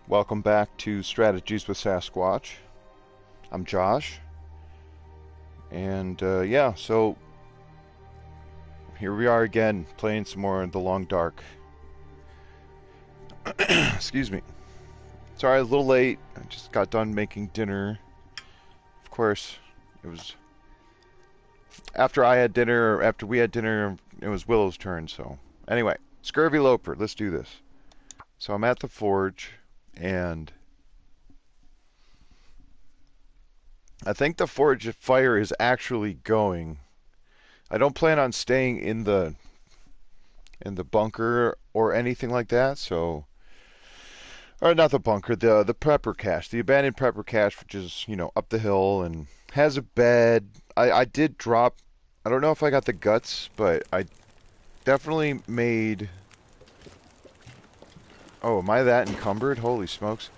Welcome back to Strategies with Sasquatch. I'm Josh. And yeah, so here we are again, playing some more in The Long Dark. Excuse me. Sorry, I was a little late. I just got done making dinner. Of course, it was after I had dinner, or after we had dinner, it was Willow's turn, so. Anyway, Scurvy Loper, let's do this. So I'm at the forge, and I think the forge fire is actually going. I don't plan on staying in the bunker or anything like that, so, or not the bunker, the prepper cache, the abandoned prepper cache, which is, you know, up the hill and has a bed. I did drop, I don't know if I got the guts, but I definitely made. Oh, am I that encumbered? Holy smokes.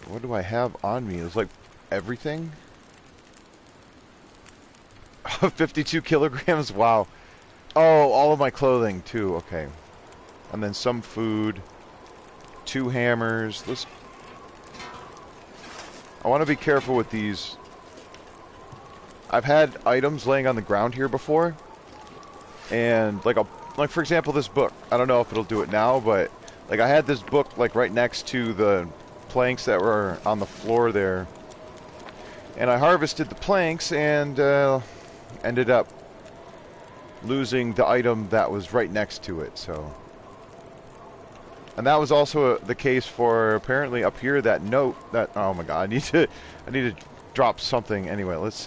What do I have on me? It's like everything? 52 kilograms? Wow. Oh, all of my clothing too. Okay. And then some food. 2 hammers. I want to be careful with these. I've had items laying on the ground here before. And like for example, this book. I don't know if it'll do it now, but like I had this book like right next to the planks that were on the floor there. And I harvested the planks and ended up losing the item that was right next to it, so. And that was also the case for apparently up here, that note that, oh my god, I need to drop something. Anyway, let's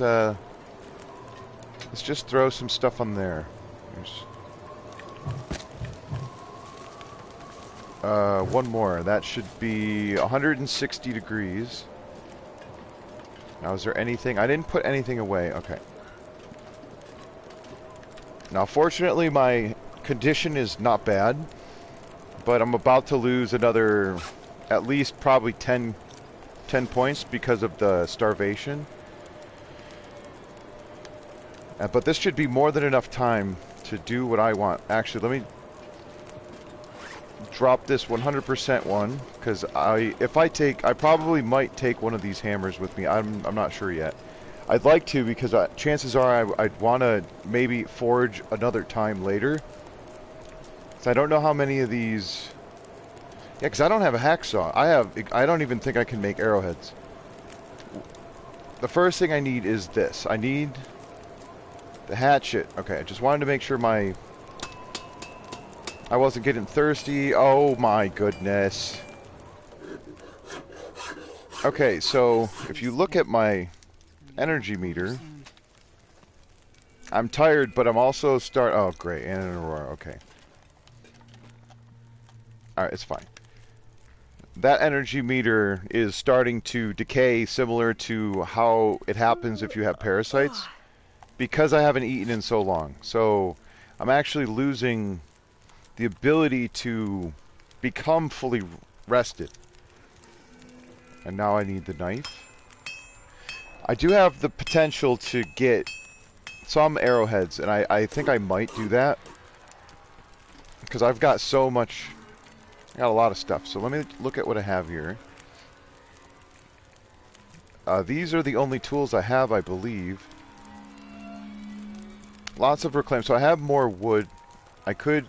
just throw some stuff on there. One more. That should be 160 degrees. Now, is there anything? I didn't put anything away. Okay. Now, fortunately, my condition is not bad, but I'm about to lose another, at least probably 10 points because of the starvation. But this should be more than enough time to do what I want. Actually, let me drop this 100% one, because I probably might take one of these hammers with me. I'm not sure yet. I'd like to, because chances are I'd want to maybe forge another time later. So I don't know how many of these. Yeah, because I don't have a hacksaw. I don't even think I can make arrowheads. The first thing I need is this. I need the hatchet. Okay, I just wanted to make sure I wasn't getting thirsty. Oh my goodness. Okay, so if you look at my energy meter, I'm tired, but I'm also oh great, and an aurora, okay. Alright, it's fine. That energy meter is starting to decay, similar to how it happens if you have parasites, because I haven't eaten in so long. So I'm actually losing the ability to become fully rested. And now I need the knife. I do have the potential to get some arrowheads, and I think I might do that, because I've got so much. I got a lot of stuff. So let me look at what I have here. These are the only tools I have, I believe. Lots of reclaim. So I have more wood. I could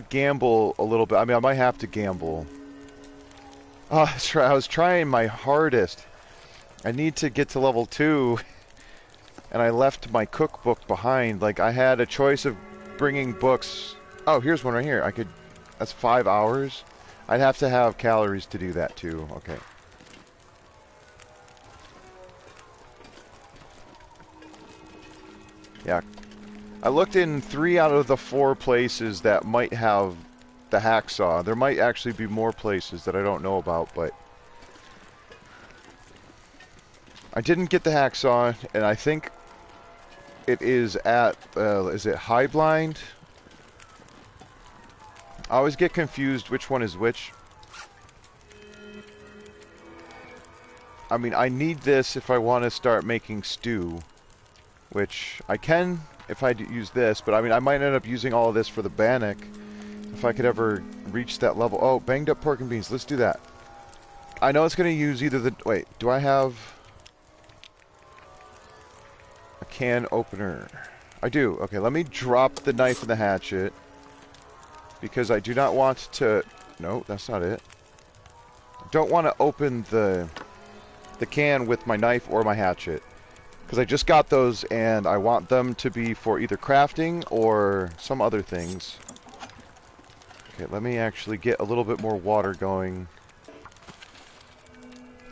gamble a little bit. I mean, I might have to gamble. Oh, that's right. I was trying my hardest. I need to get to level 2, and I left my cookbook behind. Like, I had a choice of bringing books. Oh, here's one right here. That's 5 hours. I'd have to have calories to do that too. Okay. Yeah. I looked in 3 out of the 4 places that might have the hacksaw. There might actually be more places that I don't know about, but I didn't get the hacksaw, and I think it is at, is it High Blind? I always get confused which one is which. I mean, I need this if I want to start making stew, which I can if I use this, but I mean, I might end up using all of this for the bannock if I could ever reach that level. Oh, banged up pork and beans. Let's do that. I know it's going to use either the... Wait, do I have a can opener? I do. Okay, let me drop the knife and the hatchet. Because I do not want to... No, that's not it. I don't want to open the can with my knife or my hatchet. Because I just got those and I want them to be for either crafting or some other things. Okay, let me actually get a little bit more water going.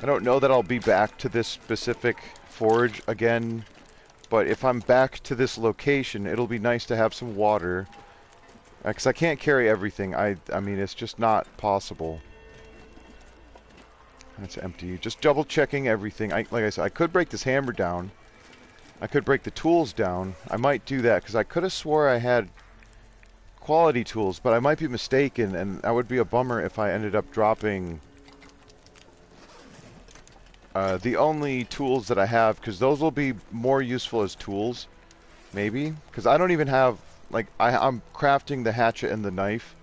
I don't know that I'll be back to this specific forge again, but if I'm back to this location, it'll be nice to have some water. Because I can't carry everything. I mean, it's just not possible. That's empty. Just double checking everything. Like I said, I could break this hammer down. I could break the tools down. I might do that, because I could have swore I had quality tools, but I might be mistaken, and that would be a bummer if I ended up dropping the only tools that I have, because those will be more useful as tools, maybe, because I don't even have, like, I'm crafting the hatchet and the knife,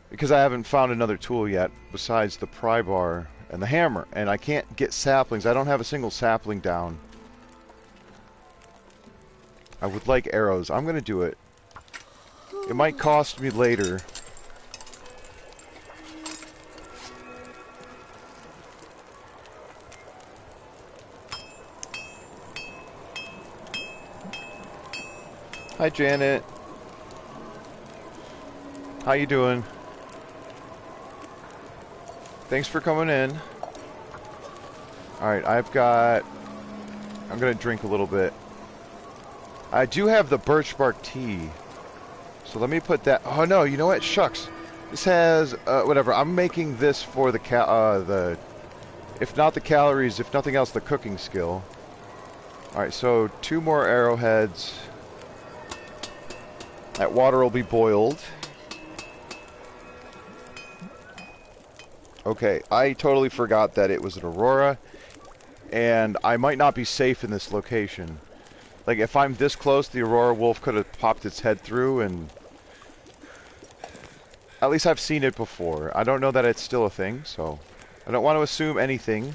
because I haven't found another tool yet, besides the pry bar and the hammer, and I can't get saplings. I don't have a single sapling down. I would like arrows. I'm going to do it. It might cost me later. Hi, Janet. How you doing? Thanks for coming in. Alright, I'm gonna drink a little bit. I do have the birch bark tea. So let me put that... Oh no, you know what? Shucks. This has... whatever. I'm making this for the... If not the calories, if nothing else, the cooking skill. Alright, so 2 more arrowheads. That water will be boiled. Okay, I totally forgot that it was an aurora. And I might not be safe in this location. Like, if I'm this close, the aurora wolf could have popped its head through, and... At least I've seen it before. I don't know that it's still a thing, so... I don't want to assume anything.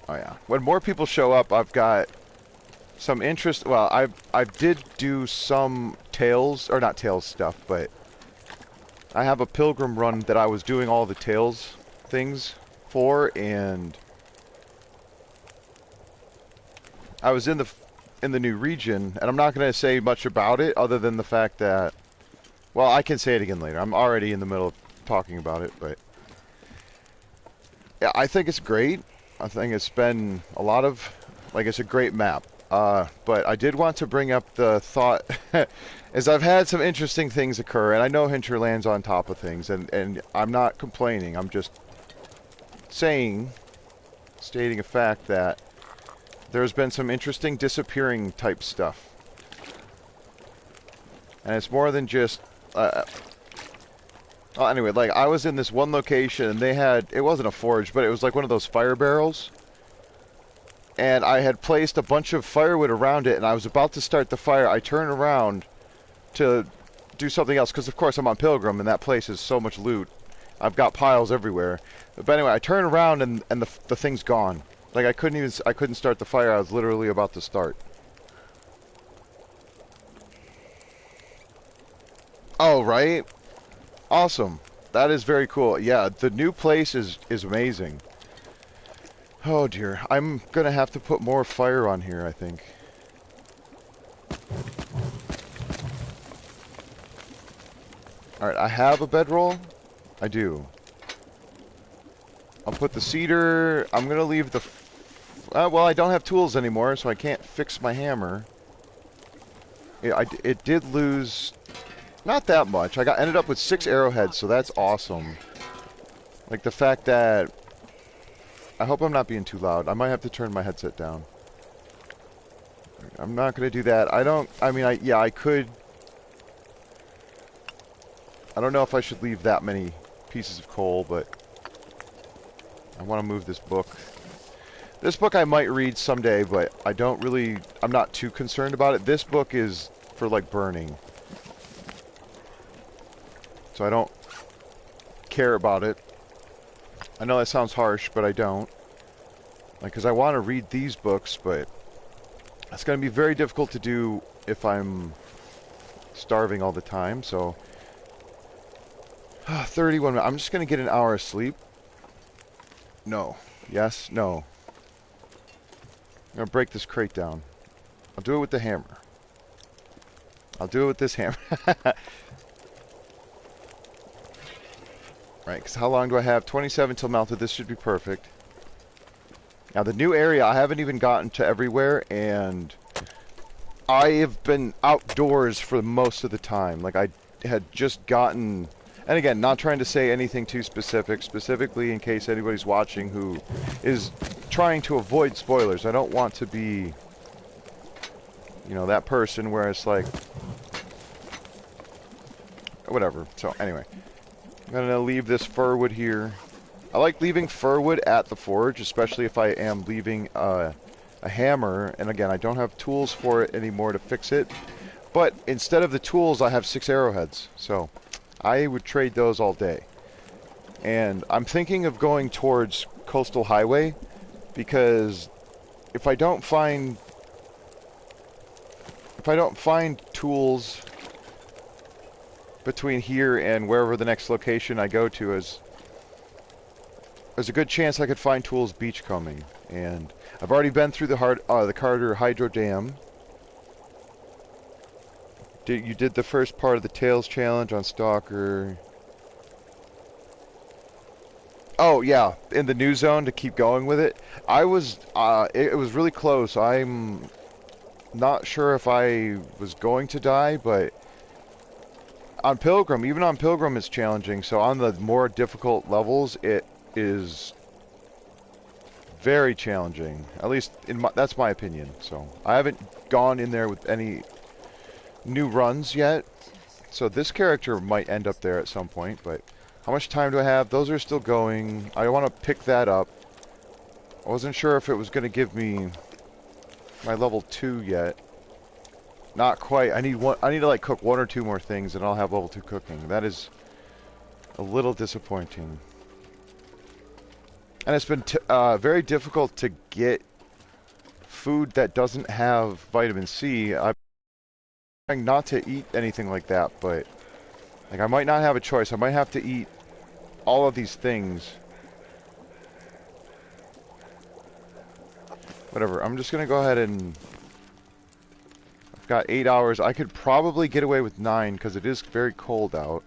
Oh yeah. When more people show up, I've got some interest... Well, I did do some Tales... Or not Tales stuff, but... I have a pilgrim run that I was doing all the Tales things for, and... I was in the new region, and I'm not going to say much about it, other than the fact that... Well, I can say it again later. I'm already in the middle of talking about it, but... Yeah, I think it's great. I think it's been a lot of... Like, it's a great map. But I did want to bring up the thought... is I've had some interesting things occur, and I know Hinterland's on top of things, and I'm not complaining. I'm just stating a fact that there's been some interesting disappearing type stuff. And it's more than just... well, anyway, like, I was in this one location, and they had... It wasn't a forge, but it was like one of those fire barrels. And I had placed a bunch of firewood around it, and I was about to start the fire. I turned around to do something else, because of course I'm on Pilgrim, and that place is so much loot. I've got piles everywhere. But anyway, I turned around, and the thing's gone. Like, I couldn't start the fire. I was literally about to start. Oh, right? Awesome. That is very cool. Yeah, the new place is amazing. Oh dear. I'm gonna have to put more fire on here, I think. Alright, I have a bedroll. I do. I'll put the cedar. I'm gonna leave the... well, I don't have tools anymore, so I can't fix my hammer. It did lose... Not that much. Ended up with 6 arrowheads, so that's awesome. Like, the fact that... I hope I'm not being too loud. I might have to turn my headset down. I'm not going to do that. I could... I don't know if I should leave that many pieces of coal, but... I want to move this book. This book I might read someday, but I'm not too concerned about it. This book is for, like, burning. So I don't care about it. I know that sounds harsh, but I don't. Like, because I want to read these books, but it's going to be very difficult to do if I'm starving all the time, so... 31 minutes. I'm just going to get an hour of sleep. No. Yes. No. I'm going to break this crate down. I'll do it with the hammer. I'll do it with this hammer. Right, because how long do I have? 27 till melted. This should be perfect. Now, the new area, I haven't even gotten to everywhere, and I have been outdoors for most of the time. Like, I had just gotten... And again, not trying to say anything too specific, specifically in case anybody's watching who is trying to avoid spoilers. I don't want to be, you know, that person where it's like... Whatever. So, anyway. I'm going to leave this fir wood here. I like leaving fir wood at the forge, especially if I am leaving a hammer. And again, I don't have tools for it anymore to fix it. But instead of the tools, I have 6 arrowheads. So, I would trade those all day. And I'm thinking of going towards Coastal Highway, because if I don't find tools between here and wherever the next location I go to is, there's a good chance I could find tools beachcombing. And I've already been through the Carter Hydro Dam. You did the first part of the Tails challenge on Stalker. Oh yeah, in the new zone to keep going with it. I was, it was really close. I'm not sure if I was going to die, but on Pilgrim, even on Pilgrim it's challenging. So on the more difficult levels, it is very challenging. At least that's my opinion. So I haven't gone in there with any new runs yet. So this character might end up there at some point, but how much time do I have? Those are still going. I want to pick that up. I wasn't sure if it was going to give me my level 2 yet. Not quite. I need to like cook 1 or 2 more things and I'll have level 2 cooking. That is a little disappointing. And it's been very difficult to get food that doesn't have vitamin C. I'm trying not to eat anything like that, but like I might not have a choice. I might have to eat all of these things. Whatever. I'm just gonna go ahead and... I've got 8 hours. I could probably get away with 9 because it is very cold out.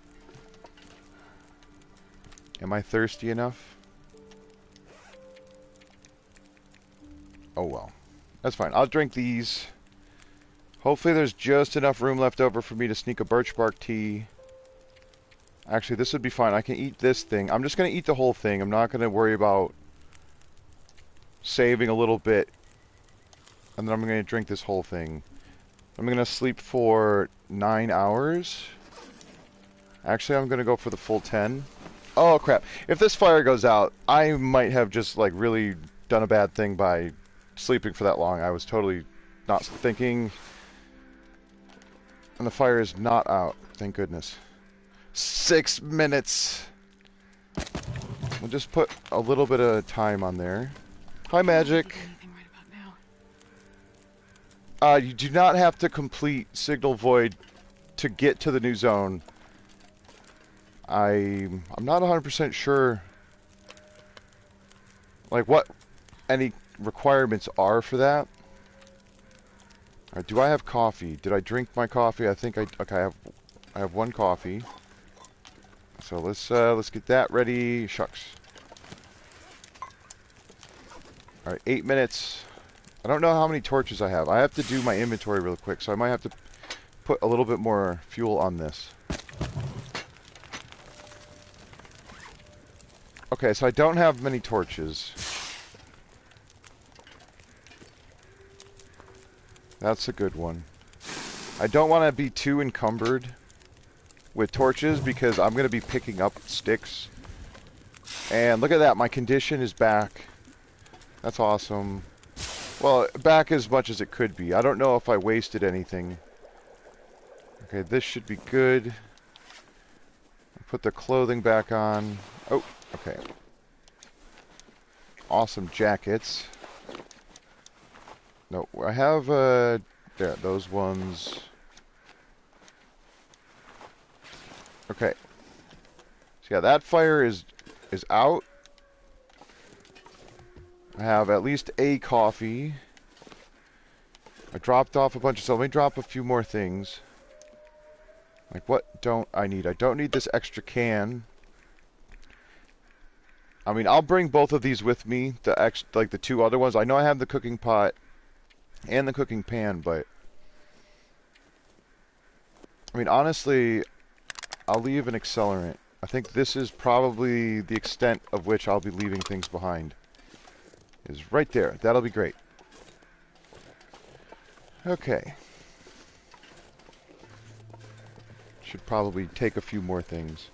Am I thirsty enough? Oh well. That's fine. I'll drink these. Hopefully there's just enough room left over for me to sneak a birch bark tea. Actually, this would be fine. I can eat this thing. I'm just going to eat the whole thing. I'm not going to worry about saving a little bit. And then I'm going to drink this whole thing. I'm going to sleep for 9 hours. Actually, I'm going to go for the full 10. Oh, crap. If this fire goes out, I might have just, like, really done a bad thing by sleeping for that long. I was totally not thinking. And the fire is not out. Thank goodness. 6 minutes. We'll just put a little bit of time on there. Hi, Magic. You do not have to complete Signal Void to get to the new zone. I'm not 100% sure, like, what any requirements are for that. Alright, do I have coffee? Did I drink my coffee? I think okay, I have 1 coffee. So let's get that ready. Shucks. Alright, 8 minutes. I don't know how many torches I have. I have to do my inventory real quick, so I might have to put a little bit more fuel on this. Okay, so I don't have many torches. That's a good one. I don't want to be too encumbered with torches because I'm going to be picking up sticks. And look at that, my condition is back. That's awesome. Well, back as much as it could be. I don't know if I wasted anything. Okay, this should be good. Put the clothing back on. Oh, okay. Awesome jackets. No, I have, there, those ones. Okay. So yeah, that fire is out. I have at least a coffee. I dropped off a bunch of stuff. Let me drop a few more things. Like, what don't I need? I don't need this extra can. I mean, I'll bring both of these with me. Like the two other ones. I know I have the cooking pot and the cooking pan, but I mean, honestly, I'll leave an accelerant. I think this is probably the extent of which I'll be leaving things behind. Is right there. That'll be great. Okay. Should probably take a few more things.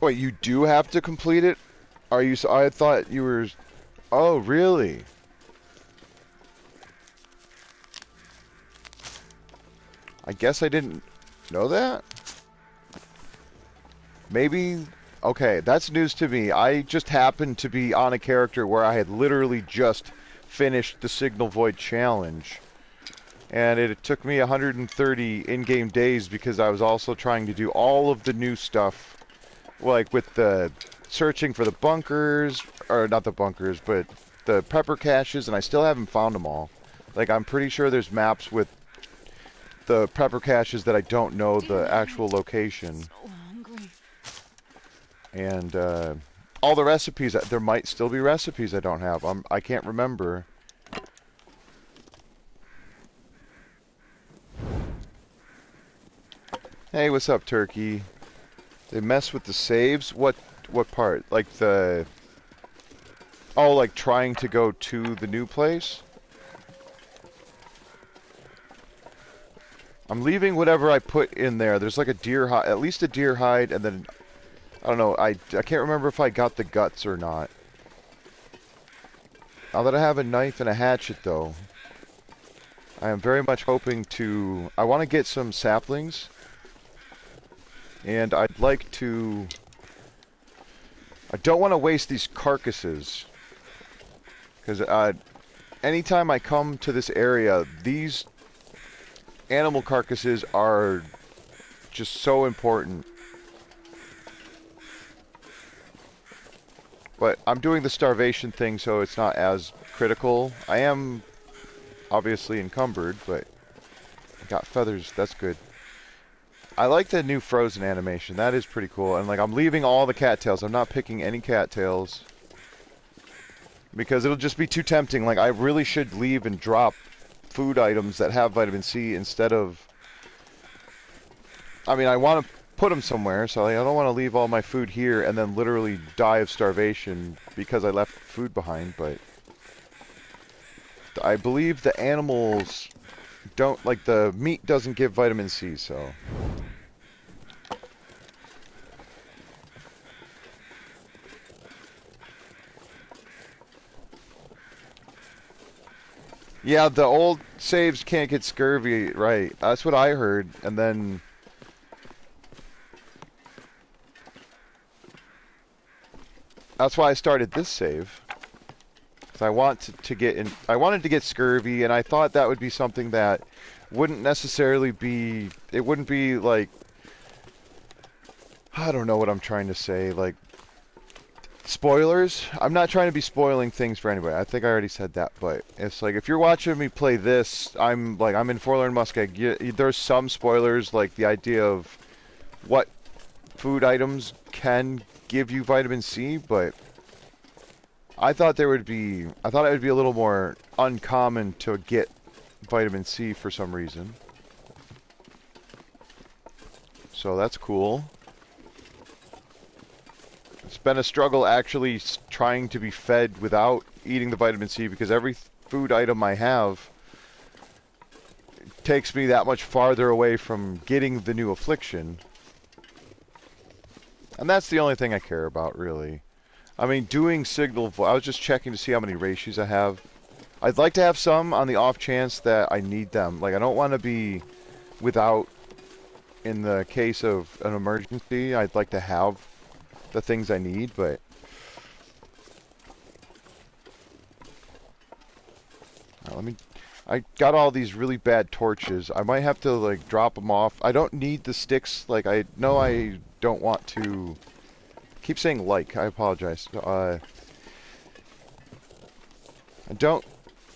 Wait, you do have to complete it? Are you? I thought you were. Oh, really? I guess I didn't know that. Maybe. Okay, that's news to me. I just happened to be on a character where I had literally just finished the Signal Void challenge. And it took me 130 in-game days because I was also trying to do all of the new stuff. Like with the searching for the bunkers, or not the bunkers, but the pepper caches, and I still haven't found them all. Like, I'm pretty sure there's maps with the pepper caches that I don't know the actual location. And all the recipes, there might still be recipes I don't have. I can't remember. Hey, what's up, Turkey? They mess with the saves? What part? Like the... Oh, like trying to go to the new place? I'm leaving whatever I put in there. There's like a deer hide, at least a deer hide, and then... I don't know, I can't remember if I got the guts or not. Now that I have a knife and a hatchet, though, I am very much hoping to... I want to get some saplings. And I'd like to... I don't want to waste these carcasses. Because anytime I come to this area, these animal carcasses are just so important. But I'm doing the starvation thing, so it's not as critical. I am obviously encumbered, but I got feathers. That's good. I like the new Frozen animation. That is pretty cool. And like, I'm leaving all the cattails. I'm not picking any cattails because it'll just be too tempting. Like, I really should leave and drop food items that have vitamin C instead of... I mean, I want to put them somewhere, so like, I don't want to leave all my food here and then literally die of starvation because I left food behind, but I believe the animals don't, like, the meat doesn't give vitamin C, so... Yeah, the old saves can't get scurvy, right. That's what I heard, and then... That's why I started this save. Because I want to get in... I wanted to get scurvy, and I thought that would be something that wouldn't necessarily be... It wouldn't be, like... I don't know what I'm trying to say, like... Spoilers? I'm not trying to be spoiling things for anybody. I think I already said that, but it's like, if you're watching me play this, I'm in Forlorn Muskeg. There's some spoilers, like the idea of what food items can give you vitamin C, but I thought it would be a little more uncommon to get vitamin C for some reason. So that's cool. It's been a struggle actually trying to be fed without eating the vitamin C because every food item I have takes me that much farther away from getting the new affliction. And that's the only thing I care about, really. I mean, doing signal... I was just checking to see how many ratios I have. I'd like to have some on the off chance that I need them. Like, I don't want to be without in the case of an emergency. I'd like to have the things I need, but... let me... I got all these really bad torches. I might have to, like, drop them off. I don't need the sticks. Like, I know I don't want to... keep saying like. I apologize. I don't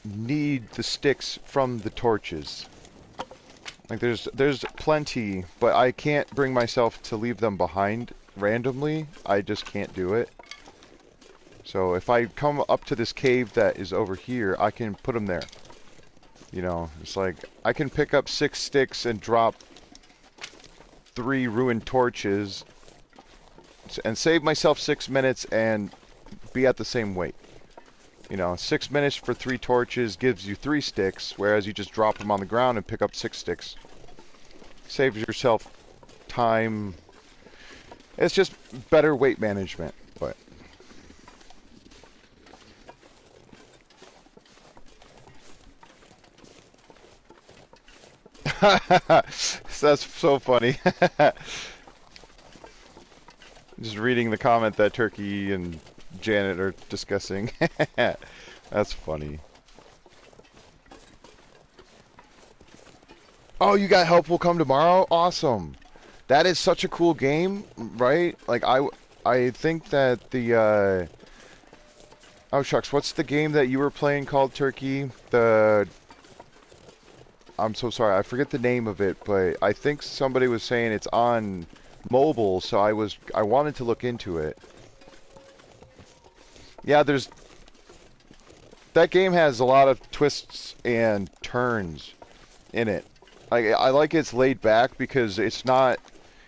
need the sticks from the torches. Like, there's plenty, but I can't bring myself to leave them behind randomly. I just can't do it. So if I come up to this cave that is over here, I can put them there. You know, it's like, I can pick up 6 sticks and drop 3 ruined torches and save myself 6 minutes and be at the same weight. You know, 6 minutes for 3 torches gives you 3 sticks, whereas you just drop them on the ground and pick up 6 sticks. Saves yourself time. It's just better weight management, but... That's so funny. Just reading the comment that Turkey and Janet are discussing. That's funny. Oh, you got Help Will Come Tomorrow? Awesome. That is such a cool game, right? Like, I think that the, oh, shucks, what's the game that you were playing called, Turkey? I'm so sorry, I forget the name of it, but I think somebody was saying it's on mobile, so I wanted to look into it. Yeah, that game has a lot of twists and turns in it. I like it's laid back because it's not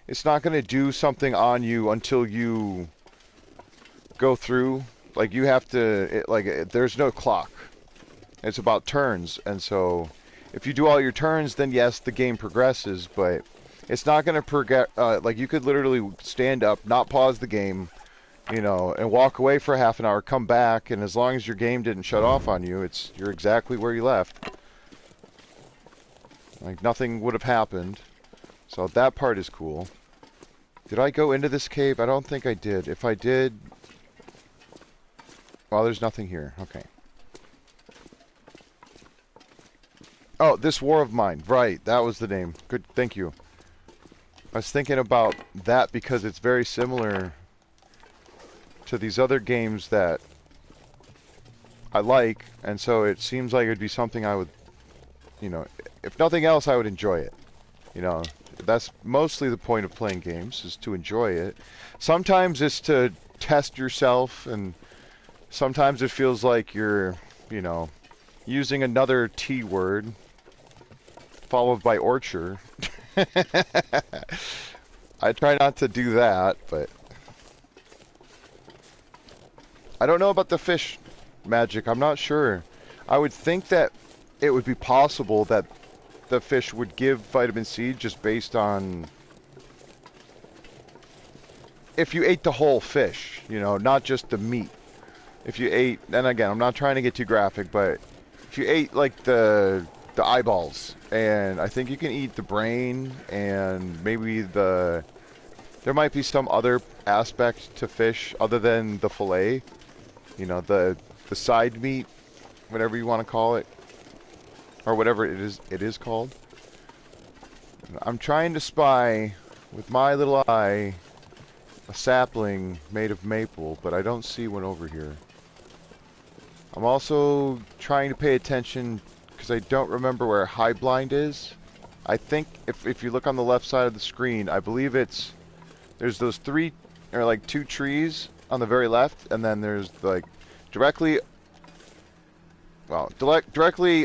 going to do something on you until you go through. Like, you have to, there's no clock. It's about turns, and so if you do all your turns, then yes, the game progresses, but it's not going to progress. Like, you could literally stand up, not pause the game, you know, and walk away for half an hour, come back, and as long as your game didn't shut off on you, you're exactly where you left. Like, nothing would have happened. So that part is cool. Did I go into this cave? I don't think I did. If I did... well, there's nothing here. Okay. Oh, This War of Mine. Right, that was the name. Good, thank you. I was thinking about that because it's very similar to these other games that I like, and so it seems like it would be something I would, you know, if nothing else, I would enjoy it. You know, that's mostly the point of playing games, is to enjoy it. Sometimes it's to test yourself, and sometimes it feels like you're, you know, using another T word, followed by orchard. I try not to do that, but... I don't know about the fish magic. I'm not sure. I would think that it would be possible that the fish would give vitamin C just based on if you ate the whole fish, you know, not just the meat. If you ate, and again, I'm not trying to get too graphic, but if you ate like the eyeballs, and I think you can eat the brain, and maybe there might be some other aspect to fish other than the fillet, you know, the side meat, whatever you want to call it, or whatever it is called. I'm trying to spy with my little eye a sapling made of maple, but I don't see one over here. I'm also trying to pay attention because I don't remember where high blind is. I think if you look on the left side of the screen, I believe there's those 3 or like 2 trees on the very left, and then there's like directly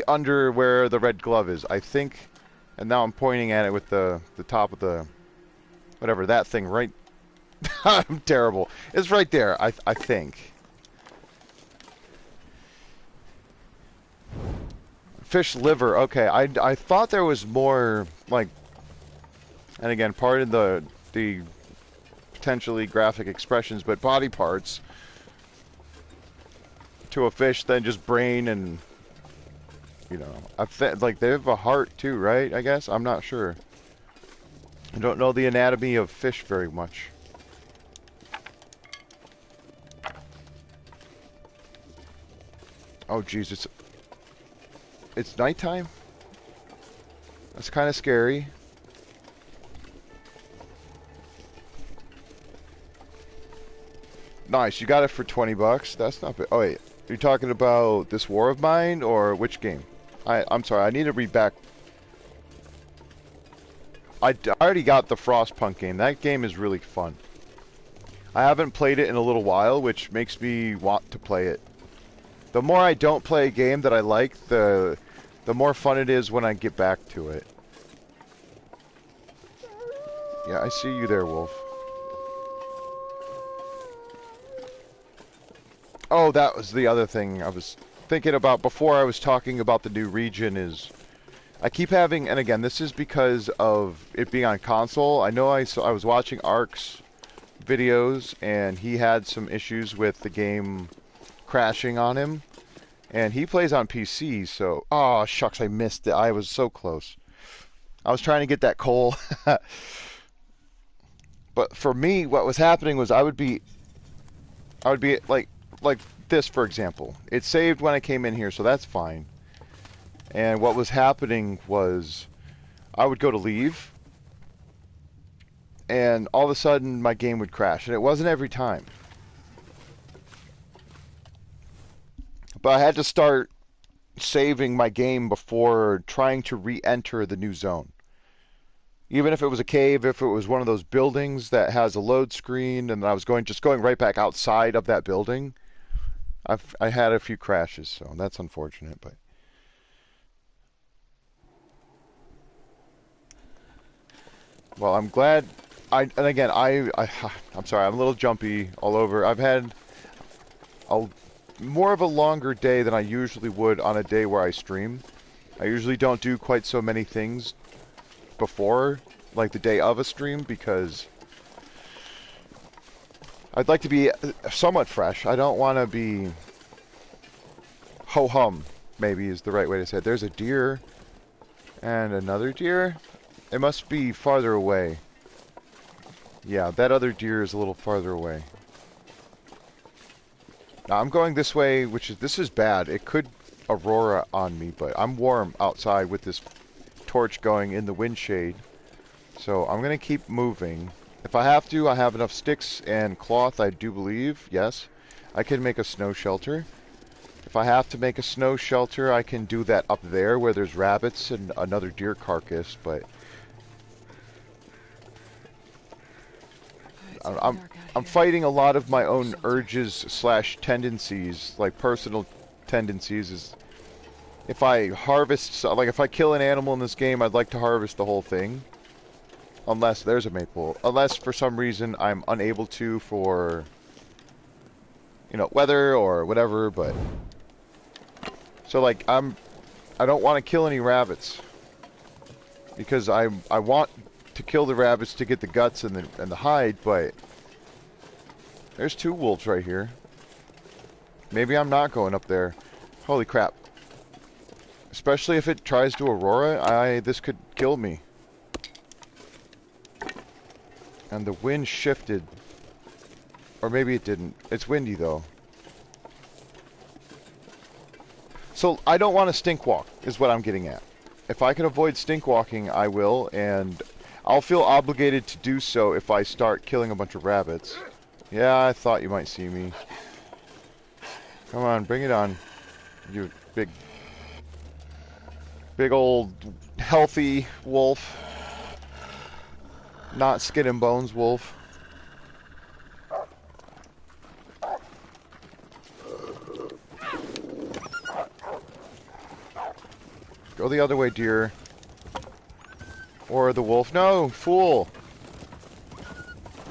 under where the red glove is, I think. And now I'm pointing at it with the top of the whatever that thing right. I'm terrible. It's right there, I think. Fish liver. Okay, I thought there was more, like, and again, pardon the potentially graphic expressions, but body parts to a fish than just brain and, you know, like they have a heart too, right? I guess I'm not sure. I don't know the anatomy of fish very much. Oh, jeez, it's nighttime? That's kind of scary. Nice, you got it for 20 bucks. That's not bad. Oh, wait. You're talking about this War of Mine or which game? I'm sorry, I need to read back. I already got the Frostpunk game. That game is really fun. I haven't played it in a little while, which makes me want to play it. The more I don't play a game that I like, the more fun it is when I get back to it. Yeah, I see you there, Wolf. Oh, that was the other thing I was thinking about before I was talking about the new region is I keep having, and again, this is because of it being on console. I know I was watching Ark's videos, and he had some issues with the game crashing on him. And he plays on PC, so... Oh, shucks, I missed it. I was so close. I was trying to get that coal. But for me, what was happening was I would be like this, for example. It saved when I came in here, so that's fine. And what was happening was I would go to leave, and all of a sudden my game would crash. And it wasn't every time. But I had to start saving my game before trying to re-enter the new zone. Even if it was a cave, if it was one of those buildings that has a load screen, and I was just going right back outside of that building, I had a few crashes, so that's unfortunate. But well, I'm glad. I'm sorry, I'm a little jumpy all over. I've had more of a longer day than I usually would on a day where I stream. I usually don't do quite so many things before, like the day of a stream, because I'd like to be somewhat fresh. I don't want to be ho-hum, maybe is the right way to say it. There's a deer and another deer. It must be farther away. Yeah, that other deer is a little farther away. Now I'm going this way, this is bad. It could aurora on me, but I'm warm outside with this torch going in the wind shade. So I'm going to keep moving. If I have to, I have enough sticks and cloth, I do believe. Yes, I can make a snow shelter. If I have to make a snow shelter, I can do that up there where there's rabbits and another deer carcass, but I'm fighting a lot of my own urges / tendencies, like personal tendencies. Is if I harvest, like if I kill an animal in this game, I'd like to harvest the whole thing. Unless there's a maple. Unless for some reason I'm unable to for, you know, weather or whatever, but... So like I don't want to kill any rabbits. Because I want to kill the rabbits to get the guts and the hide, but there's 2 wolves right here. Maybe I'm not going up there. Holy crap. Especially if it tries to aurora, this could kill me. And the wind shifted. Or maybe it didn't. It's windy though. So I don't want to stink walk, is what I'm getting at. If I can avoid stink walking, I will, and I'll feel obligated to do so if I start killing a bunch of rabbits. Yeah, I thought you might see me. Come on, bring it on. You big old healthy wolf. Not skin and bones wolf. Go the other way, dear. Or the wolf. No, fool.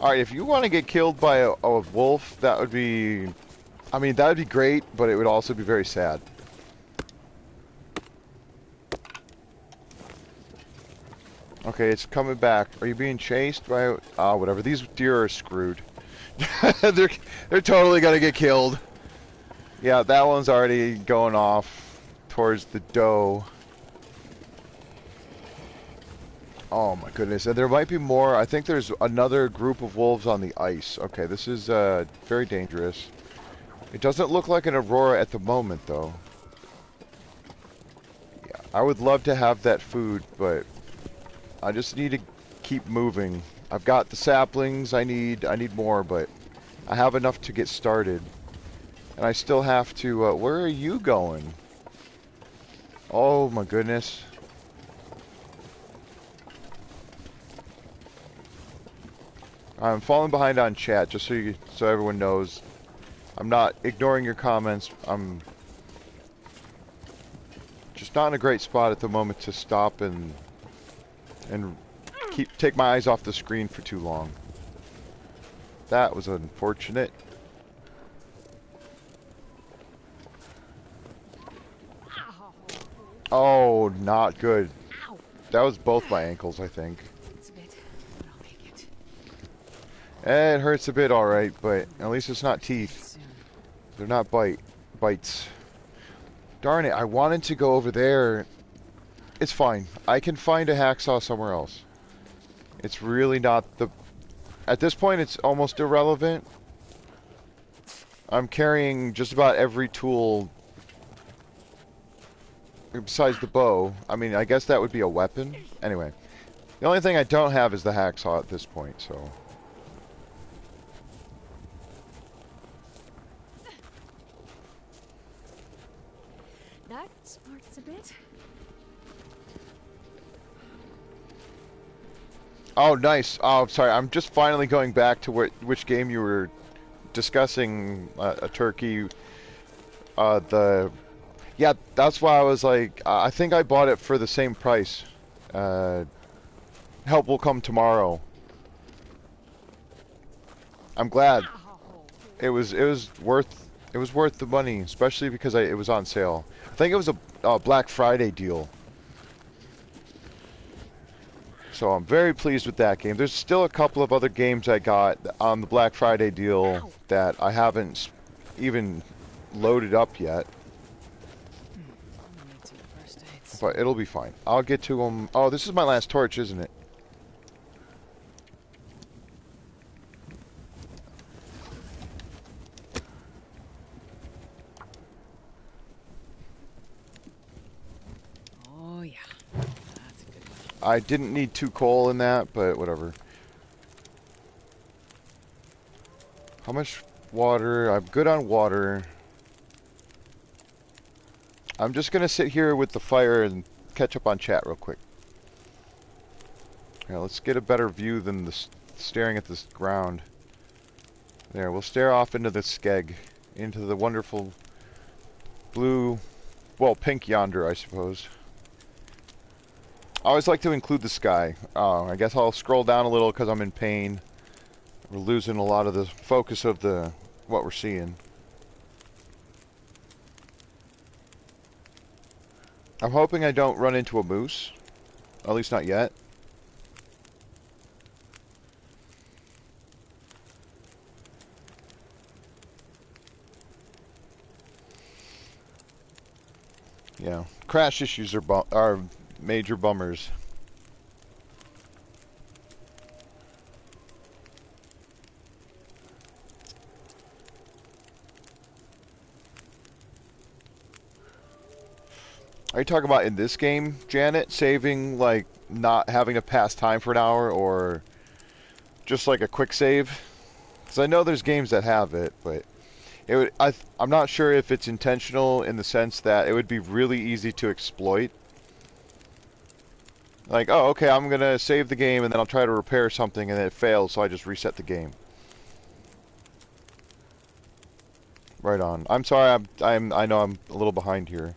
Alright, if you want to get killed by a wolf, that would be... I mean, that would be great, but it would also be very sad. Okay, it's coming back. Are you being chased by... whatever. These deer are screwed. they're, they're totally gonna get killed. Yeah, that one's already going off towards the doe. Oh my goodness, and there might be more. I think there's another group of wolves on the ice. Okay, this is very dangerous. It doesn't look like an aurora at the moment, though. Yeah, I would love to have that food, but I just need to keep moving. I've got the saplings. I need more, but I have enough to get started. And I still have to... where are you going? Oh my goodness. I'm falling behind on chat, just so everyone knows. I'm not ignoring your comments. I'm just not in a great spot at the moment to stop and take my eyes off the screen for too long. That was unfortunate. Oh, not good. That was both my ankles, I think. It hurts a bit, alright, but at least it's not teeth. They're not bites. Darn it, I wanted to go over there. It's fine. I can find a hacksaw somewhere else. It's really not the... At this point, it's almost irrelevant. I'm carrying just about every tool besides the bow. I mean, I guess that would be a weapon. Anyway, the only thing I don't have is the hacksaw at this point, so... That smarts a bit. Oh, nice. Oh, sorry. I'm just finally going back to which game you were discussing. A turkey. Yeah, that's why I was like, I think I bought it for the same price. Help will come tomorrow. I'm glad. It was worth the money, especially because it was on sale. I think it was a Black Friday deal. So I'm very pleased with that game. There's still a couple of other games I got on the Black Friday deal that I haven't even loaded up yet. But it'll be fine. I'll get to them. Oh, this is my last torch, isn't it? Oh yeah, that's a good one. I didn't need 2 coal in that, but whatever. How much water? I'm good on water. I'm just gonna sit here with the fire and catch up on chat real quick. Yeah, let's get a better view than staring at this ground. There, we'll stare off into the skeg, into the wonderful blue, well, pink yonder, I suppose. I always like to include the sky. I guess I'll scroll down a little because I'm in pain. We're losing a lot of the focus of what we're seeing. I'm hoping I don't run into a moose. At least not yet. Yeah, crash issues are major bummers. Are you talking about in this game, Janet, saving, like, not having to pass time for an hour, or just like a quick save? Because I know there's games that have it, but it would, I'm not sure if it's intentional in the sense that it would be really easy to exploit. Like, oh, okay, I'm gonna save the game and then I'll try to repair something and it fails, so I just reset the game. Right on. I'm sorry, I know I'm a little behind here.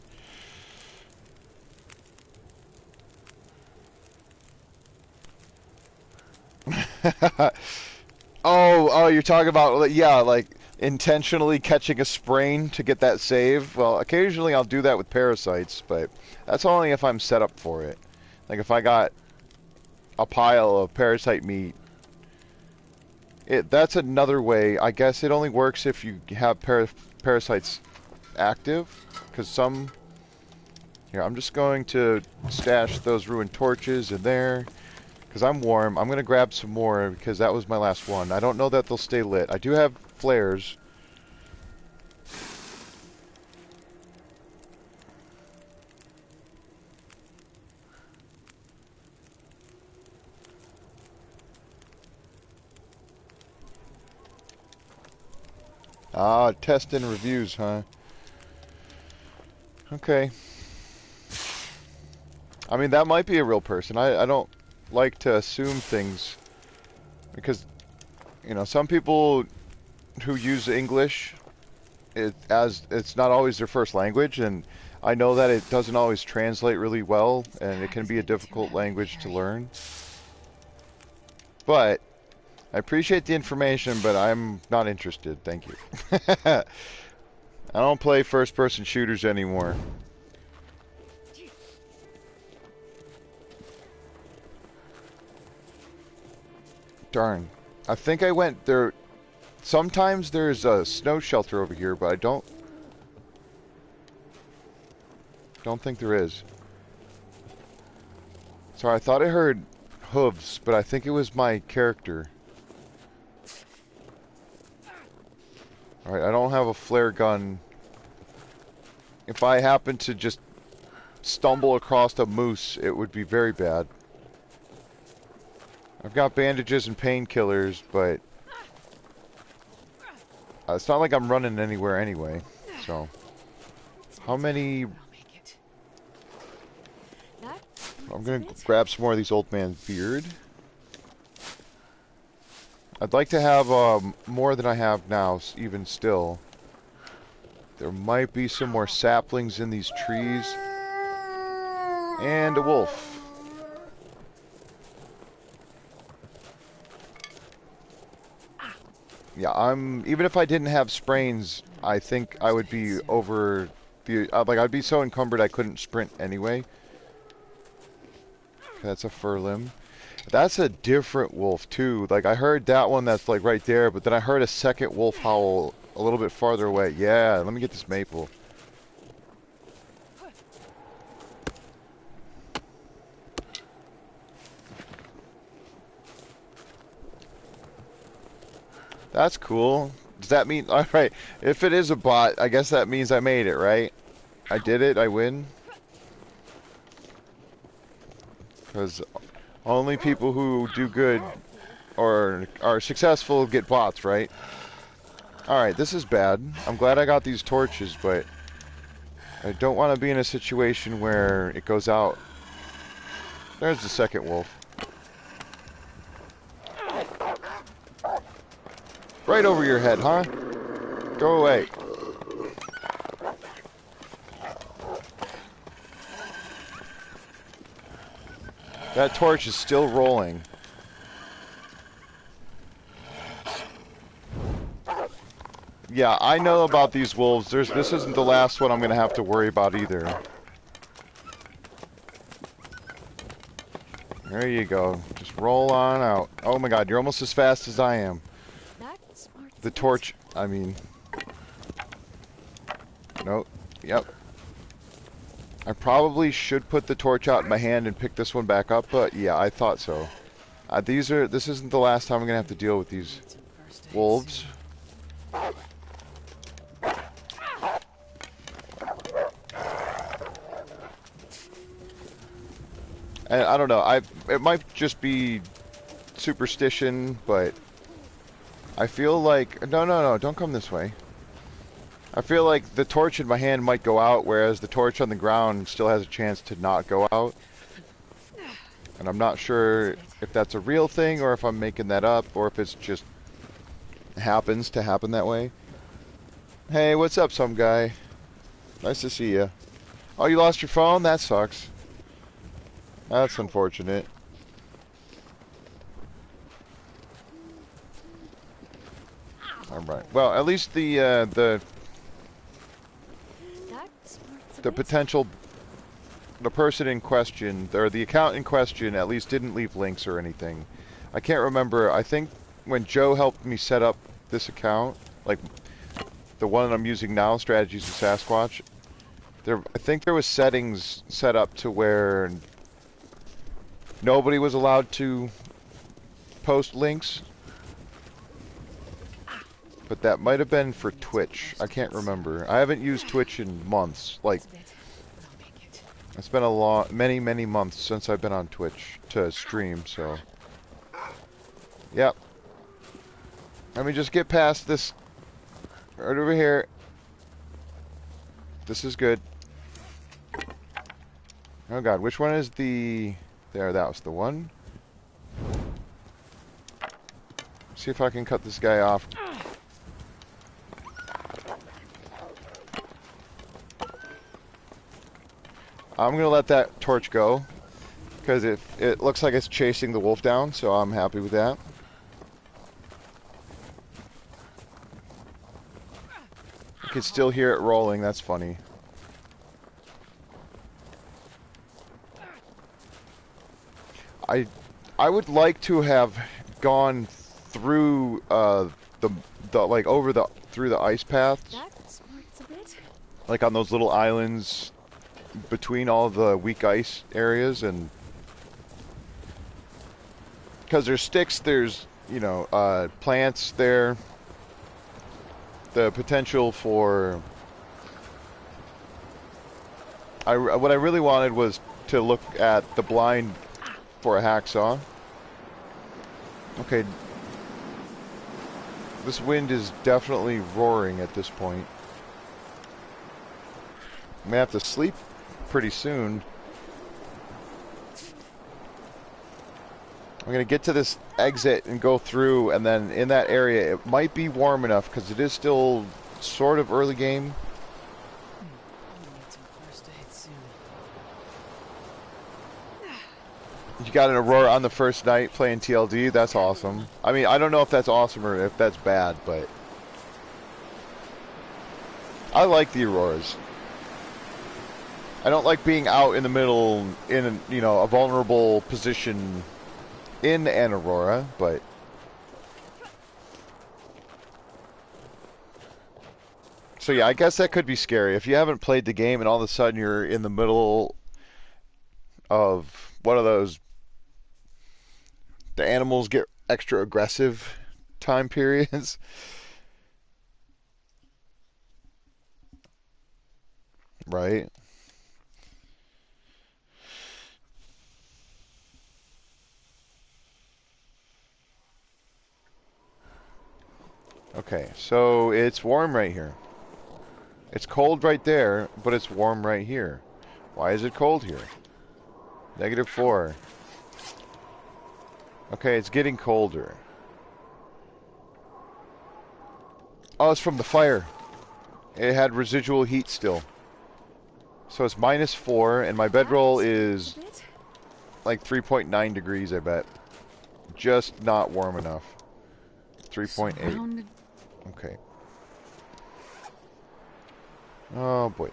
Oh, you're talking about, yeah, like intentionally catching a sprain to get that save. Well, occasionally I'll do that with parasites, but that's only if I'm set up for it. Like if I got a pile of parasite meat. That's another way. I guess it only works if you have parasites active, because some... Here, I'm just going to stash those ruined torches in there, because I'm warm. I'm going to grab some more, because that was my last one. I don't know that they'll stay lit. I do have flares. Ah, test and reviews, huh? Okay. I mean, that might be a real person. I don't like to assume things because, you know, some people who use English, it's not always their first language, and I know that it doesn't always translate really well, and it can be a difficult language to learn. But I appreciate the information, but I'm not interested. Thank you. I don't play first-person shooters anymore. Darn. I think I went there. Sometimes there's a snow shelter over here, but I don't think there is. Sorry, I thought I heard hooves, but I think it was my character. Alright, I don't have a flare gun. If I happen to just stumble across a moose, it would be very bad. I've got bandages and painkillers, but it's not like I'm running anywhere anyway. So, how many... I'm gonna grab some more of these old man's beard. I'd like to have more than I have now, even still. There might be some more saplings in these trees. And a wolf. Yeah, even if I didn't have sprains, I think I would be over the, like, I'd be so encumbered I couldn't sprint anyway. That's a fur limb. That's a different wolf too. Like, I heard that one that's like right there, but then I heard a second wolf howl a little bit farther away. Yeah, let me get this maple. That's cool. Does that mean... Alright, if it is a bot, I guess that means I made it, right? I did it, I win. Because only people who do good or are successful get bots, right? Alright, this is bad. I'm glad I got these torches, but I don't want to be in a situation where it goes out. There's the second wolf. Right over your head, huh? Go away. That torch is still rolling. Yeah, I know about these wolves. This isn't the last one I'm going to have to worry about either. There you go. Just roll on out. Oh my god, you're almost as fast as I am. The torch, I mean... Nope. Yep. I probably should put the torch out in my hand and pick this one back up, but yeah, I thought so. This isn't the last time I'm gonna have to deal with these wolves. And I don't know, it might just be superstition, but I feel like... No, don't come this way. I feel like the torch in my hand might go out, whereas the torch on the ground still has a chance to not go out. And I'm not sure if that's a real thing, or if I'm making that up, or if it's just happens to happen that way. Hey, what's up, some guy? Nice to see you. Oh, you lost your phone? That sucks. That's unfortunate. Alright. Well, at least the potential the person in question, or the account in question, at least didn't leave links or anything. I can't remember. I think when Joe helped me set up this account, like the one I'm using now, Strategies of Sasquatch, I think there was settings set up to where nobody was allowed to post links. But that might have been for Twitch. I can't remember. I haven't used Twitch in months. Like, it's been many, many months since I've been on Twitch to stream, so. Yep. Let me just get past this. Right over here. This is good. Oh god, which one is the... There, that was the one. See if I can cut this guy off. I'm gonna let that torch go, because it looks like it's chasing the wolf down, so I'm happy with that. I can still hear it rolling, that's funny. I would like to have gone through through the ice paths. That smarts a bit. Like on those little islands between all the weak ice areas, and because there's sticks, there's, you know, plants there. The potential for... what I really wanted was to look at the blind for a hacksaw. Okay. This wind is definitely roaring at this point. I may have to sleep pretty soon. I'm going to get to this exit and go through, and then in that area it might be warm enough because it is still sort of early game. You got an Aurora on the first night playing TLD? That's awesome. I mean, I don't know if that's awesome or if that's bad, but I like the Auroras. I don't like being out in the middle in, you know, a vulnerable position in an Aurora, but so yeah, I guess that could be scary. If you haven't played the game and all of a sudden you're in the middle of one of those the animals get extra aggressive time periods. Right? Okay, so it's warm right here. It's cold right there, but it's warm right here. Why is it cold here? -4. Okay, it's getting colder. Oh, it's from the fire. It had residual heat still. So it's -4, and my bedroll is like 3.9 degrees, I bet. Just not warm enough. 3.8. Okay. Oh boy.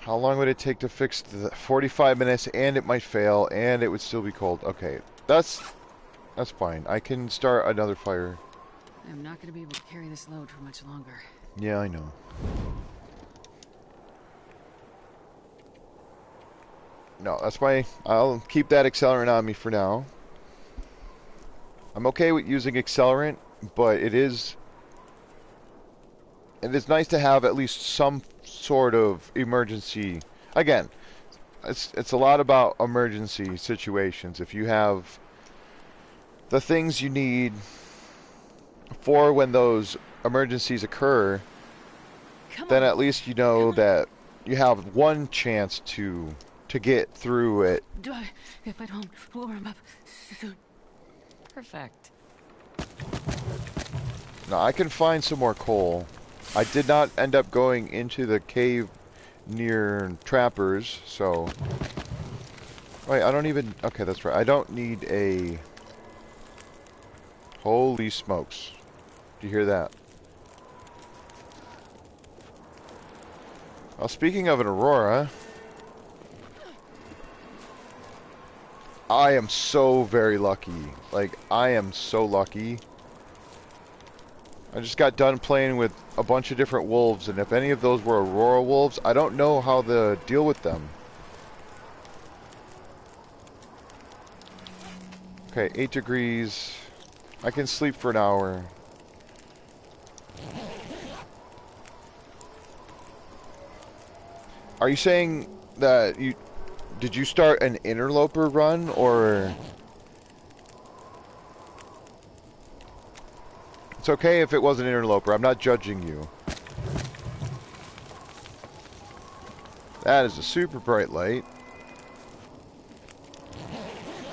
How long would it take to fix the 45 minutes, and it might fail, and it would still be cold? Okay, that's fine. I can start another fire. I'm not going to be able to carry this load for much longer. Yeah, I know. No, that's why I'll keep that accelerant on me for now. I'm okay with using accelerant, but it is nice to have at least some sort of emergency. Again, it's a lot about emergency situations. If you have the things you need for when those emergencies occur, then at least you know that you have one chance to get through it. If I don't warm up soon. Perfect. Now I can find some more coal. I did not end up going into the cave near Trappers, so... Wait, I don't even... Okay, that's right. I don't need a... Holy smokes. Do you hear that? Well, speaking of an aurora, I am so very lucky. Like, I am so lucky. I just got done playing with a bunch of different wolves, and if any of those were aurora wolves, I don't know how to deal with them. Okay, 8 degrees. I can sleep for an hour. Are you saying that you... Did you start an interloper run, or... It's okay if it was an interloper. I'm not judging you. That is a super bright light.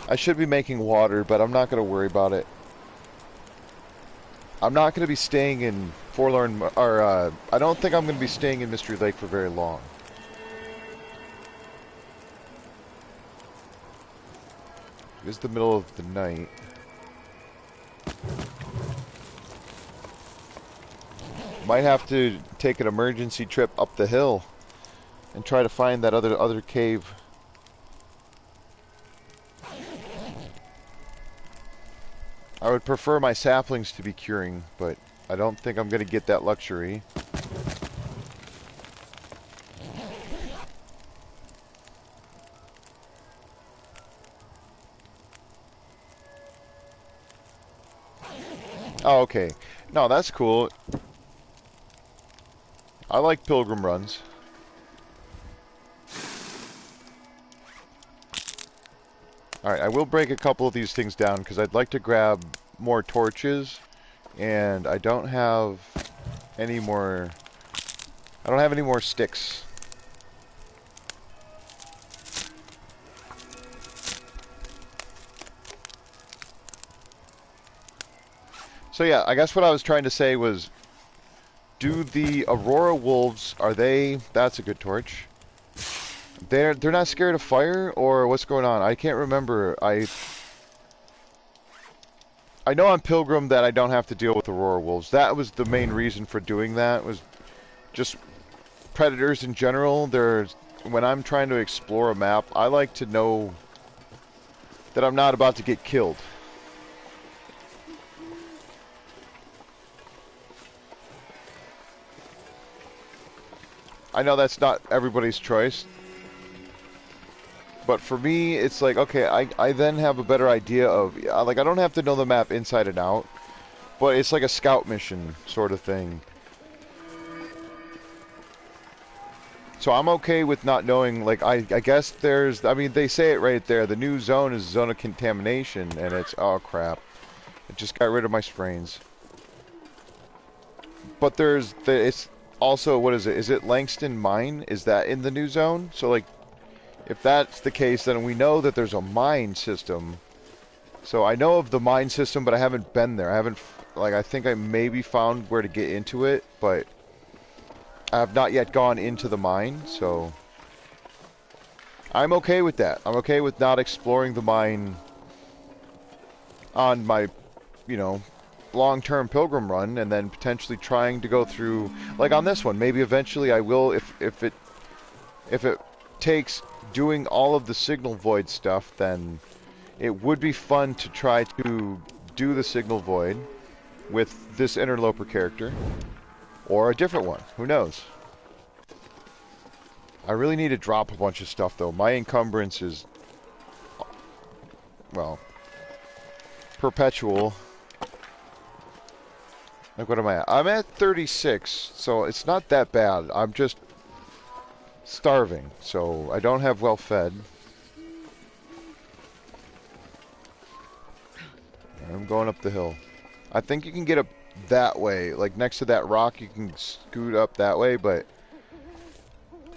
I should be making water, but I'm not going to worry about it. I'm not going to be staying in Forlorn... Or, I don't think I'm going to be staying in Mystery Lake for very long. It is the middle of the night. Might have to take an emergency trip up the hill and try to find that other cave. I would prefer my saplings to be curing, but I don't think I'm going to get that luxury. Oh, okay. No, that's cool. I like pilgrim runs. Alright, I will break a couple of these things down because I'd like to grab more torches, and I don't have any more... I don't have any more sticks. So yeah, I guess what I was trying to say was, do the Aurora Wolves, are they... That's a good torch. They're not scared of fire, or what's going on? I can't remember. I know on Pilgrim that I don't have to deal with Aurora Wolves. That was the main reason for doing that, was just predators in general. When I'm trying to explore a map, I like to know that I'm not about to get killed. I know that's not everybody's choice, but for me, it's like, okay, I then have a better idea of, like, I don't have to know the map inside and out, but it's like a scout mission sort of thing. So I'm okay with not knowing, like, I guess there's, I mean, they say it right there, the new zone is a zone of contamination, and it's, oh crap, it just got rid of my sprains. But it's also, what is it? Is it Langston Mine? Is that in the new zone? So, like, if that's the case, then we know that there's a mine system. So I know of the mine system, but I haven't been there. I haven't, like, I think I maybe found where to get into it, but I have not yet gone into the mine, so I'm okay with that. I'm okay with not exploring the mine on my, you know, long-term pilgrim run, and then potentially trying to go through, like on this one, maybe eventually I will, if it takes doing all of the signal void stuff, then it would be fun to try to do the signal void with this interloper character, or a different one, who knows. I really need to drop a bunch of stuff though. My encumbrance is, well, perpetual. Like, what am I at? I'm at 36, so it's not that bad. I'm just starving, so I don't have well fed. I'm going up the hill. I think you can get up that way, like next to that rock you can scoot up that way, but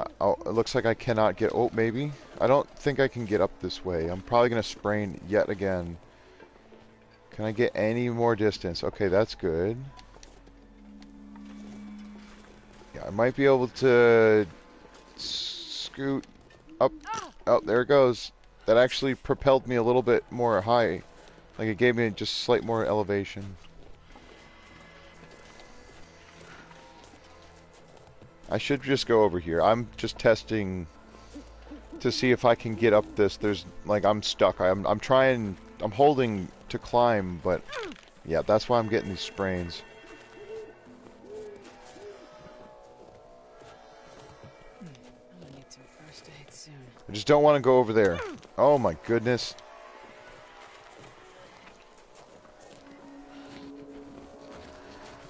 it looks like I cannot get, oh maybe? I don't think I can get up this way. I'm probably going to sprain yet again. Can I get any more distance? Okay, that's good. Yeah, I might be able to scoot up. Oh, there it goes. That actually propelled me a little bit more high. Like, it gave me just slight more elevation. I should just go over here. I'm just testing to see if I can get up this. There's like I'm stuck. I'm trying. I'm holding to climb, but yeah, that's why I'm getting these sprains. I'm gonna need some first aid soon. I just don't want to go over there. Oh my goodness.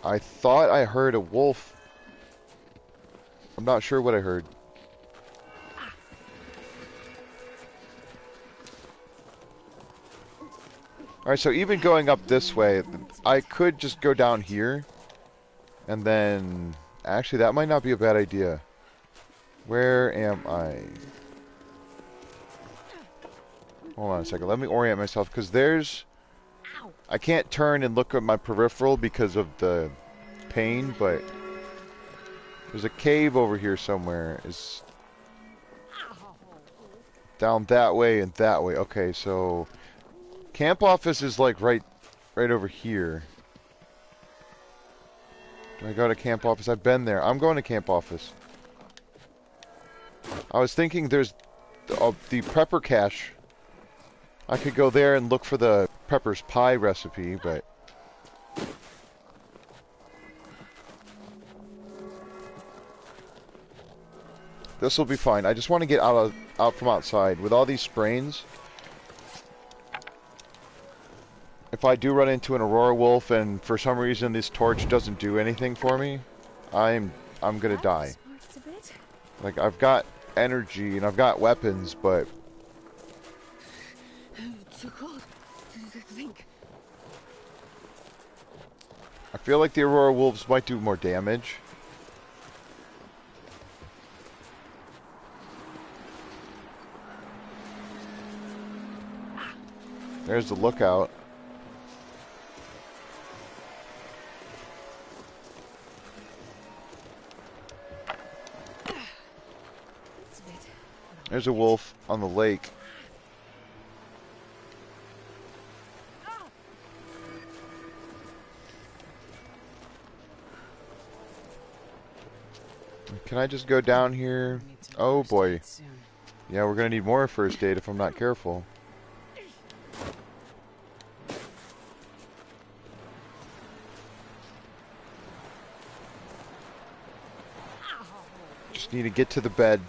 I thought I heard a wolf. I'm not sure what I heard. Alright, so even going up this way, I could just go down here. And then... Actually, that might not be a bad idea. Where am I? Hold on a second. Let me orient myself, because there's... I can't turn and look at my peripheral because of the pain, but... There's a cave over here somewhere. It's down that way and that way. Okay, so... Camp office is like right over here. Do I go to camp office? I've been there. I'm going to camp office. I was thinking there's the prepper cache. I could go there and look for the prepper's pie recipe, but... This will be fine. I just want to get out from outside. With all these sprains... If I do run into an Aurora Wolf and for some reason this torch doesn't do anything for me, I'm gonna die. Like, I've got energy and I've got weapons, but... Too cold to think. I feel like the Aurora Wolves might do more damage. There's the lookout. There's a wolf on the lake. Can I just go down here? Oh boy. Yeah, we're gonna need more first aid if I'm not careful. Just need to get to the bed.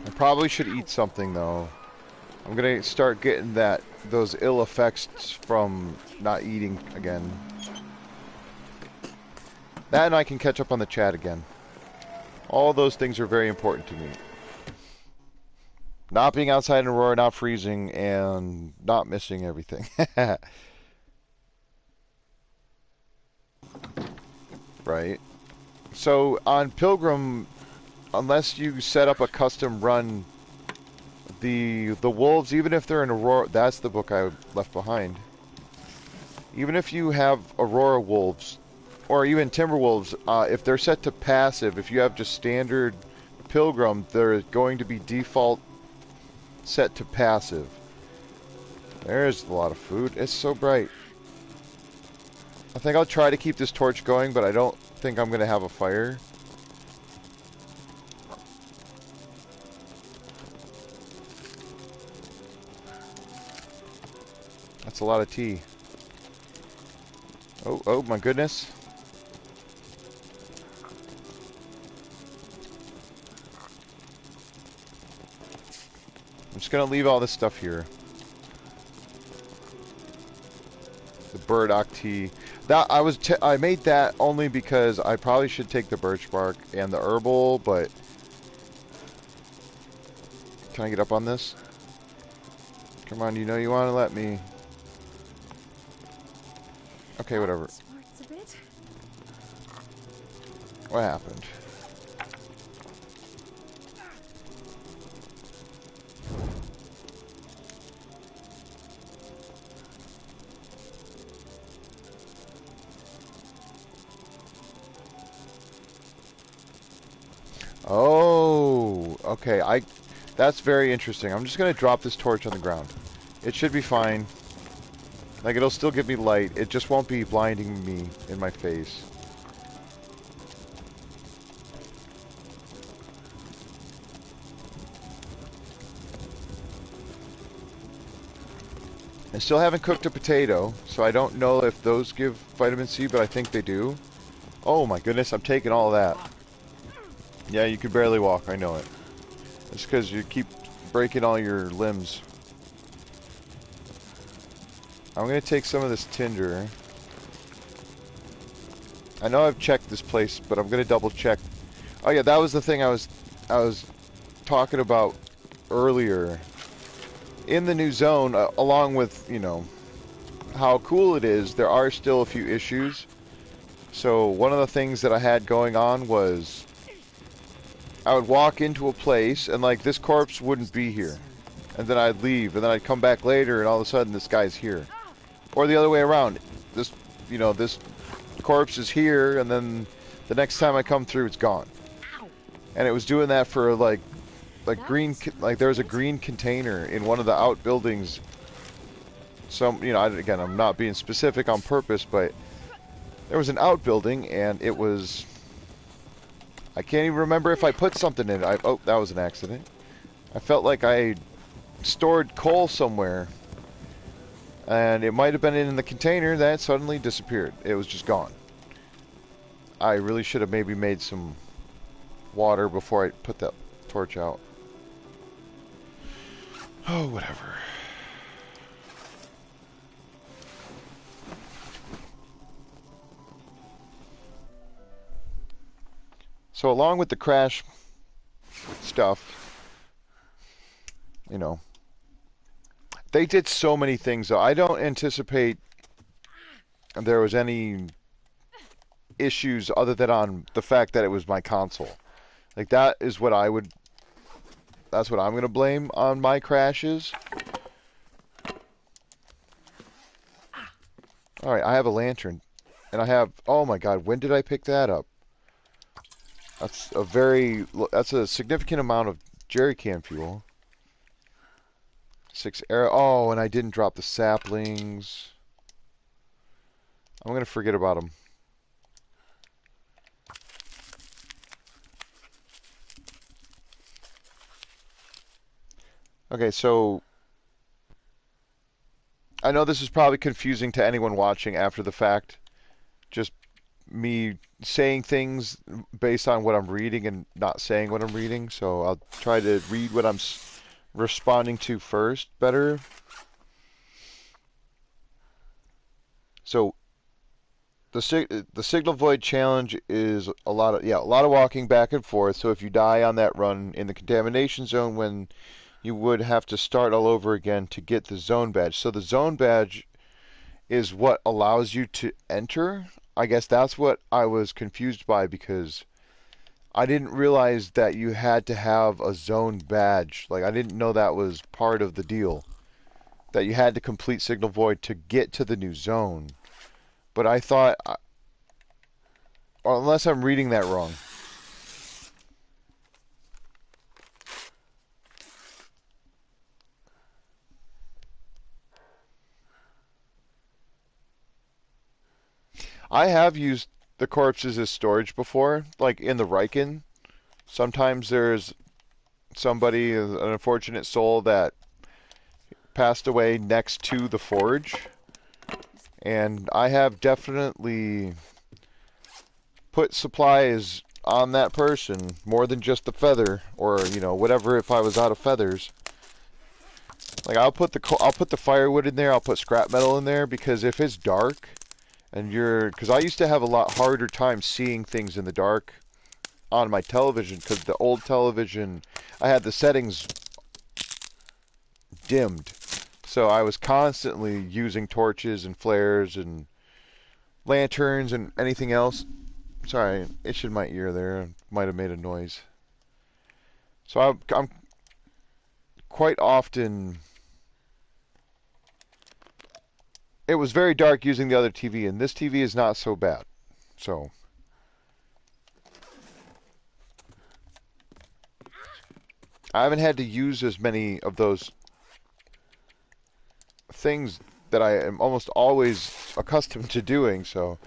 I probably should eat something though. I'm gonna start getting those ill effects from not eating again. That and I can catch up on the chat again. All those things are very important to me. Not being outside in Aurora, not freezing, and not missing everything. Right. So on Pilgrim, unless you set up a custom run, the wolves, even if they're in Aurora, that's the book I left behind. Even if you have Aurora wolves, or even timber wolves, if they're set to passive, if you have just standard Pilgrim, they're going to be default set to passive. There's a lot of food. It's so bright. I think I'll try to keep this torch going, but I don't think I'm going to have a fire. That's a lot of tea. Oh my goodness. I'm just gonna leave all this stuff here. The burdock tea. That I made that only because I probably should take the birch bark and the herbal, but can I get up on this? Come on, you know you want to let me. Okay, whatever. What happened? Oh, okay. That's very interesting. I'm just gonna drop this torch on the ground. It should be fine. Like, it'll still give me light. It just won't be blinding me in my face. I still haven't cooked a potato, so I don't know if those give vitamin C, but I think they do. Oh my goodness, I'm taking all that. Yeah, you can barely walk, I know it. It's because you keep breaking all your limbs. I'm going to take some of this tinder. I know I've checked this place, but I'm going to double check. Oh yeah, that was the thing I was talking about earlier. In the new zone, along with, you know, how cool it is, there are still a few issues. So one of the things that I had going on was I would walk into a place and like this corpse wouldn't be here. And then I'd leave and then I'd come back later and all of a sudden this guy's here. Or the other way around. This, you know, this corpse is here and then the next time I come through it's gone. And it was doing that for like green, like there was a green container in one of the outbuildings. Some, you know, again, I'm not being specific on purpose, but there was an outbuilding and it was, I can't even remember if I put something in it. Oh, that was an accident. I felt like I stored coal somewhere and it might have been in the container that suddenly disappeared. It was just gone. I really should have maybe made some water before I put that torch out. Oh, whatever. So along with the crash stuff, you know, they did so many things. I don't anticipate there was any issues other than on the fact that it was my console. Like that is what I would, that's what I'm going to blame on my crashes. Alright, I have a lantern. And I have, oh my god, when did I pick that up? That's a significant amount of jerry can fuel. 6 arrow, oh, and I didn't drop the saplings. I'm going to forget about them. Okay, so I know this is probably confusing to anyone watching after the fact. Just me saying things based on what I'm reading and not saying what I'm reading. So I'll try to read what I'm responding to first better. So the signal void challenge is a lot of walking back and forth. So if you die on that run in the contamination zone, when you would have to start all over again to get the zone badge. So the zone badge is what allows you to enter. I guess that's what I was confused by, because I didn't realize that you had to have a zone badge. Like, I didn't know that was part of the deal, that you had to complete Signal Void to get to the new zone. But I thought, unless I'm reading that wrong. I have used the corpses as storage before, like in the Riken. Sometimes there's somebody, an unfortunate soul that passed away next to the forge. And I have definitely put supplies on that person, more than just the feather, or, you know, whatever if I was out of feathers. Like, I'll put the firewood in there, I'll put scrap metal in there, because if it's dark, and because I used to have a lot harder time seeing things in the dark on my television, because the old television, I had the settings dimmed. So I was constantly using torches and flares and lanterns and anything else. Sorry, I itched my ear there. Might have made a noise. So I'm quite often... It was very dark using the other TV, and this TV is not so bad. So I haven't had to use as many of those things that I am almost always accustomed to doing. So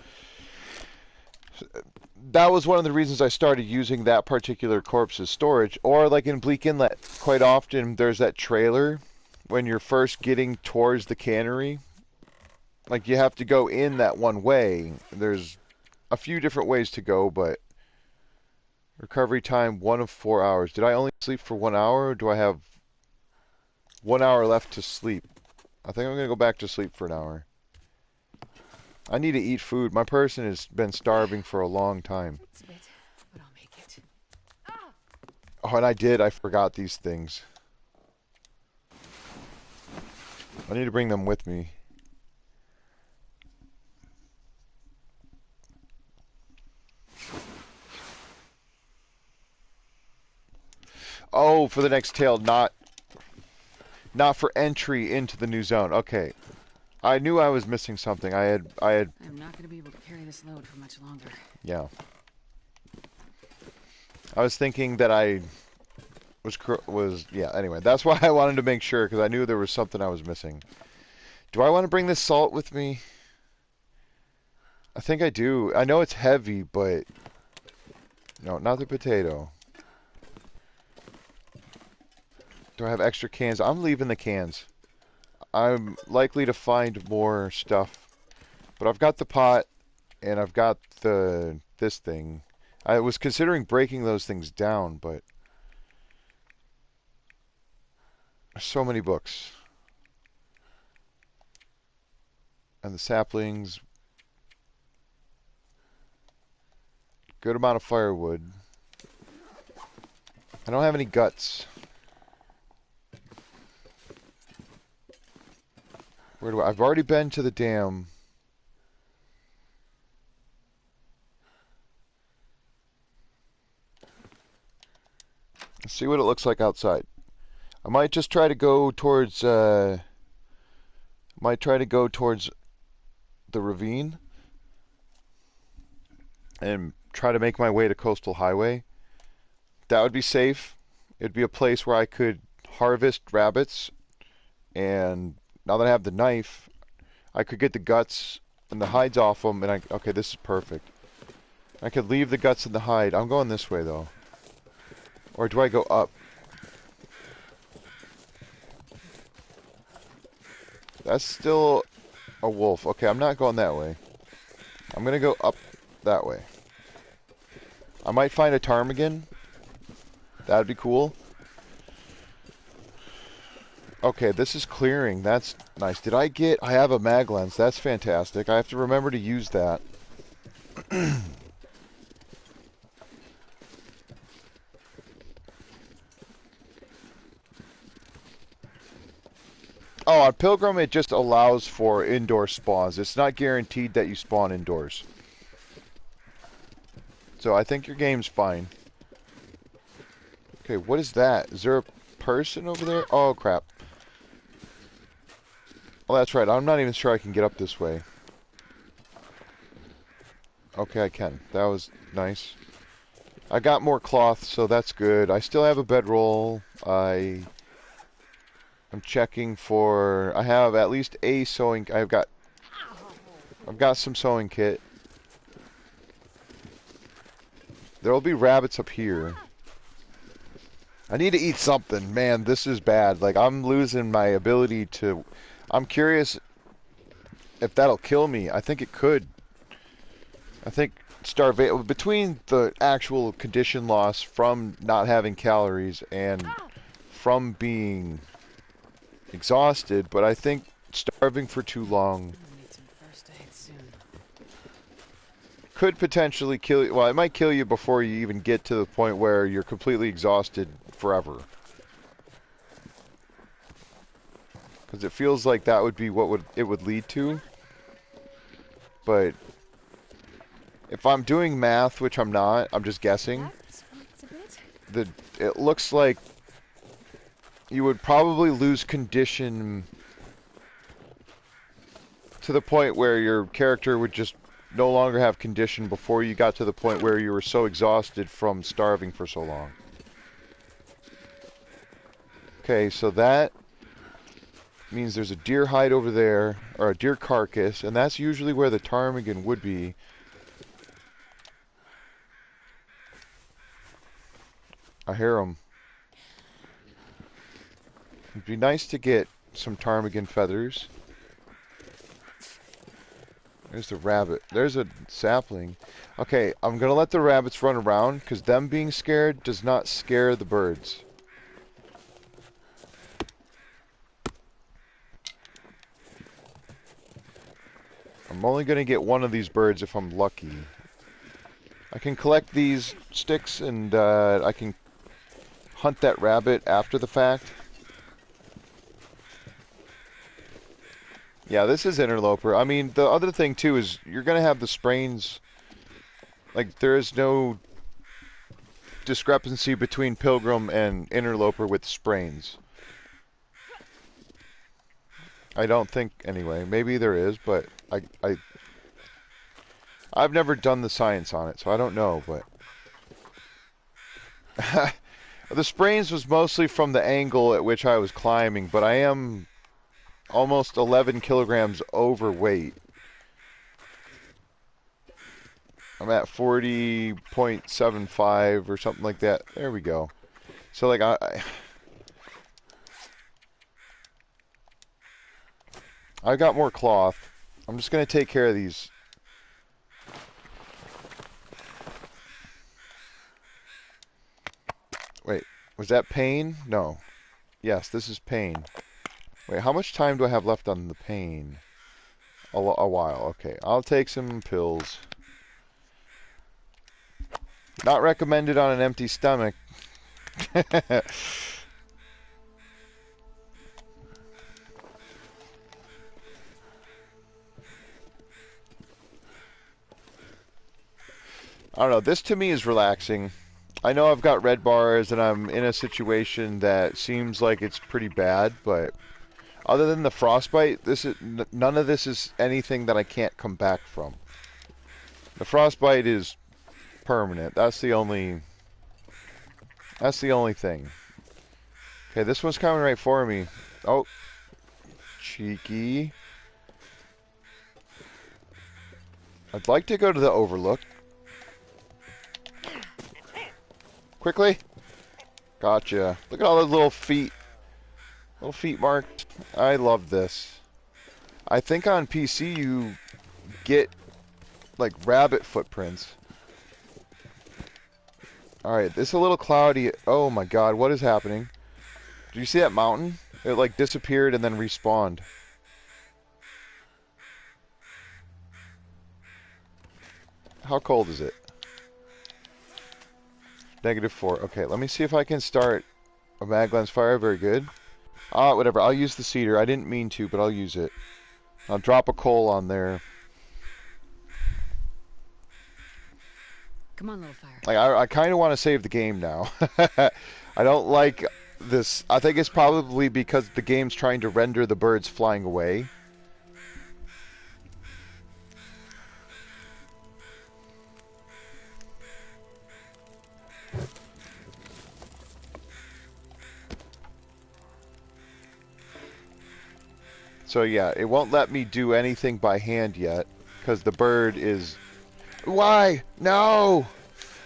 that was one of the reasons I started using that particular corpse as storage. Or like in Bleak Inlet, quite often there's that trailer when you're first getting towards the cannery. Like, you have to go in that one way. There's a few different ways to go, but recovery time 1 of 4 hours. Did I only sleep for 1 hour, or do I have 1 hour left to sleep? I think I'm going to go back to sleep for an hour. I need to eat food. My person has been starving for a long time. It's a bit, but I'll make it. Oh, and I forgot these things. I need to bring them with me. Oh, for the next tail, not for entry into the new zone. Okay. I knew I was missing something. I had I'm not going to be able to carry this load for much longer. Yeah. I was thinking that I was yeah, anyway, that's why I wanted to make sure, because I knew there was something I was missing. Do I want to bring this salt with me? I think I do. I know it's heavy, but no, not the potato. Do I have extra cans? I'm leaving the cans. I'm likely to find more stuff. But I've got the pot, and I've got this thing. I was considering breaking those things down, but so many books. And the saplings. Good amount of firewood. I don't have any guts. Where do I've already been to the dam. Let's see what it looks like outside. I might just try to go towards the ravine and try to make my way to Coastal Highway. That would be safe. It'd be a place where I could harvest rabbits, and now that I have the knife, I could get the guts and the hides off them, and okay, this is perfect. I could leave the guts and the hide. I'm going this way, though. Or do I go up? That's still a wolf. Okay, I'm not going that way. I'm going to go up that way. I might find a ptarmigan. That'd be cool. Okay, this is clearing. That's nice. I have a mag lens. That's fantastic. I have to remember to use that. Oh, on Pilgrim, it just allows for indoor spawns. It's not guaranteed that you spawn indoors. So I think your game's fine. Okay, what is that? Is there a person over there? Oh, crap. Oh, that's right. I'm not even sure I can get up this way. Okay, I can. That was nice. I got more cloth, so that's good. I still have a bedroll. I'm checking for... I have at least a sewing... I've got some sewing kit. There'll be rabbits up here. I need to eat something. Man, this is bad. Like, I'm losing my ability to... I'm curious if that'll kill me. I think it could. I think starvation... Between the actual condition loss from not having calories and from being exhausted, but I think starving for too long could potentially kill you. Well, it might kill you before you even get to the point where you're completely exhausted forever. Because it feels like that would be what it would lead to. But if I'm doing math, which I'm not, I'm just guessing. It looks like you would probably lose condition to the point where your character would just no longer have condition before you got to the point where you were so exhausted from starving for so long. Okay, so that means there's a deer hide over there, or a deer carcass, and that's usually where the ptarmigan would be. I hear them. It'd be nice to get some ptarmigan feathers. There's the rabbit. There's a sapling. Okay, I'm gonna let the rabbits run around, because them being scared does not scare the birds. I'm only gonna get one of these birds if I'm lucky. I can collect these sticks and I can hunt that rabbit after the fact. Yeah, this is interloper. I mean, the other thing too is you're gonna have the sprains. Like, there is no discrepancy between pilgrim and interloper with sprains. I don't think, anyway. Maybe there is, but I've never done the science on it, so I don't know, but... The sprains was mostly from the angle at which I was climbing, but I am almost 11 kilograms overweight. I'm at 40.75 or something like that. There we go. So, like, I got more cloth. I'm just going to take care of these. Wait, was that pain? No. Yes, this is pain. Wait, how much time do I have left on the pain? A while. Okay, I'll take some pills. Not recommended on an empty stomach. I don't know, this to me is relaxing. I know I've got red bars and I'm in a situation that seems like it's pretty bad, but other than the frostbite, none of this is anything that I can't come back from. The frostbite is permanent. That's the only thing. Okay, this one's coming right for me. Oh, cheeky. I'd like to go to the overlook. Quickly. Gotcha. Look at all those little feet. Little feet marked. I love this. I think on PC you get like rabbit footprints. Alright, this is a little cloudy. Oh my god, what is happening? Did you see that mountain? It like disappeared and then respawned. How cold is it? -4. Okay, let me see if I can start a mag lens fire. Very good. Whatever. I'll use the cedar. I didn't mean to, but I'll use it. I'll drop a coal on there. Come on, little fire. Like, I kind of want to save the game now. I don't like this. I think it's probably because the game's trying to render the birds flying away. So yeah, it won't let me do anything by hand yet, because the bird is... Why? No!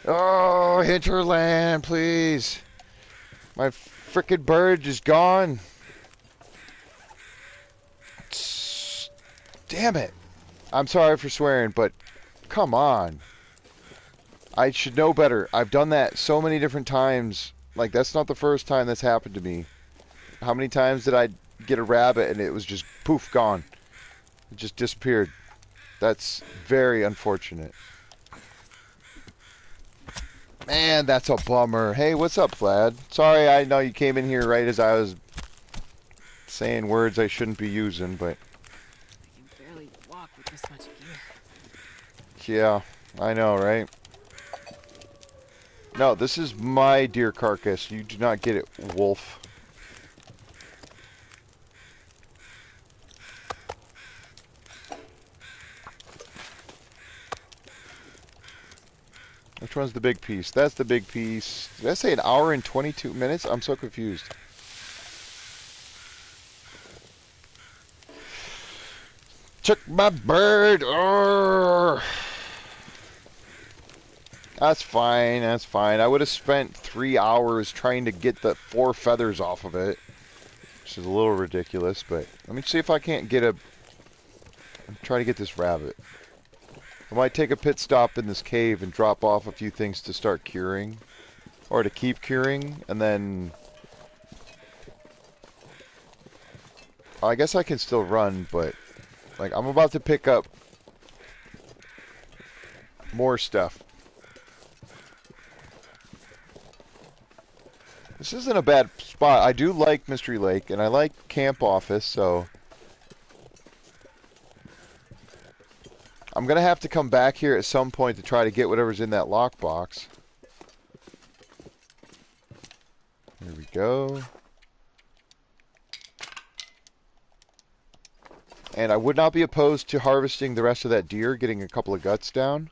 Oh, hinterland, please! My frickin' bird is gone! Damn it! I'm sorry for swearing, but come on. I should know better. I've done that so many different times. Like, that's not the first time that's happened to me. How many times did I get a rabbit and it was just poof, gone? It just disappeared. That's very unfortunate. Man, that's a bummer. Hey, what's up, Vlad? Sorry, I know you came in here right as I was saying words I shouldn't be using, but... I can barely walk with this much gear. Yeah, I know, right? No, this is my deer carcass. You do not get it, wolf. Which one's the big piece? That's the big piece. Did I say an hour and 22 minutes? I'm so confused. Took my bird! Urgh. That's fine, that's fine. I would have spent 3 hours trying to get the 4 feathers off of it. which is a little ridiculous, but let me see if I can't get a... try to get this rabbit. I might take a pit stop in this cave and drop off a few things to start curing. Or to keep curing, and then... I guess I can still run, but... like, I'm about to pick up... more stuff. This isn't a bad spot. I do like Mystery Lake, and I like Camp Office, so... I'm gonna have to come back here at some point to try to get whatever's in that lockbox. There we go. And I would not be opposed to harvesting the rest of that deer, getting a couple of guts down.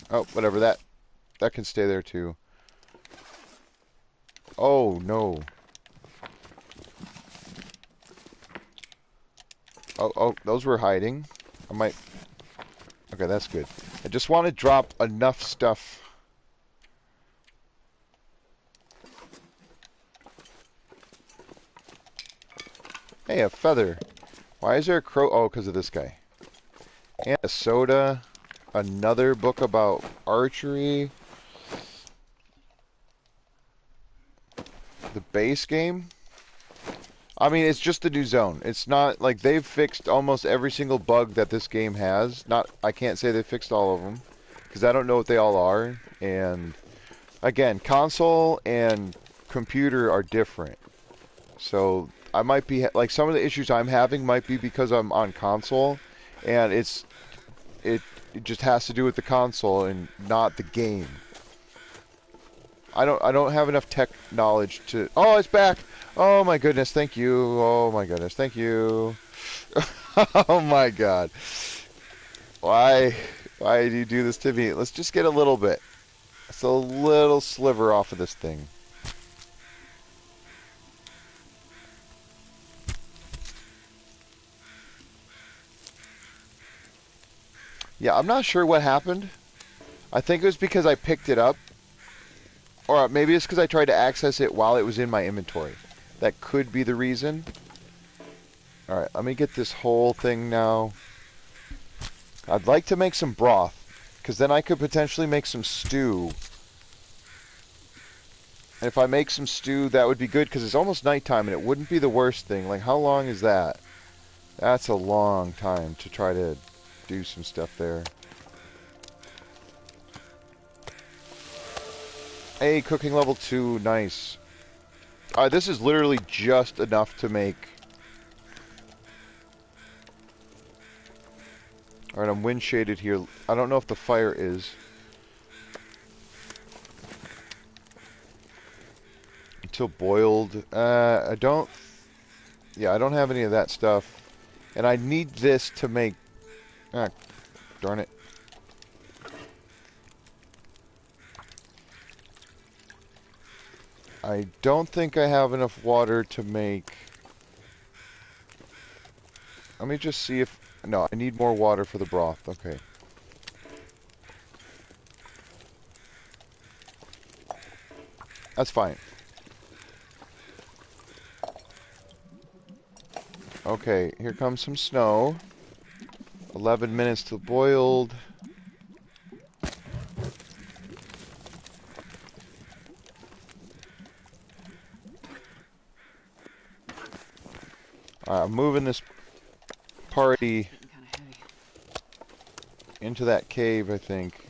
Oh, whatever, that can stay there too. Oh, no. Oh, those were hiding. I might... okay, that's good. I just want to drop enough stuff. Hey, a feather. Why is there a crow? Oh, because of this guy. And a soda. Another book about archery. The base game? I mean, it's just the new zone. It's not like they've fixed almost every single bug that this game has. I can't say they fixed all of them because I don't know what they all are. And again, console and computer are different. So I might be like some of the issues I'm having might be because I'm on console, and it just has to do with the console and not the game. I don't have enough tech knowledge to... oh, it's back! Oh my goodness, thank you. Oh my goodness, thank you. Oh my god. Why do you do this to me? Let's just get a little bit. It's a little sliver off of this thing. Yeah, I'm not sure what happened. I think it was because I picked it up. Or maybe it's because I tried to access it while it was in my inventory. That could be the reason. Alright, let me get this whole thing now. I'd like to make some broth, because then I could potentially make some stew. And if I make some stew, that would be good, because it's almost nighttime, and it wouldn't be the worst thing. Like, how long is that? That's a long time to try to do some stuff there. Hey, cooking level 2, nice. This is literally just enough to make... alright, I'm wind shaded here. I don't know if the fire is. Until boiled. I don't... yeah, I don't have any of that stuff. And I need this to make... ah, darn it. I don't think I have enough water to make... let me just see if... no, I need more water for the broth. Okay. That's fine. Okay, here comes some snow. 11 minutes till boiled. I'm moving this party into that cave, I think.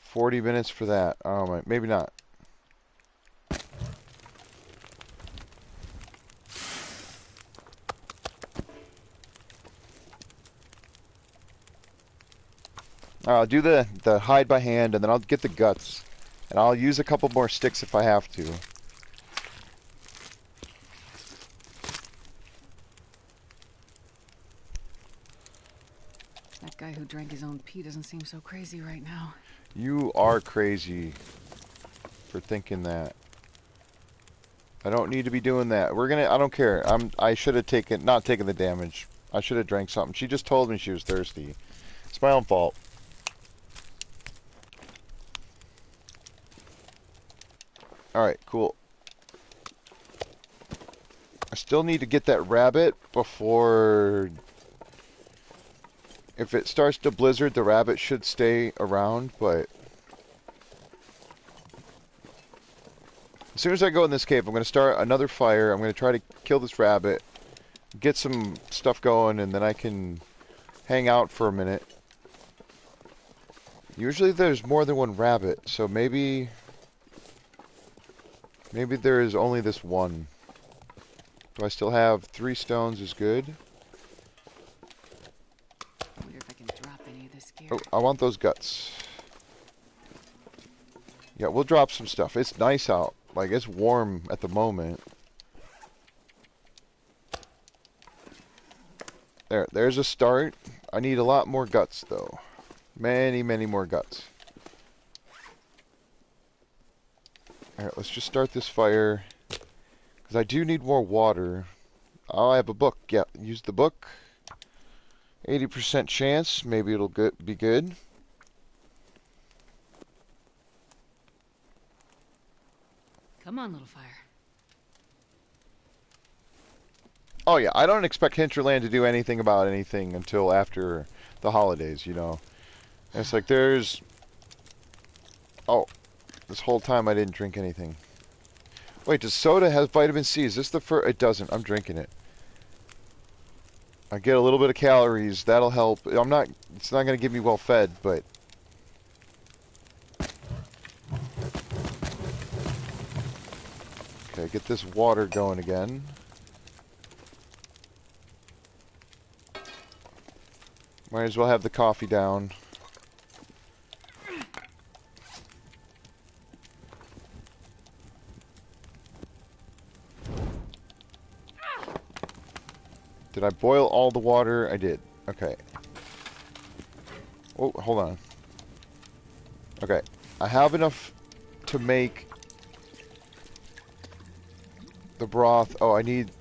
40 minutes for that. Oh my, maybe not. I'll do the hide by hand, and then I'll get the guts. And I'll use a couple more sticks if I have to. That guy who drank his own pee doesn't seem so crazy right now. You are crazy for thinking that. I don't need to be doing that. I don't care. I should have not taken the damage. I should have drank something. She just told me she was thirsty. It's my own fault. Alright, cool. I still need to get that rabbit before... If it starts to blizzard, the rabbit should stay around, but... As soon as I go in this cave, I'm going to start another fire. I'm going to try to kill this rabbit, get some stuff going, and then I can hang out for a minute. Usually there's more than one rabbit, so maybe there is only this one. Do I still have 3 stones is good? Wonder if I can drop any of this gear. Oh, I want those guts. Yeah, we'll drop some stuff. It's nice out. Like, it's warm at the moment. There's a start. I need a lot more guts, though. Many, many more guts. Alright, let's just start this fire. Because I do need more water. Oh, I have a book. Yeah, use the book. 80% chance. Maybe it'll be good. Come on, little fire. Oh yeah, I don't expect Hinterland to do anything about anything until after the holidays, you know. And it's like there's... Oh, this whole time I didn't drink anything. Wait, does soda have vitamin C? Is this the first? It doesn't. I'm drinking it. I get a little bit of calories. That'll help. I'm not... It's not going to get me well fed, but... Okay, get this water going again. Might as well have the coffee down. Did I boil all the water? I did. Okay. Oh, hold on. Okay. I have enough to make the broth. Oh, I need...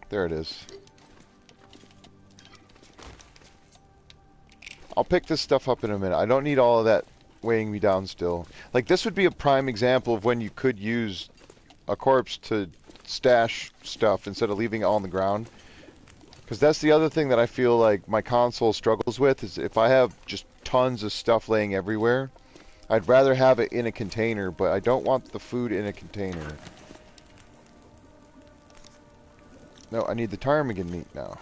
There it is. I'll pick this stuff up in a minute. I don't need all of that weighing me down still. Like, this would be a prime example of when you could use a corpse to stash stuff instead of leaving it all on the ground. Because that's the other thing that I feel like my console struggles with, is if I have just tons of stuff laying everywhere, I'd rather have it in a container, but I don't want the food in a container. No, I need the ptarmigan meat now.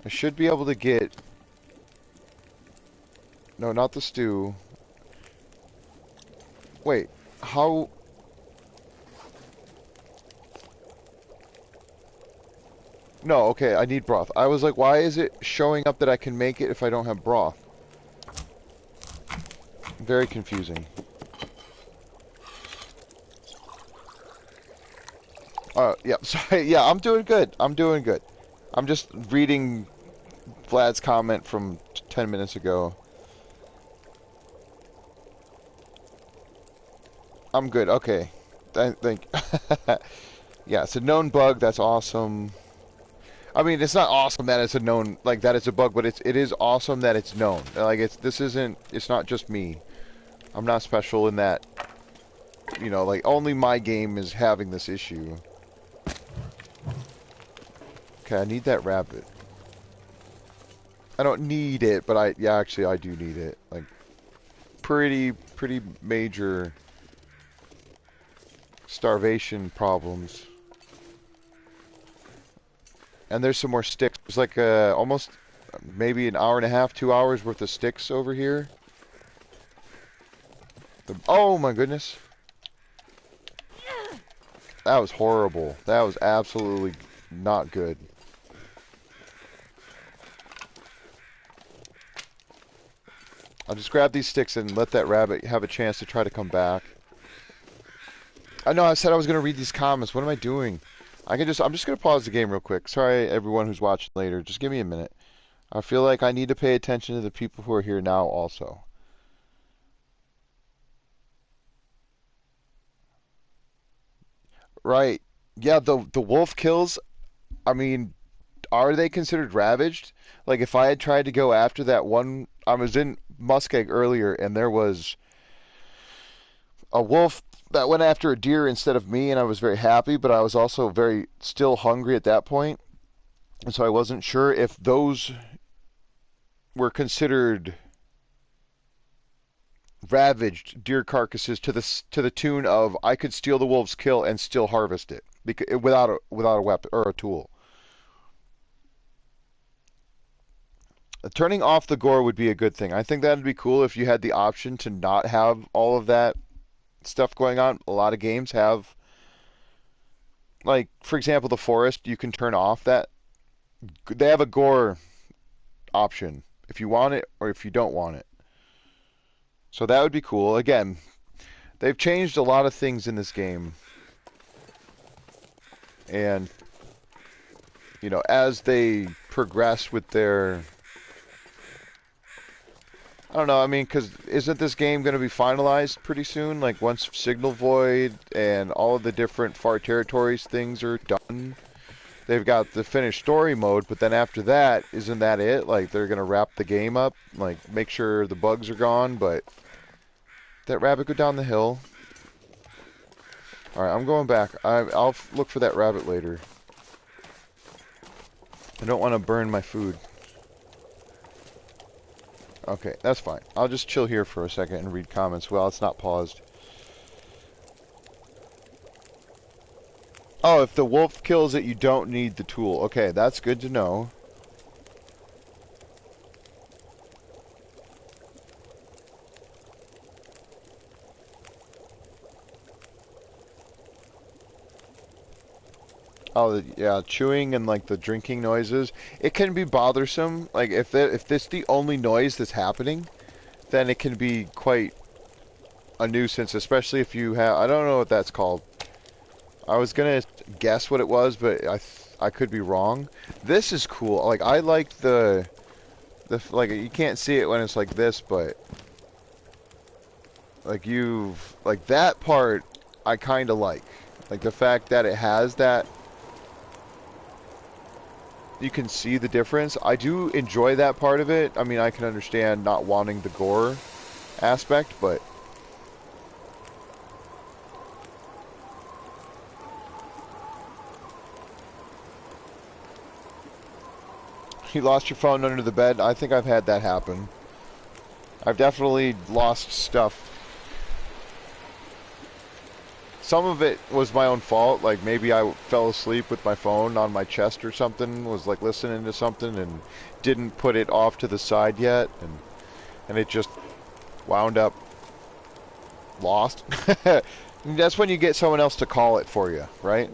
I should be able to get... No, not the stew. Wait, how... No, okay, I need broth. I was like, why is it showing up that I can make it if I don't have broth? Very confusing. Yeah, sorry. Yeah, I'm doing good. I'm doing good. I'm just reading Vlad's comment from 10 minutes ago. I'm good. Okay. Thank. Yeah, it's a known bug. That's awesome. I mean, it's not awesome that it's a known, like, that it's a bug, but it is awesome that it's known. Like, it's not just me. I'm not special in that, you know, like, only my game is having this issue. Okay, I need that rabbit. I don't need it, but yeah, actually, I do need it. Like, pretty major starvation problems. And there's some more sticks. There's like almost maybe an hour and a half, 2 hours worth of sticks over here. Oh my goodness. That was horrible. That was absolutely not good. I'll just grab these sticks and let that rabbit have a chance to try to come back. I know I said I was going to read these comments. What am I doing? I'm just going to pause the game real quick. Sorry, everyone who's watching later. Just give me a minute. I feel like I need to pay attention to the people who are here now also. Right. Yeah, the wolf kills, I mean, are they considered ravaged? Like if I had tried to go after that one, I was in Muskeg earlier, and there was a wolf that went after a deer instead of me, and I was very happy, but I was also very still hungry at that point, and so I wasn't sure if those were considered ravaged deer carcasses to the tune of I could steal the wolf's kill and still harvest it without a weapon or a tool. Turning off the gore would be a good thing. I think that'd be cool if you had the option to not have all of that stuff going on. A lot of games have, like, for example, The Forest, you can turn off that. They have a gore option if you want it or if you don't want it. So that would be cool. Again, they've changed a lot of things in this game. And, you know, as they progress with their... I don't know, I mean, because isn't this game going to be finalized pretty soon? Like, once Signal Void and all of the different Far Territories things are done, they've got the finished story mode, but then after that, isn't that it? Like, they're going to wrap the game up, like, make sure the bugs are gone, but... That rabbit go down the hill. Alright, I'm going back. I'll look for that rabbit later. I don't want to burn my food. Okay, that's fine. I'll just chill here for a second and read comments. Well, it's not paused. Oh, if the wolf kills it, you don't need the tool. Okay, that's good to know. Oh, yeah, chewing and, like, the drinking noises. It can be bothersome. Like, if this the only noise that's happening, then it can be quite a nuisance, especially if you have... I don't know what that's called. I was going to guess what it was, but I could be wrong. This is cool. Like, I like the... Like, you can't see it when it's like this, but... Like, like, that part, I kind of like. Like, the fact that it has that... You can see the difference. I do enjoy that part of it. I mean, I can understand not wanting the gore aspect, but... You lost your phone under the bed? I think I've had that happen. I've definitely lost stuff. Some of it was my own fault, like maybe I fell asleep with my phone on my chest or something, was like listening to something and didn't put it off to the side yet, and it just wound up lost. That's when you get someone else to call it for you, right?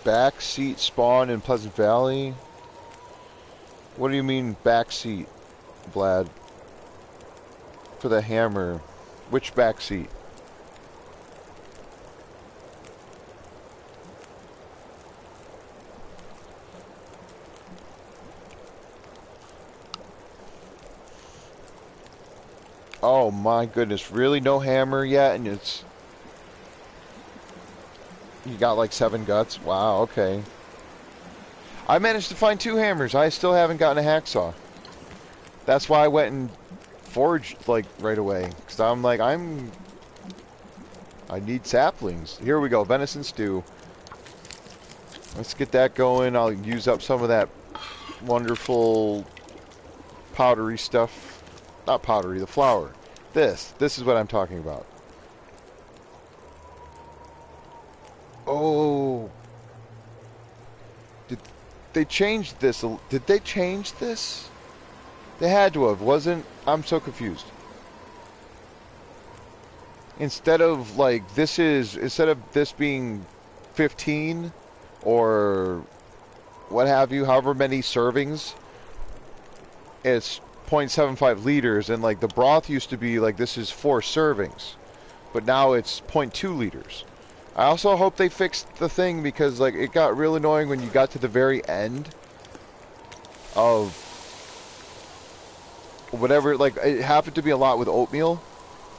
Backseat spawn in Pleasant Valley? What do you mean backseat, Vlad? For the hammer. Which backseat? Oh my goodness, really? No hammer yet? And it's... You got like 7 guts? Wow, okay. I managed to find 2 hammers. I still haven't gotten a hacksaw. That's why I went and forged, like, right away. Because I'm like, I need saplings. Here we go, venison stew. Let's get that going. I'll use up some of that wonderful powdery stuff. Not powdery, the flour. This is what I'm talking about. Oh... They changed this. Did they change this? They had to have. I'm so confused. Instead of this being 15 or what have you, however many servings, it's 0.75 liters, and like the broth used to be like this is 4 servings, but now it's 0.2 liters. I also hope they fixed the thing because like it got real annoying when you got to the very end of whatever, like, it happened to be a lot with oatmeal.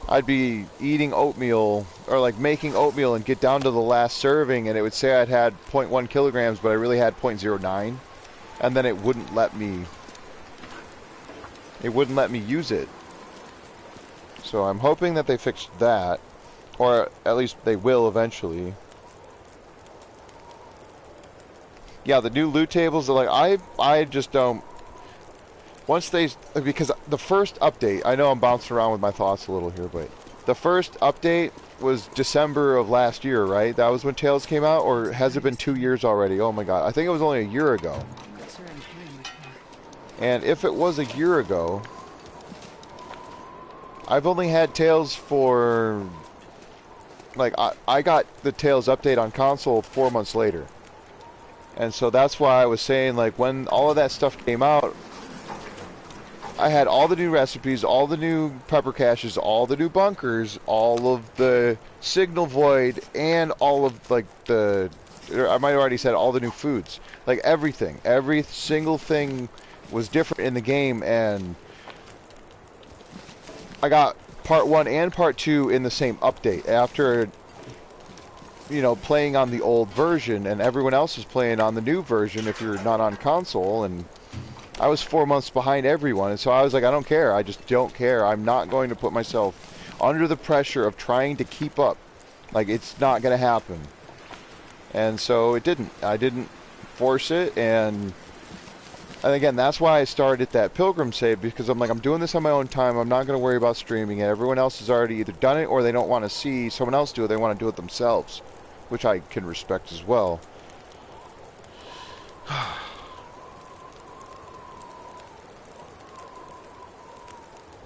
I'd be eating oatmeal, or like making oatmeal and get down to the last serving, and it would say I'd had 0.1 kilograms, but I really had 0.09, and then it wouldn't let me use it. So I'm hoping that they fixed that, or at least they will eventually. Yeah, the new loot tables are like, I just don't. Once they, because the first update, I know I'm bouncing around with my thoughts a little here, but the first update was December of last year, right? That was when Tales came out, or has it been 2 years already? Oh my god, I think it was only a year ago. And if it was a year ago, I've only had Tales for, like, I got the Tales update on console 4 months later. And so that's why I was saying, like, when all of that stuff came out, I had all the new recipes, all the new pepper caches, all the new bunkers, all of the signal void, and all of, like, I might have already said all the new foods. Like, everything. Every single thing was different in the game, and I got part 1 and part 2 in the same update after, you know, playing on the old version, and everyone else is playing on the new version if you're not on console, and I was 4 months behind everyone, and so I was like, I don't care. I just don't care. I'm not going to put myself under the pressure of trying to keep up. Like, it's not going to happen. And so it didn't. I didn't force it, and again, that's why I started that Pilgrim save, because I'm like, I'm doing this on my own time. I'm not going to worry about streaming it. Everyone else has already either done it, or they don't want to see someone else do it. They want to do it themselves, which I can respect as well.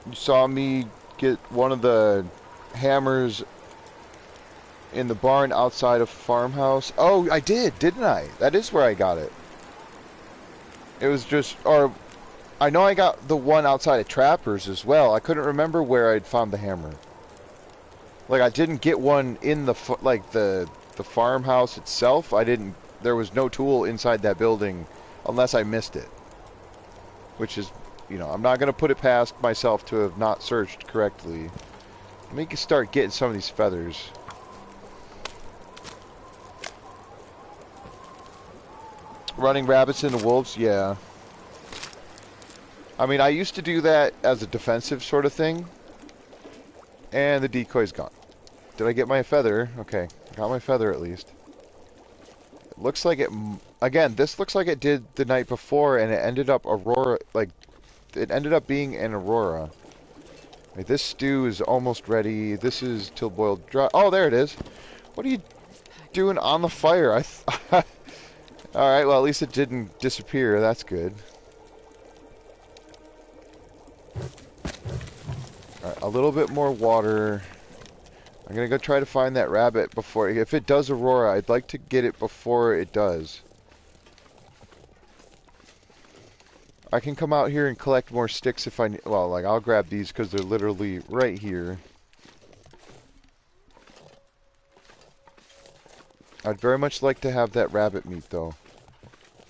You saw me get one of the hammers in the barn outside of farmhouse. Oh, I did, didn't I? That is where I got it. It was just, or I know I got the one outside of Trappers as well. I couldn't remember where I'd found the hammer. Like, I didn't get one in the farmhouse itself. I didn't. There was no tool inside that building, unless I missed it. Which is, you know, I'm not going to put it past myself to have not searched correctly. Let me start getting some of these feathers. Running rabbits into wolves, yeah. I mean, I used to do that as a defensive sort of thing. And the decoy's gone. Did I get my feather? Okay, got my feather at least. It looks like it... Again, this looks like it did the night before, and it ended up Aurora... Like, it ended up being an Aurora. Like, this stew is almost ready. This is till boiled dry. Oh, there it is. What are you doing on the fire? Alright, well, at least it didn't disappear. That's good. Alright, a little bit more water. I'm gonna go try to find that rabbit before... If it does Aurora, I'd like to get it before it does. I can come out here and collect more sticks if I need... Well, like, I'll grab these because they're literally right here. I'd very much like to have that rabbit meat, though.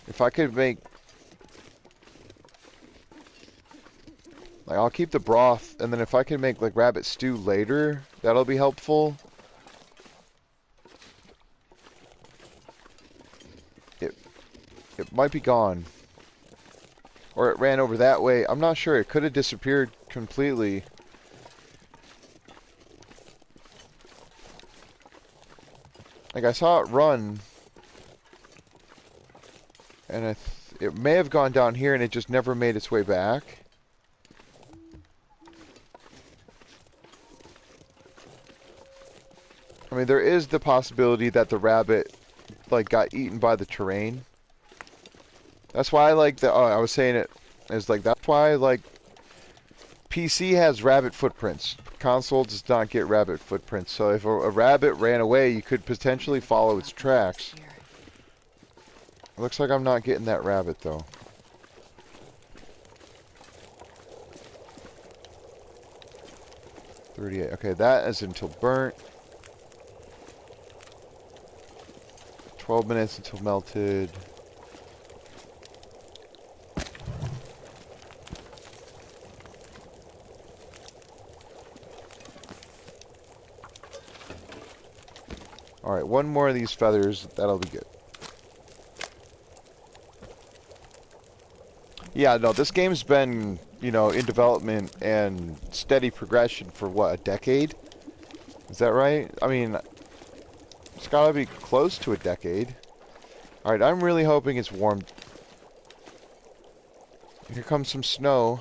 If I could make... Like, I'll keep the broth, and then if I can make, like, rabbit stew later, that'll be helpful. It might be gone. Or it ran over that way. I'm not sure. It could have disappeared completely. Like, I saw it run. And it may have gone down here and it just never made its way back. I mean, there is the possibility that the rabbit, like, got eaten by the terrain. That's why I like the... Oh, I was saying it as, like, that's why, like, PC has rabbit footprints. Console does not get rabbit footprints. So if a rabbit ran away, you could potentially follow its tracks. It looks like I'm not getting that rabbit, though. $38. Okay, that is until burnt. 12 minutes until melted. Alright, one more of these feathers. That'll be good. Yeah, no, this game's been, you know, in development and steady progression for, what, a decade? Is that right? I mean, it's gotta be close to a decade. Alright, I'm really hoping it's warm. Here comes some snow.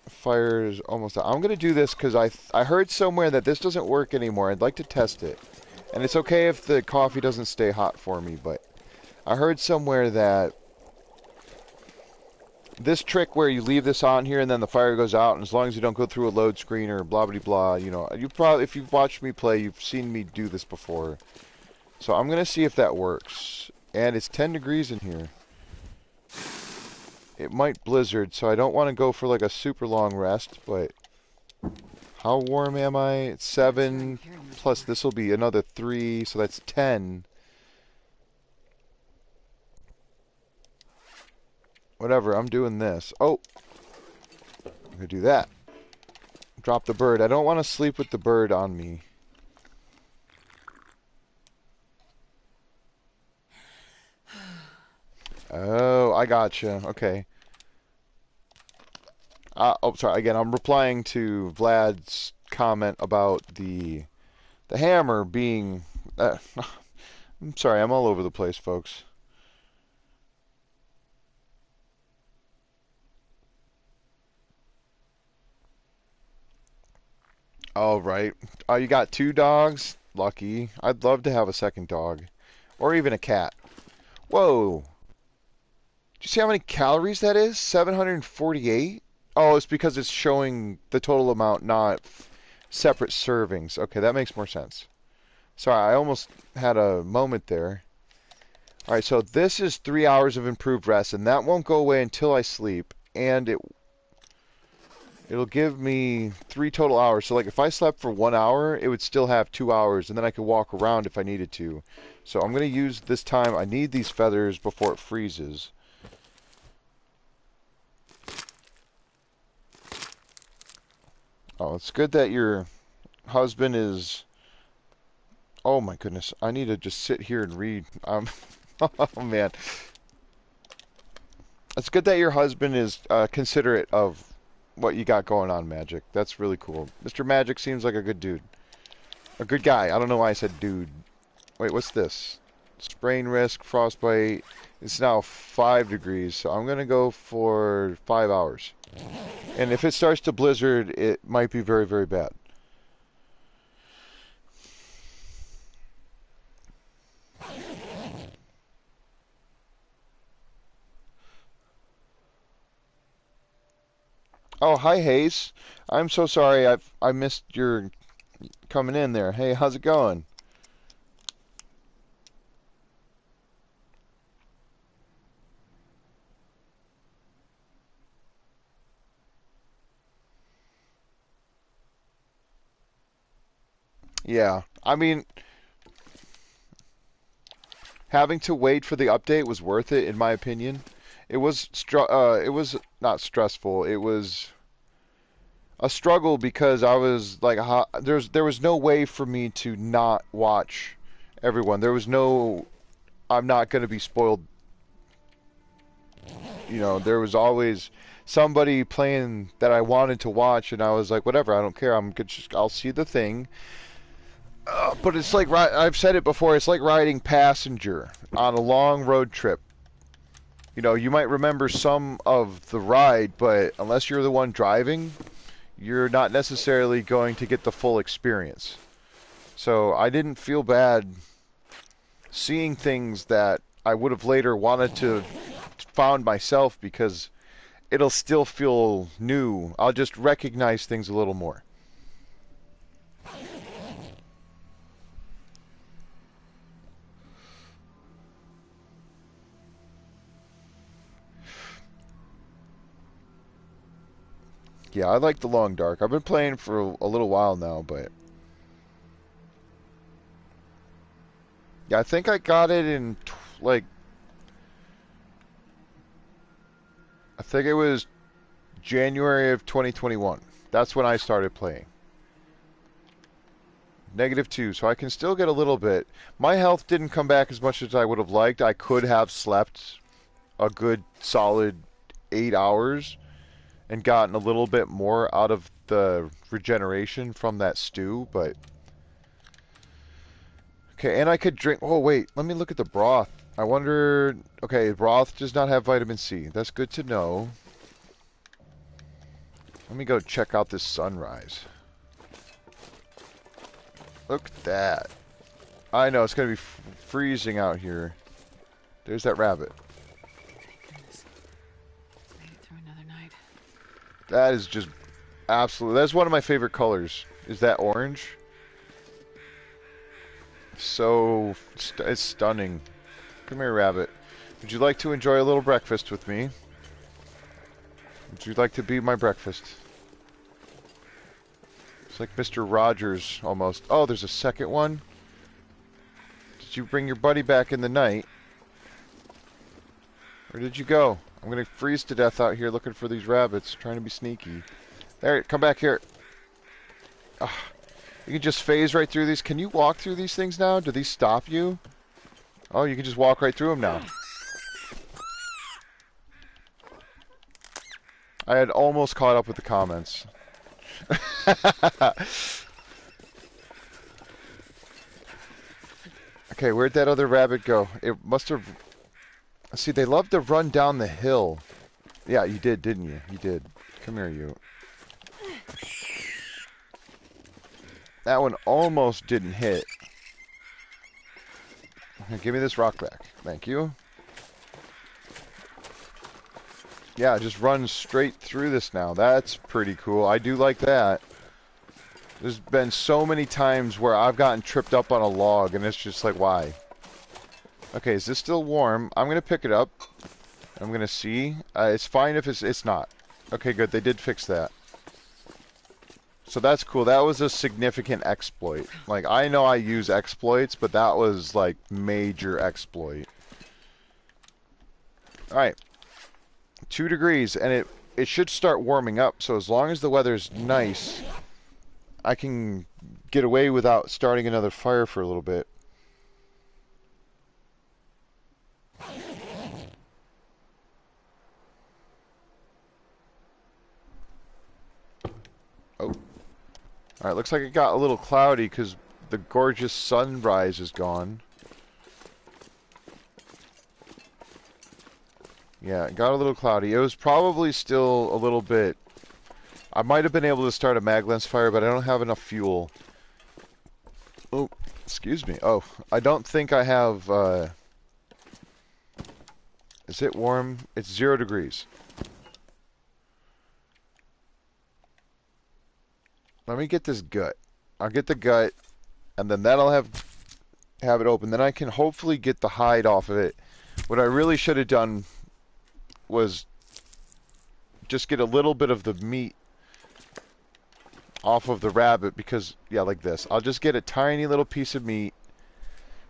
Fire's almost out. I'm gonna do this because I heard somewhere that this doesn't work anymore. I'd like to test it. And it's okay if the coffee doesn't stay hot for me, but I heard somewhere that this trick where you leave this on here and then the fire goes out, and as long as you don't go through a load screen or blah blah blah, you know, you probably, if you've watched me play, you've seen me do this before. So I'm gonna see if that works. And it's 10 degrees in here. It might blizzard, so I don't want to go for like a super long rest, but how warm am I? It's 7, plus this will be another 3, so that's 10. Whatever, I'm doing this. Oh! I'm going to do that. Drop the bird. I don't want to sleep with the bird on me. Oh, I gotcha. Okay. Oh, sorry. Again, I'm replying to Vlad's comment about the hammer being... I'm sorry, I'm all over the place, folks. All right. Oh, you got 2 dogs? Lucky. I'd love to have a second dog. Or even a cat. Whoa. Do you see how many calories that is? 748? Oh, it's because it's showing the total amount, not separate servings. Okay, that makes more sense. Sorry, I almost had a moment there. Alright, so this is 3 hours of improved rest, and that won't go away until I sleep. And it'll give me 3 total hours. So, like, if I slept for 1 hour, it would still have 2 hours, and then I could walk around if I needed to. So I'm going to use this time. I need these feathers before it freezes. Oh, it's good that your husband is... Oh my goodness, I need to just sit here and read. Oh man. It's good that your husband is considerate of what you got going on, Magic. That's really cool. Mr. Magic seems like a good dude. A good guy. I don't know why I said dude. Wait, what's this? Sprain risk, frostbite. It's now 5 degrees, so I'm going to go for 5 hours. And if it starts to blizzard, it might be very, very bad. Oh, hi, Hayes. I'm so sorry I missed your coming in there. Hey, how's it going? Yeah, I mean, having to wait for the update was worth it, in my opinion. It was not stressful. It was a struggle because I was like, there was no way for me to not watch everyone. There was no, I'm not going to be spoiled. You know, there was always somebody playing that I wanted to watch, and I was like, whatever, I don't care. I'll see the thing. But it's like, I've said it before, it's like riding passenger on a long road trip. You know, you might remember some of the ride, but unless you're the one driving, you're not necessarily going to get the full experience. So I didn't feel bad seeing things that I would have later wanted to found myself because it'll still feel new. I'll just recognize things a little more. Yeah, I like the Long Dark. I've been playing for a little while now, but yeah, I think I got it in like I think it was January of 2021. That's when I started playing. -2, so I can still get a little bit. My health didn't come back as much as I would have liked. I could have slept a good solid 8 hours and gotten a little bit more out of the regeneration from that stew, but... Okay, and I could drink... Oh, wait, let me look at the broth. I wonder... Okay, broth does not have vitamin C. That's good to know. Let me go check out this sunrise. Look at that. I know, it's going to be freezing out here. There's that rabbit. Thank goodness. Made it through another night. That is just absolutely... That's one of my favorite colors. Is that orange? So... It's stunning. Come here, rabbit. Would you like to enjoy a little breakfast with me? Would you like to be my breakfast? It's like Mr. Rogers, almost. Oh, there's a second one? Did you bring your buddy back in the night? Where did you go? I'm gonna freeze to death out here looking for these rabbits, trying to be sneaky. There, come back here. Ugh. You can just phase right through these. Can you walk through these things now? Do these stop you? Oh, you can just walk right through them now. I had almost caught up with the comments. Okay, where'd that other rabbit go? It must have... See, they love to run down the hill. Yeah, you did, didn't you? You did. Come here, you. That one almost didn't hit. Okay, give me this rock back. Thank you. Yeah, just run straight through this now. That's pretty cool. I do like that. There's been so many times where I've gotten tripped up on a log, and it's just like, why? Okay, is this still warm? I'm going to pick it up. I'm going to see. It's fine if it's not. Okay, good. They did fix that. So that's cool. That was a significant exploit. Like, I know I use exploits, but that was, like, major exploit. Alright. 2 degrees, and it should start warming up, so as long as the weather's nice, I can get away without starting another fire for a little bit. Oh. Alright, looks like it got a little cloudy because the gorgeous sunrise is gone. Yeah, it got a little cloudy. It was probably still a little bit... I might have been able to start a mag lens fire, but I don't have enough fuel. Oh, excuse me. Oh, I don't think I have... Is it warm? It's 0 degrees. Let me get this gut. I'll get the gut, and then that'll have it open. Then I can hopefully get the hide off of it. What I really should have done was just get a little bit of the meat off of the rabbit, because, yeah, like this. I'll just get a tiny little piece of meat,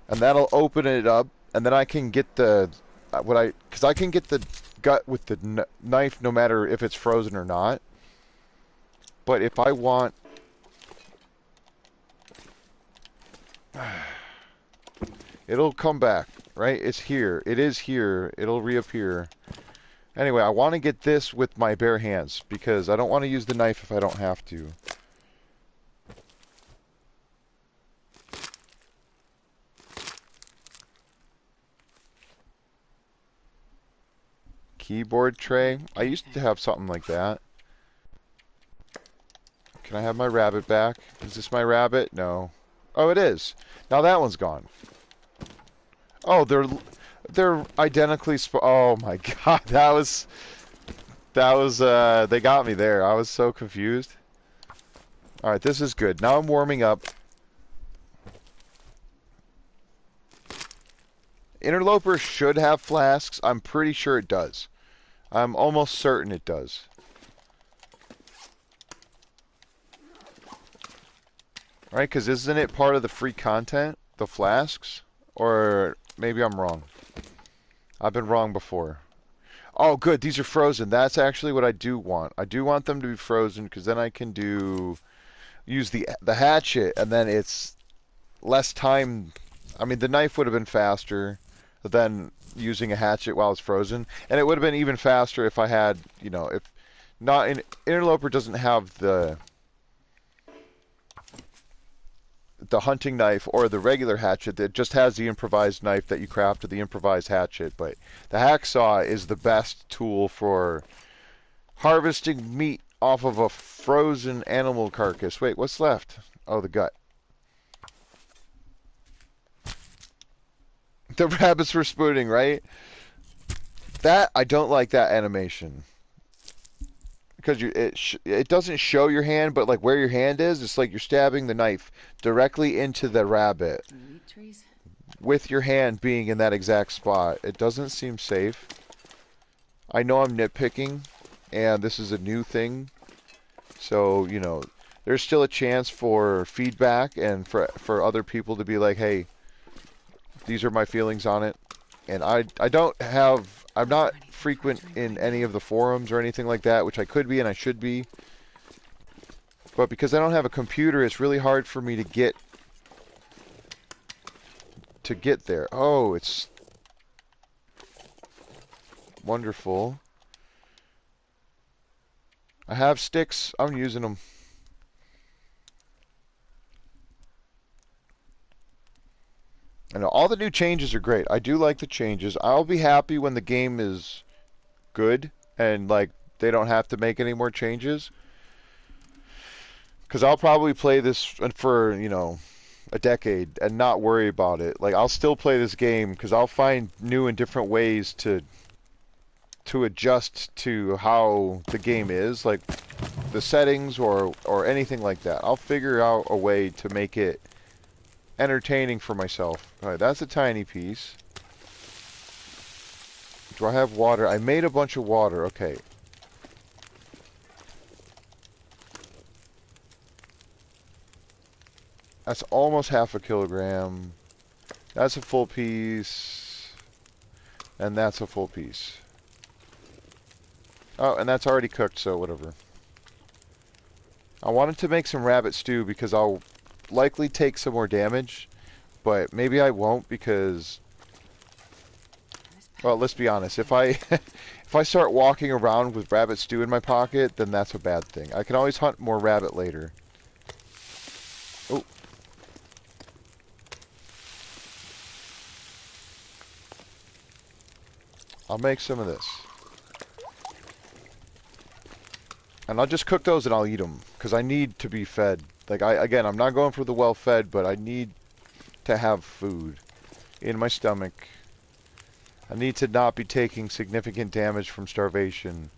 and that'll open it up, and then I can get the, because I can get the gut with the knife no matter if it's frozen or not. But if I want... It'll come back, right? It's here. It is here. It'll reappear. Anyway, I want to get this with my bare hands, because I don't want to use the knife if I don't have to. Keyboard tray. I used to have something like that. Can I have my rabbit back? Is this my rabbit? No. Oh, it is. Now that one's gone. Oh, they're identically oh my god, that was they got me there. I was so confused. All right, this is good. Now I'm warming up. Interloper should have flasks. I'm pretty sure it does. I'm almost certain it does. Right, because isn't it part of the free content, the flasks? Or maybe I'm wrong. I've been wrong before. Oh, good, these are frozen. That's actually what I do want. I do want them to be frozen, because then I can do use the hatchet, and then it's less time. I mean, the knife would have been faster than using a hatchet while it's frozen, and it would have been even faster if I had, you know, if not in Interloper doesn't have the hunting knife or the regular hatchet. That just has the improvised knife that you crafted, the improvised hatchet. But the hacksaw is the best tool for harvesting meat off of a frozen animal carcass. Wait, what's left? Oh, the gut. The rabbits were spooning, right? That I don't like that animation because it doesn't show your hand, but like where your hand is, it's like you're stabbing the knife directly into the rabbit Meat trees? with your hand being in that exact spot. It doesn't seem safe. I know I'm nitpicking, and this is a new thing, so you know there's still a chance for feedback and for other people to be like, hey, these are my feelings on it. And I'm not frequent in any of the forums or anything like that, which I could be and I should be. But because I don't have a computer, it's really hard for me to get there. Oh, it's wonderful. I have sticks. I'm using them. And all the new changes are great. I do like the changes. I'll be happy when the game is good and like they don't have to make any more changes. Because I'll probably play this for, you know, a decade and not worry about it. Like I'll still play this game because I'll find new and different ways to adjust to how the game is, like the settings or anything like that. I'll figure out a way to make it entertaining for myself. All right, that's a tiny piece. Do I have water? I made a bunch of water. Okay. That's almost half a kilogram. That's a full piece. And that's a full piece. Oh, and that's already cooked, so whatever. I wanted to make some rabbit stew because I'll likely take some more damage, but maybe I won't because, well, let's be honest. If I if I start walking around with rabbit stew in my pocket, then that's a bad thing. I can always hunt more rabbit later. Oh. I'll make some of this. And I'll just cook those and I'll eat them because I need to be fed. Like again, I'm not going for the well-fed, but I need to have food in my stomach. I need to not be taking significant damage from starvation.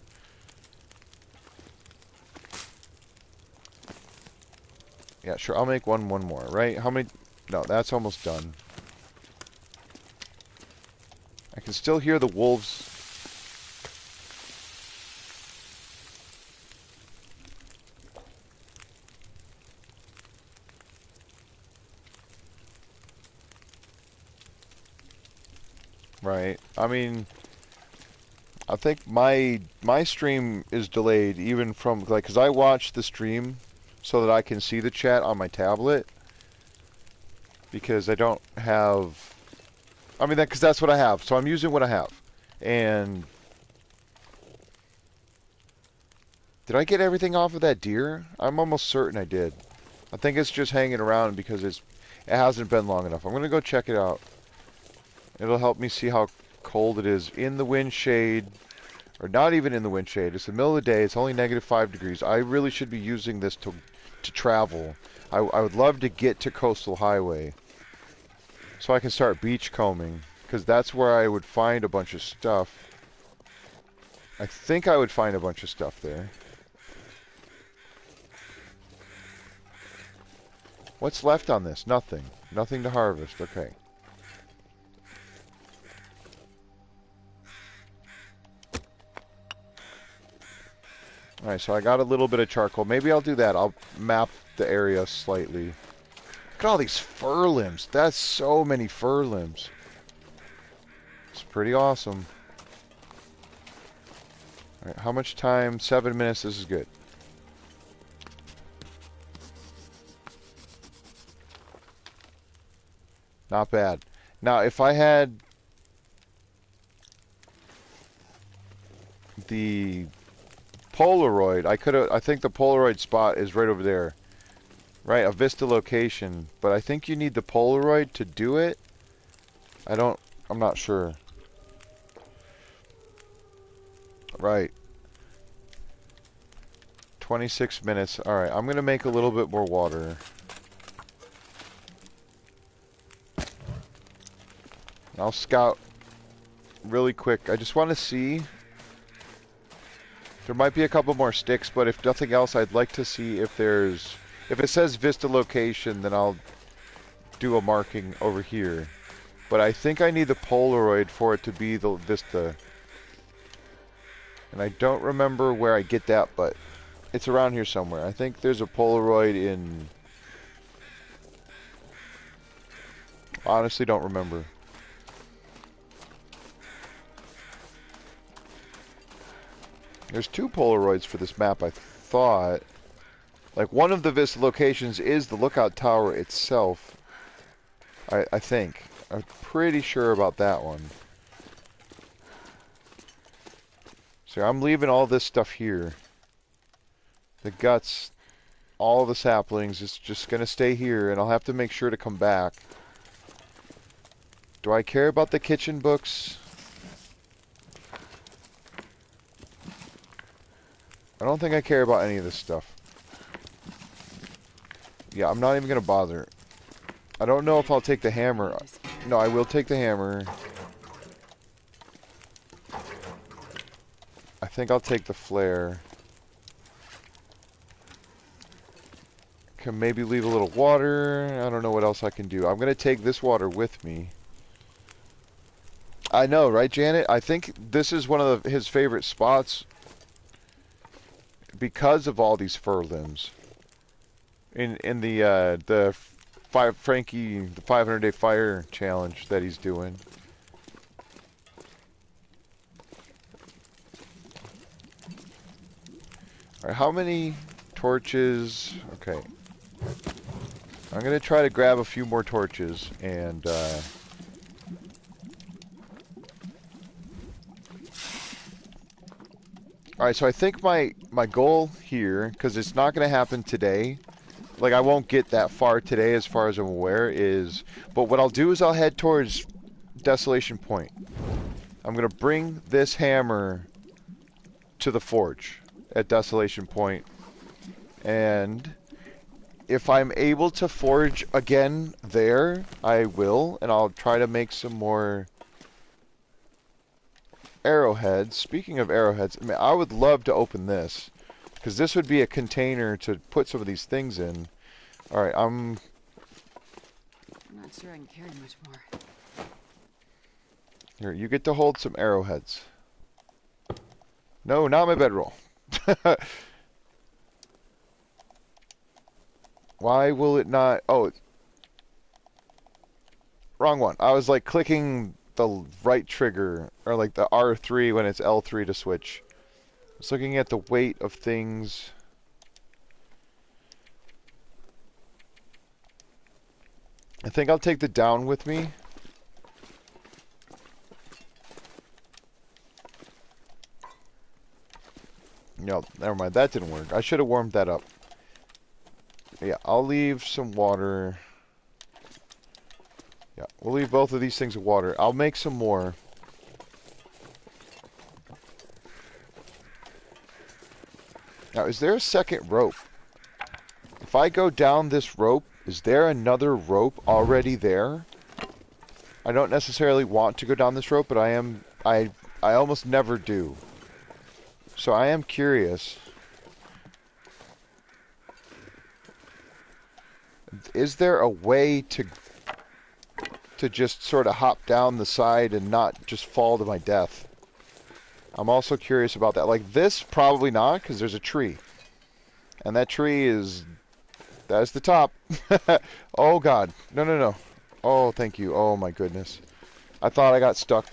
Yeah, sure. I'll make one more, right? How many? No, that's almost done. I can still hear the wolves. Right. I mean, I think my stream is delayed even from like because I watch the stream so that I can see the chat on my tablet because I don't have. I mean, because that's what I have. So I'm using what I have. And did I get everything off of that deer? I'm almost certain I did. I think it's just hanging around because it hasn't been long enough. I'm gonna go check it out. It'll help me see how cold it is in the wind shade, or not even in the wind shade. It's the middle of the day. It's only -5 degrees. I really should be using this to travel. I would love to get to Coastal Highway so I can start beach combing because that's where I would find a bunch of stuff. I think I would find a bunch of stuff there. What's left on this? Nothing. Nothing to harvest. Okay. Alright, so I got a little bit of charcoal. Maybe I'll do that. I'll map the area slightly. Look at all these fur limbs. That's so many fur limbs. It's pretty awesome. Alright, how much time? 7 minutes. This is good. Not bad. Now, if I had the Polaroid, I think the Polaroid spot is right over there. Right, a Vista location. But I think you need the Polaroid to do it. I'm not sure. Right. 26 minutes. Alright, I'm going to make a little bit more water. I'll scout really quick. I just want to see. There might be a couple more sticks, but if nothing else, I'd like to see if there's... If it says Vista location, then I'll do a marking over here. But I think I need the Polaroid for it to be the Vista. And I don't remember where I get that, but it's around here somewhere. I think there's a Polaroid in... Honestly, don't remember. There's 2 Polaroids for this map, I thought. Like, one of the Vista locations is the lookout tower itself. I think. I'm pretty sure about that one. So I'm leaving all this stuff here. The guts, all the saplings, is just going to stay here, and I'll have to make sure to come back. Do I care about the kitchen books? I don't think I care about any of this stuff. Yeah, I'm not even going to bother. I don't know if I'll take the hammer. No, I will take the hammer. I think I'll take the flare. Can maybe leave a little water. I don't know what else I can do. I'm going to take this water with me. I know, right, Janet? I think this is one of his favorite spots because of all these fur limbs. In the Frankie, the 500-day fire challenge that he's doing. Alright, how many torches? Okay. I'm gonna try to grab a few more torches and Alright, so I think my goal here, because it's not gonna happen today, like I won't get that far today as far as I'm aware, but what I'll do is I'll head towards Desolation Point. I'm gonna bring this hammer to the forge at Desolation Point, and if I'm able to forge again there, I will, and I'll try to make some more arrowheads. Speaking of arrowheads, I mean, I would love to open this, because this would be a container to put some of these things in. Alright, I'm not sure I can carry much more. Here, you get to hold some arrowheads. No, not my bedroll. Why will it not... Oh, wrong one. I was like clicking the right trigger, or like the R3 when it's L3 to switch. I was looking at the weight of things. I think I'll take the down with me. No, never mind. That didn't work. I should have warmed that up. Yeah, I'll leave some water. Yeah, we'll leave both of these things with water. I'll make some more. Now, is there a second rope? If I go down this rope, is there another rope already there? I don't necessarily want to go down this rope, but I almost never do. So I am curious. Is there a way to just sort of hop down the side and not just fall to my death? I'm also curious about that. Like this, probably not, because there's a tree. And that tree is... That's the top. Oh, God. No, no, no. Oh, thank you. Oh, my goodness. I thought I got stuck.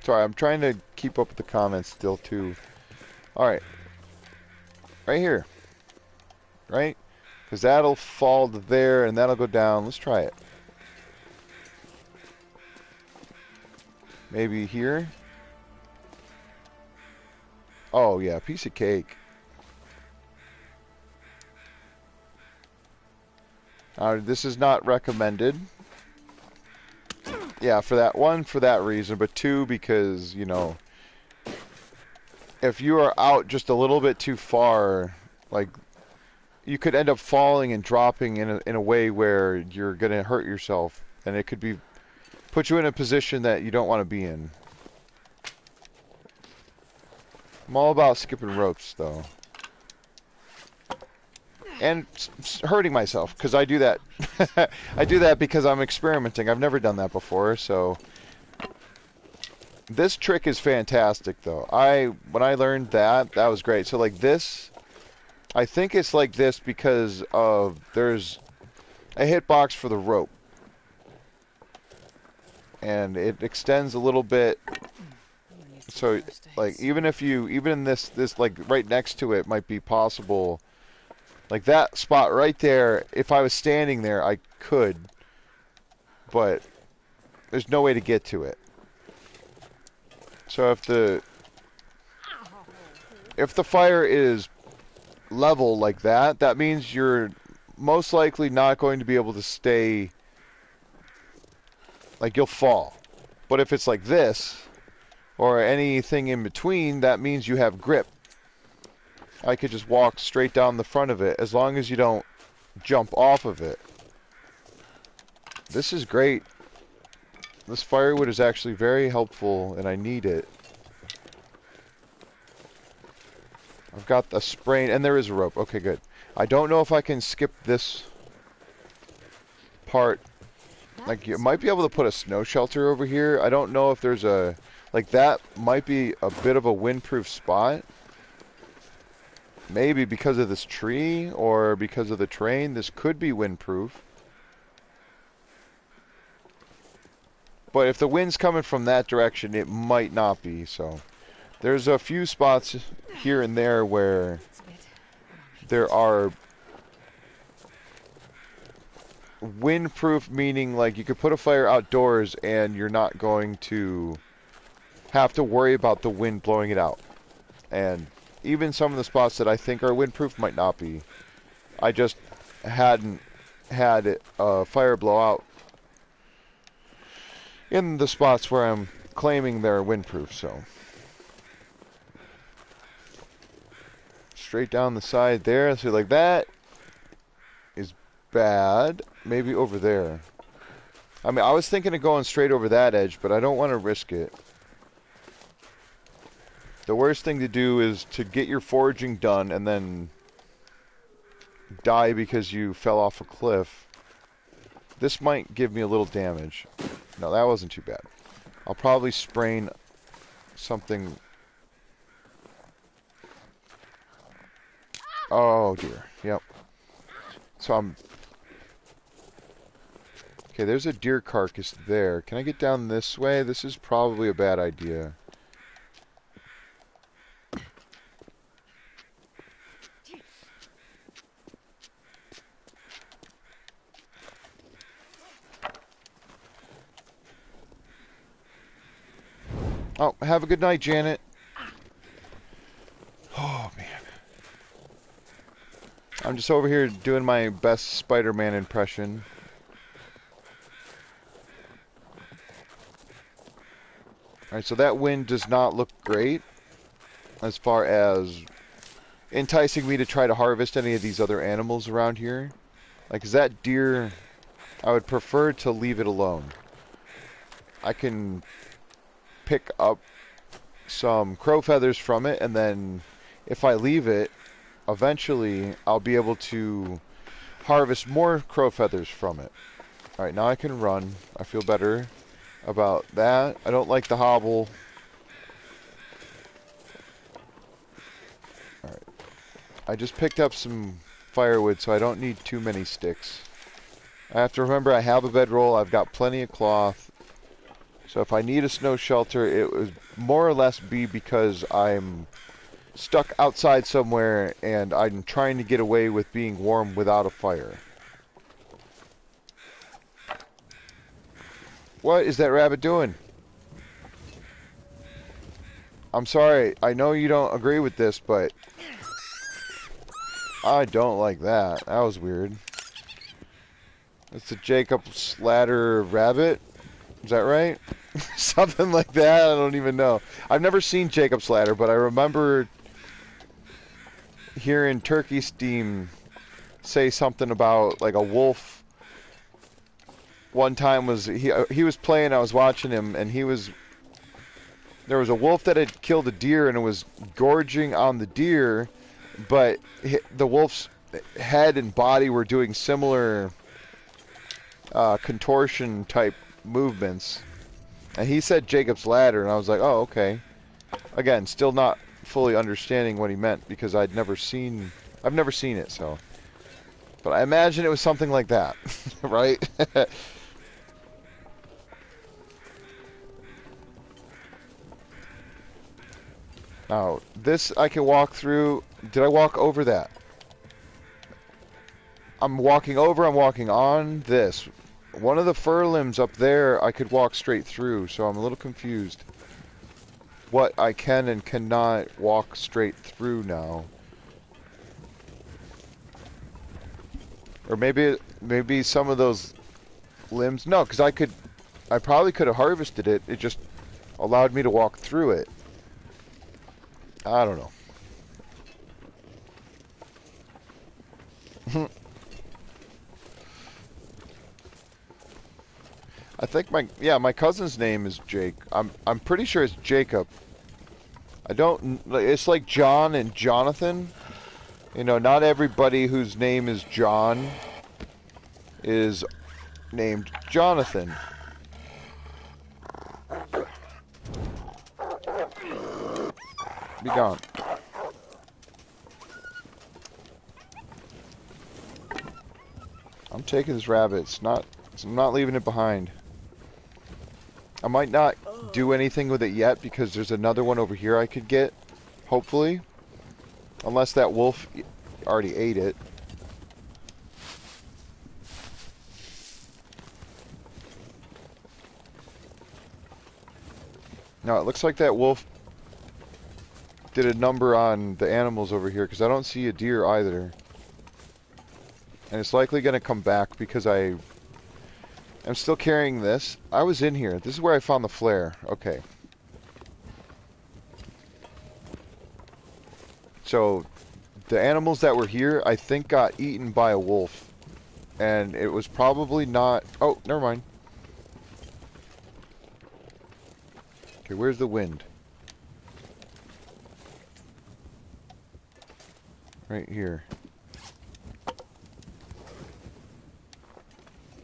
Sorry, I'm trying to keep up with the comments still, too. Alright. Right here. Right? Because that'll fall to there and that'll go down. Let's try it. Maybe here. Oh, yeah. Piece of cake. This is not recommended. Yeah, for that one, for that reason. But two, because, you know, if you are out just a little bit too far, like, you could end up falling and dropping in a way where you're going to hurt yourself. And it could be put you in a position that you don't want to be in. I'm all about skipping ropes, though. And hurting myself, because I do that. I do that because I'm experimenting. I've never done that before, so... This trick is fantastic, though. When I learned that was great. So, like, this... I think it's like this because of... There's a hitbox for the rope. And it extends a little bit... So, like, even in this, like, right next to it might be possible... Like that spot right there, if I was standing there, I could. But there's no way to get to it. So if the fire is level like that, that means you're most likely not going to be able to stay, like you'll fall. But if it's like this, or anything in between, that means you have grip. I could just walk straight down the front of it as long as you don't jump off of it. This is great. This firewood is actually very helpful and I need it. I've got a sprain and there is a rope. Okay, good. I don't know if I can skip this part. Like, you might be able to put a snow shelter over here. I don't know if there's a... Like, that might be a bit of a windproof spot. Maybe because of this tree or because of the terrain, this could be windproof. But if the wind's coming from that direction, it might not be. So there's a few spots here and there where there are windproof, meaning like you could put a fire outdoors and you're not going to have to worry about the wind blowing it out. And even some of the spots that I think are windproof might not be. I just hadn't had a fire blow out in the spots where I'm claiming they're windproof, so. Straight down the side there, so like that is bad. Maybe over there. I mean, I was thinking of going straight over that edge, but I don't want to risk it. The worst thing to do is to get your foraging done and then die because you fell off a cliff. This might give me a little damage. No, that wasn't too bad. I'll probably sprain something. Oh dear. Yep. So I'm... Okay, there's a deer carcass there. Can I get down this way? This is probably a bad idea. Oh, have a good night, Janet. Oh, man. I'm just over here doing my best Spider-Man impression. Alright, so that wind does not look great as far as enticing me to try to harvest any of these other animals around here. Like, is that deer... I would prefer to leave it alone. I can pick up some crow feathers from it, and then if I leave it, eventually I'll be able to harvest more crow feathers from it. Alright, now I can run. I feel better about that. I don't like the hobble. Alright. I just picked up some firewood, so I don't need too many sticks. I have to remember I have a bedroll, I've got plenty of cloth. So if I need a snow shelter, it would more or less be because I'm stuck outside somewhere, and I'm trying to get away with being warm without a fire. What is that rabbit doing? I'm sorry, I know you don't agree with this, but I don't like that. That was weird. It's a Jacob Slatter rabbit. Is that right? Something like that. I don't even know. I've never seen Jacob Slatter, but I remember hearing Turkey Steam say something about like a wolf. One time was he was playing. I was watching him, and there was a wolf that had killed a deer and it was gorging on the deer, but the wolf's head and body were doing similar contortion type movements, and he said Jacob's Ladder, and I was like, oh, okay. Again, still not fully understanding what he meant because I've never seen it, so. But I imagine it was something like that, right? Now, this I can walk through. Did I walk over that? I'm walking over, I'm walking on this. One of the fur limbs up there I could walk straight through, so I'm a little confused what I can and cannot walk straight through now. Or maybe some of those limbs. No, because I probably could have harvested it. It just allowed me to walk through it. I don't know. I think my cousin's name is Jake. I'm pretty sure it's Jacob. It's like John and Jonathan. You know, not everybody whose name is John is named Jonathan. Be gone. I'm taking this rabbit. I'm not leaving it behind. I might not do anything with it yet because there's another one over here I could get, hopefully. Unless that wolf already ate it. Now, it looks like that wolf did a number on the animals over here because I don't see a deer either. And it's likely going to come back because I'm still carrying this. I was in here. This is where I found the flare. Okay. So, the animals that were here, I think got eaten by a wolf. And it was probably not... Oh, never mind. Okay, where's the wind? Right here.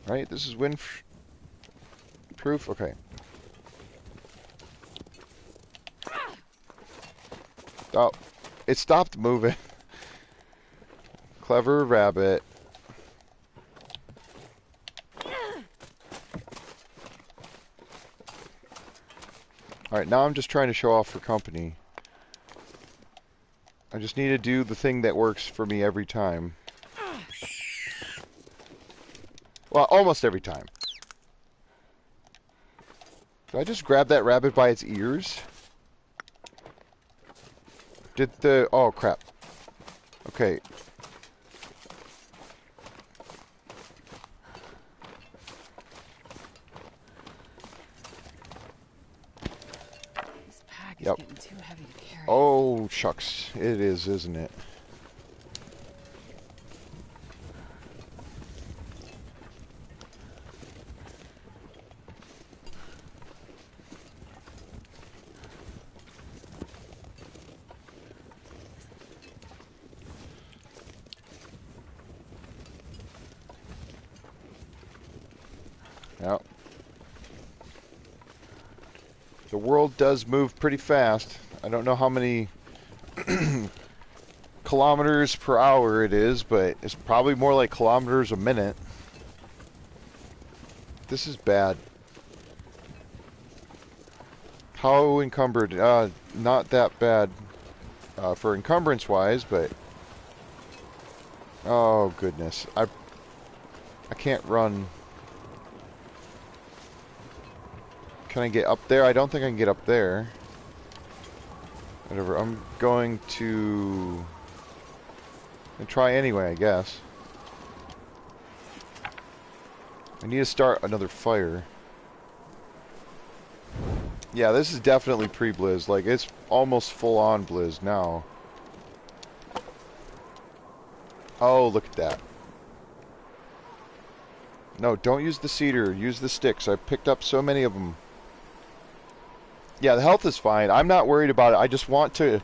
Right, this is wind proof? Okay. Oh, it stopped moving. Clever rabbit. Alright, now I'm just trying to show off for company. I just need to do the thing that works for me every time. Well, almost every time. Did I just grab that rabbit by its ears? Oh, crap. Okay. This pack is getting too heavy to carry. Oh, shucks. It is, isn't it? Yep. The world does move pretty fast. I don't know how many kilometers per hour it is, but it's probably more like kilometers a minute. This is bad. How encumbered? Not that bad. for encumbrance-wise, but... Oh, goodness. I can't run. Can I get up there? I don't think I can get up there. Whatever, I'm going to... try anyway, I guess. I need to start another fire. Yeah, this is definitely pre-blizz. Like, it's almost full-on blizz now. Oh, look at that. No, don't use the cedar. Use the sticks. I picked up so many of them. Yeah, the health is fine. I'm not worried about it. I just want to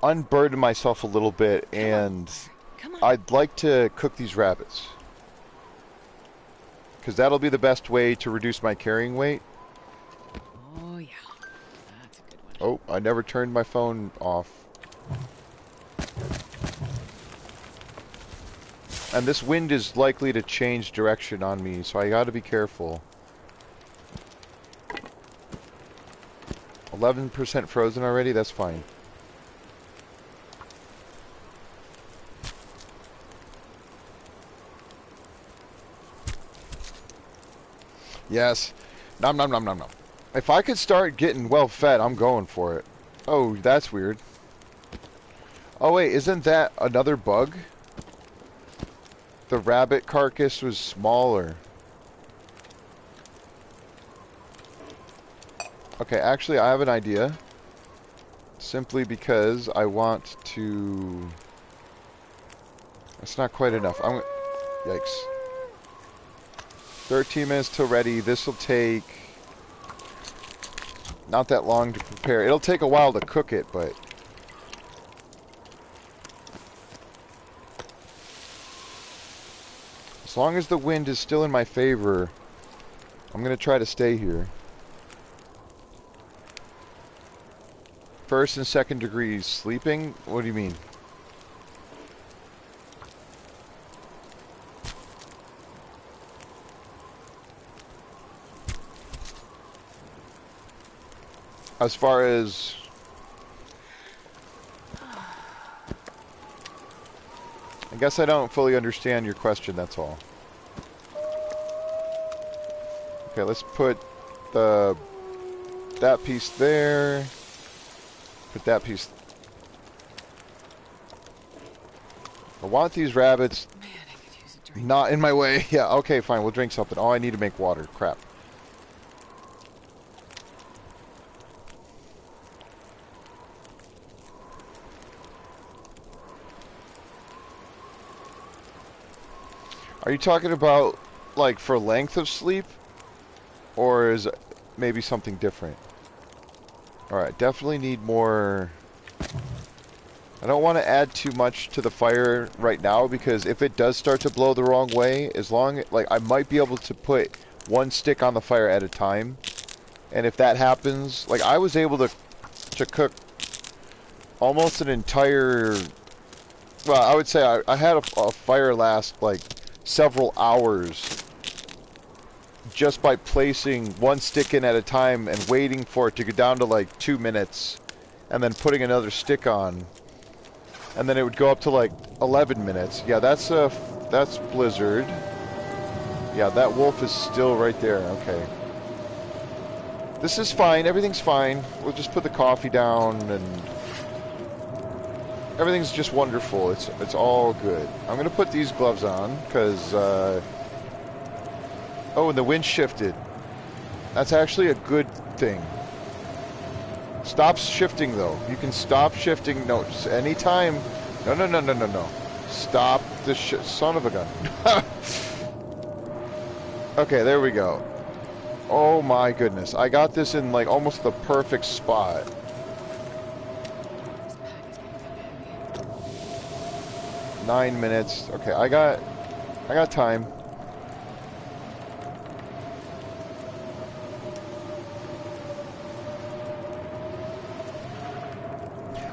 unburden myself a little bit, and I'd like to cook these rabbits. Because that'll be the best way to reduce my carrying weight. Oh, yeah. That's a good one. Oh, I never turned my phone off. And this wind is likely to change direction on me, so I gotta be careful. 11% frozen already? That's fine. Yes. Nom nom nom nom nom. If I could start getting well fed, I'm going for it. Oh, that's weird. Oh wait, isn't that another bug? The rabbit carcass was smaller. Okay, actually I have an idea. Simply because I want to... That's not quite enough. Yikes. 13 minutes till ready. This will take... not that long to prepare. It'll take a while to cook it, but... as long as the wind is still in my favor, I'm going to try to stay here. First and second degrees sleeping? What do you mean? As far as... I guess I don't fully understand your question, that's all. Okay, let's put that piece there. Put that piece... I want these rabbits Man, I could use a drink. not in my way. Yeah, okay, fine, we'll drink something. Oh, I need to make water. Crap. Are you talking about, like, for length of sleep? Or is it maybe something different? Alright, definitely need more... I don't want to add too much to the fire right now, because if it does start to blow the wrong way, as long... like, I might be able to put one stick on the fire at a time. And if that happens... like, I was able to cook almost an entire... well, I would say I had a fire last, like... several hours just by placing one stick in at a time and waiting for it to go down to like 2 minutes and then putting another stick on, and then it would go up to like 11 minutes. Yeah, that's Blizzard. Yeah, that wolf is still right there. Okay, this is fine, everything's fine. We'll just put the coffee down and everything's just wonderful. It's all good. I'm gonna put these gloves on because oh, and the wind shifted. That's actually a good thing. Stop shifting though. You can stop shifting. No, just anytime. No, no, no, no, no, no. Stop the son of a gun. Okay, there we go. Oh my goodness. I got this in like almost the perfect spot. 9 minutes. Okay, I got time.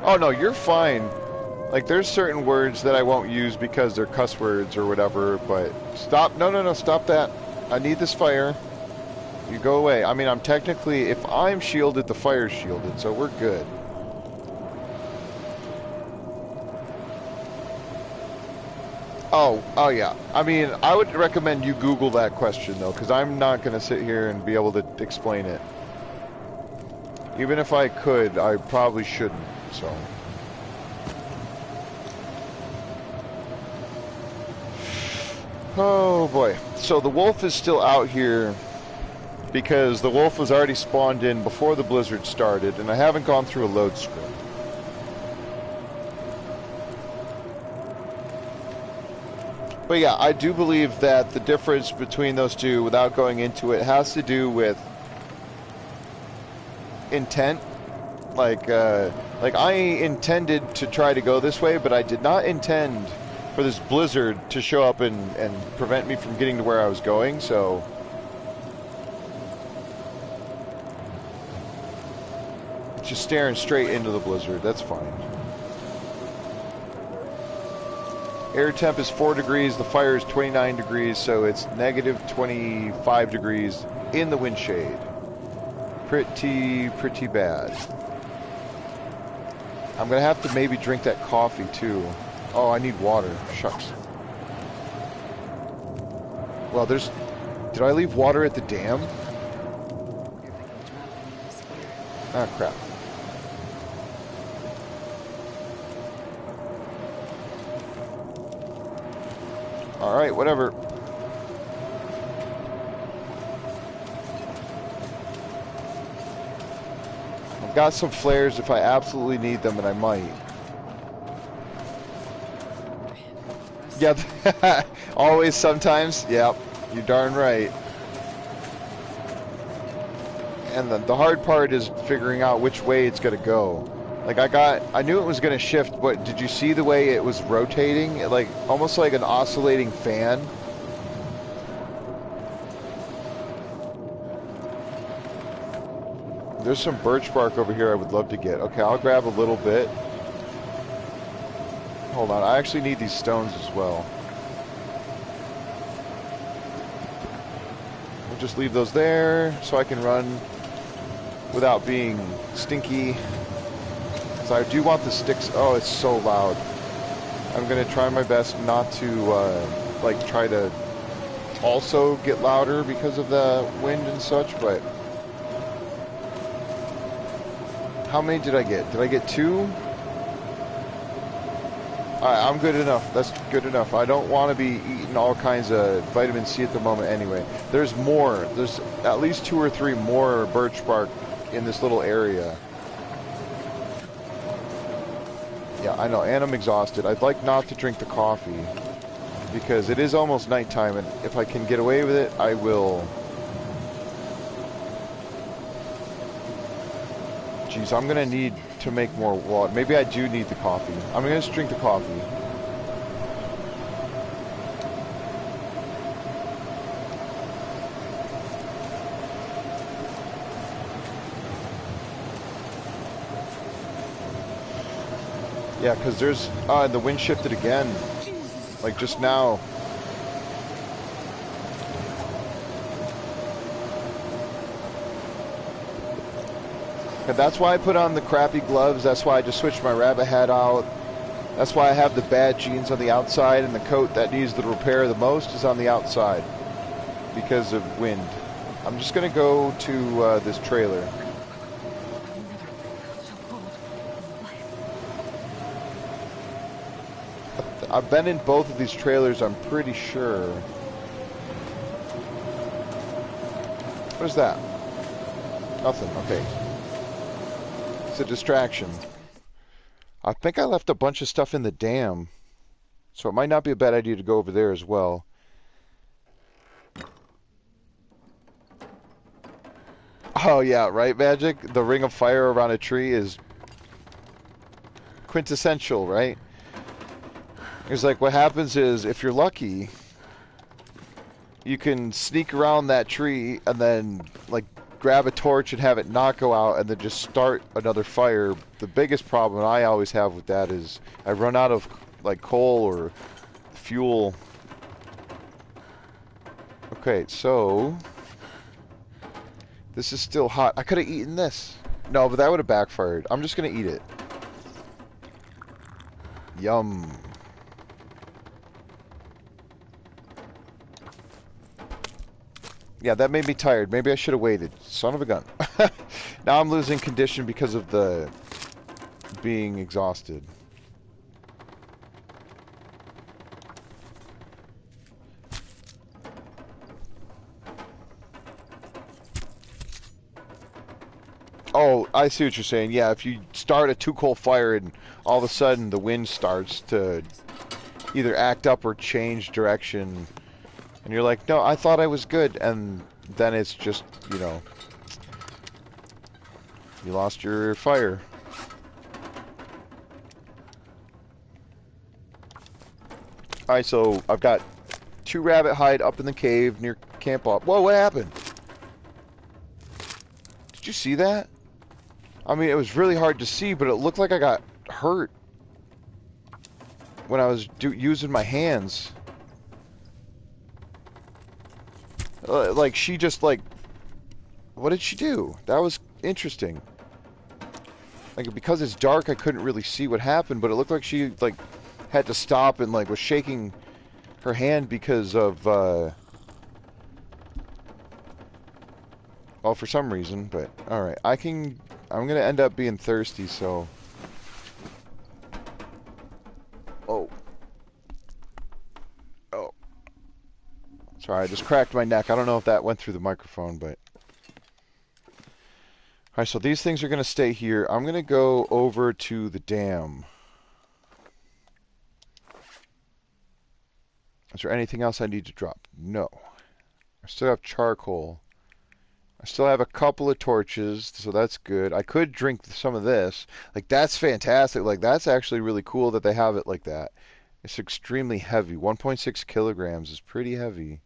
Oh no, you're fine. Like, there's certain words that I won't use because they're cuss words or whatever, but stop. No, no, no, stop that. I need this fire. You go away. I mean, I'm technically, if I'm shielded, the fire's shielded, so we're good. Oh yeah. I mean, I would recommend you Google that question though, because I'm not going to sit here and be able to explain it. Even if I could, I probably shouldn't. So. Oh boy. So the wolf is still out here because the wolf was already spawned in before the blizzard started, and I haven't gone through a load screen. But yeah, I do believe that the difference between those two, without going into it, has to do with intent. Like I intended to try to go this way, but I did not intend for this blizzard to show up and prevent me from getting to where I was going, so... Just staring straight into the blizzard, that's fine. Air temp is 4 degrees, the fire is 29 degrees, so it's negative 25 degrees in the wind shade. Pretty bad. I'm gonna have to maybe drink that coffee too. Oh, I need water. Shucks. Well, there's... Did I leave water at the dam? Ah, crap. Alright, whatever. I've got some flares if I absolutely need them, and I might. Yeah, always, sometimes. Yep, you're darn right. And the hard part is figuring out which way it's going to go. Like, I knew it was going to shift, but did you see the way it was rotating? Like, almost like an oscillating fan. There's some birch bark over here I would love to get. Okay, I'll grab a little bit. Hold on, I actually need these stones as well. We'll just leave those there so I can run without being stinky. So I do want the sticks. Oh, it's so loud. I'm gonna try my best not to like try to also get louder because of the wind and such, but how many did I get? Did I get 2? Alright, I'm good enough. That's good enough. I don't want to be eating all kinds of vitamin C at the moment anyway. There's more. There's at least 2 or 3 more birch bark in this little area. Yeah, I know, and I'm exhausted. I'd like not to drink the coffee because it is almost nighttime, and if I can get away with it, I will. Jeez, I'm gonna need to make more water. Maybe I do need the coffee. I'm gonna just drink the coffee. Yeah, because there's... the wind shifted again. Like just now. And that's why I put on the crappy gloves. That's why I just switched my rabbit hat out. That's why I have the bad jeans on the outside, and the coat that needs the repair the most is on the outside. Because of wind. I'm just going to go to this trailer. I've been in both of these trailers, I'm pretty sure. What is that? Nothing, okay. It's a distraction. I think I left a bunch of stuff in the dam. So it might not be a bad idea to go over there as well. Oh yeah, right, Magic? The ring of fire around a tree is quintessential, right? It's like what happens is, if you're lucky, you can sneak around that tree and then, like, grab a torch and have it not go out and then just start another fire. The biggest problem I always have with that is I run out of, like, coal or fuel. Okay, so... this is still hot. I could have eaten this. No, but that would have backfired. I'm just going to eat it. Yum. Yeah, that made me tired. Maybe I should have waited. Son of a gun. Now I'm losing condition because of the being exhausted. Oh, I see what you're saying. Yeah, if you start a too coal fire and all of a sudden the wind starts to either act up or change direction, and you're like, no, I thought I was good, and then it's just, you know, you lost your fire. Alright, so I've got 2 rabbit hide up in the cave near Camp Up. Whoa, what happened? Did you see that? I mean, it was really hard to see, but it looked like I got hurt when I was using my hands. Like, she just, like... What did she do? That was interesting. Like, because it's dark, I couldn't really see what happened, but it looked like she, like, had to stop and, like, was shaking her hand because of, well, for some reason, but, alright. I'm gonna end up being thirsty, so... Oh. Oh. Sorry, I just cracked my neck. I don't know if that went through the microphone, but... Alright, so these things are going to stay here. I'm going to go over to the dam. Is there anything else I need to drop? No. I still have charcoal. I still have a couple of torches, so that's good. I could drink some of this. Like, that's fantastic. Like, that's actually really cool that they have it like that. It's extremely heavy. 1.6 kilograms is pretty heavy.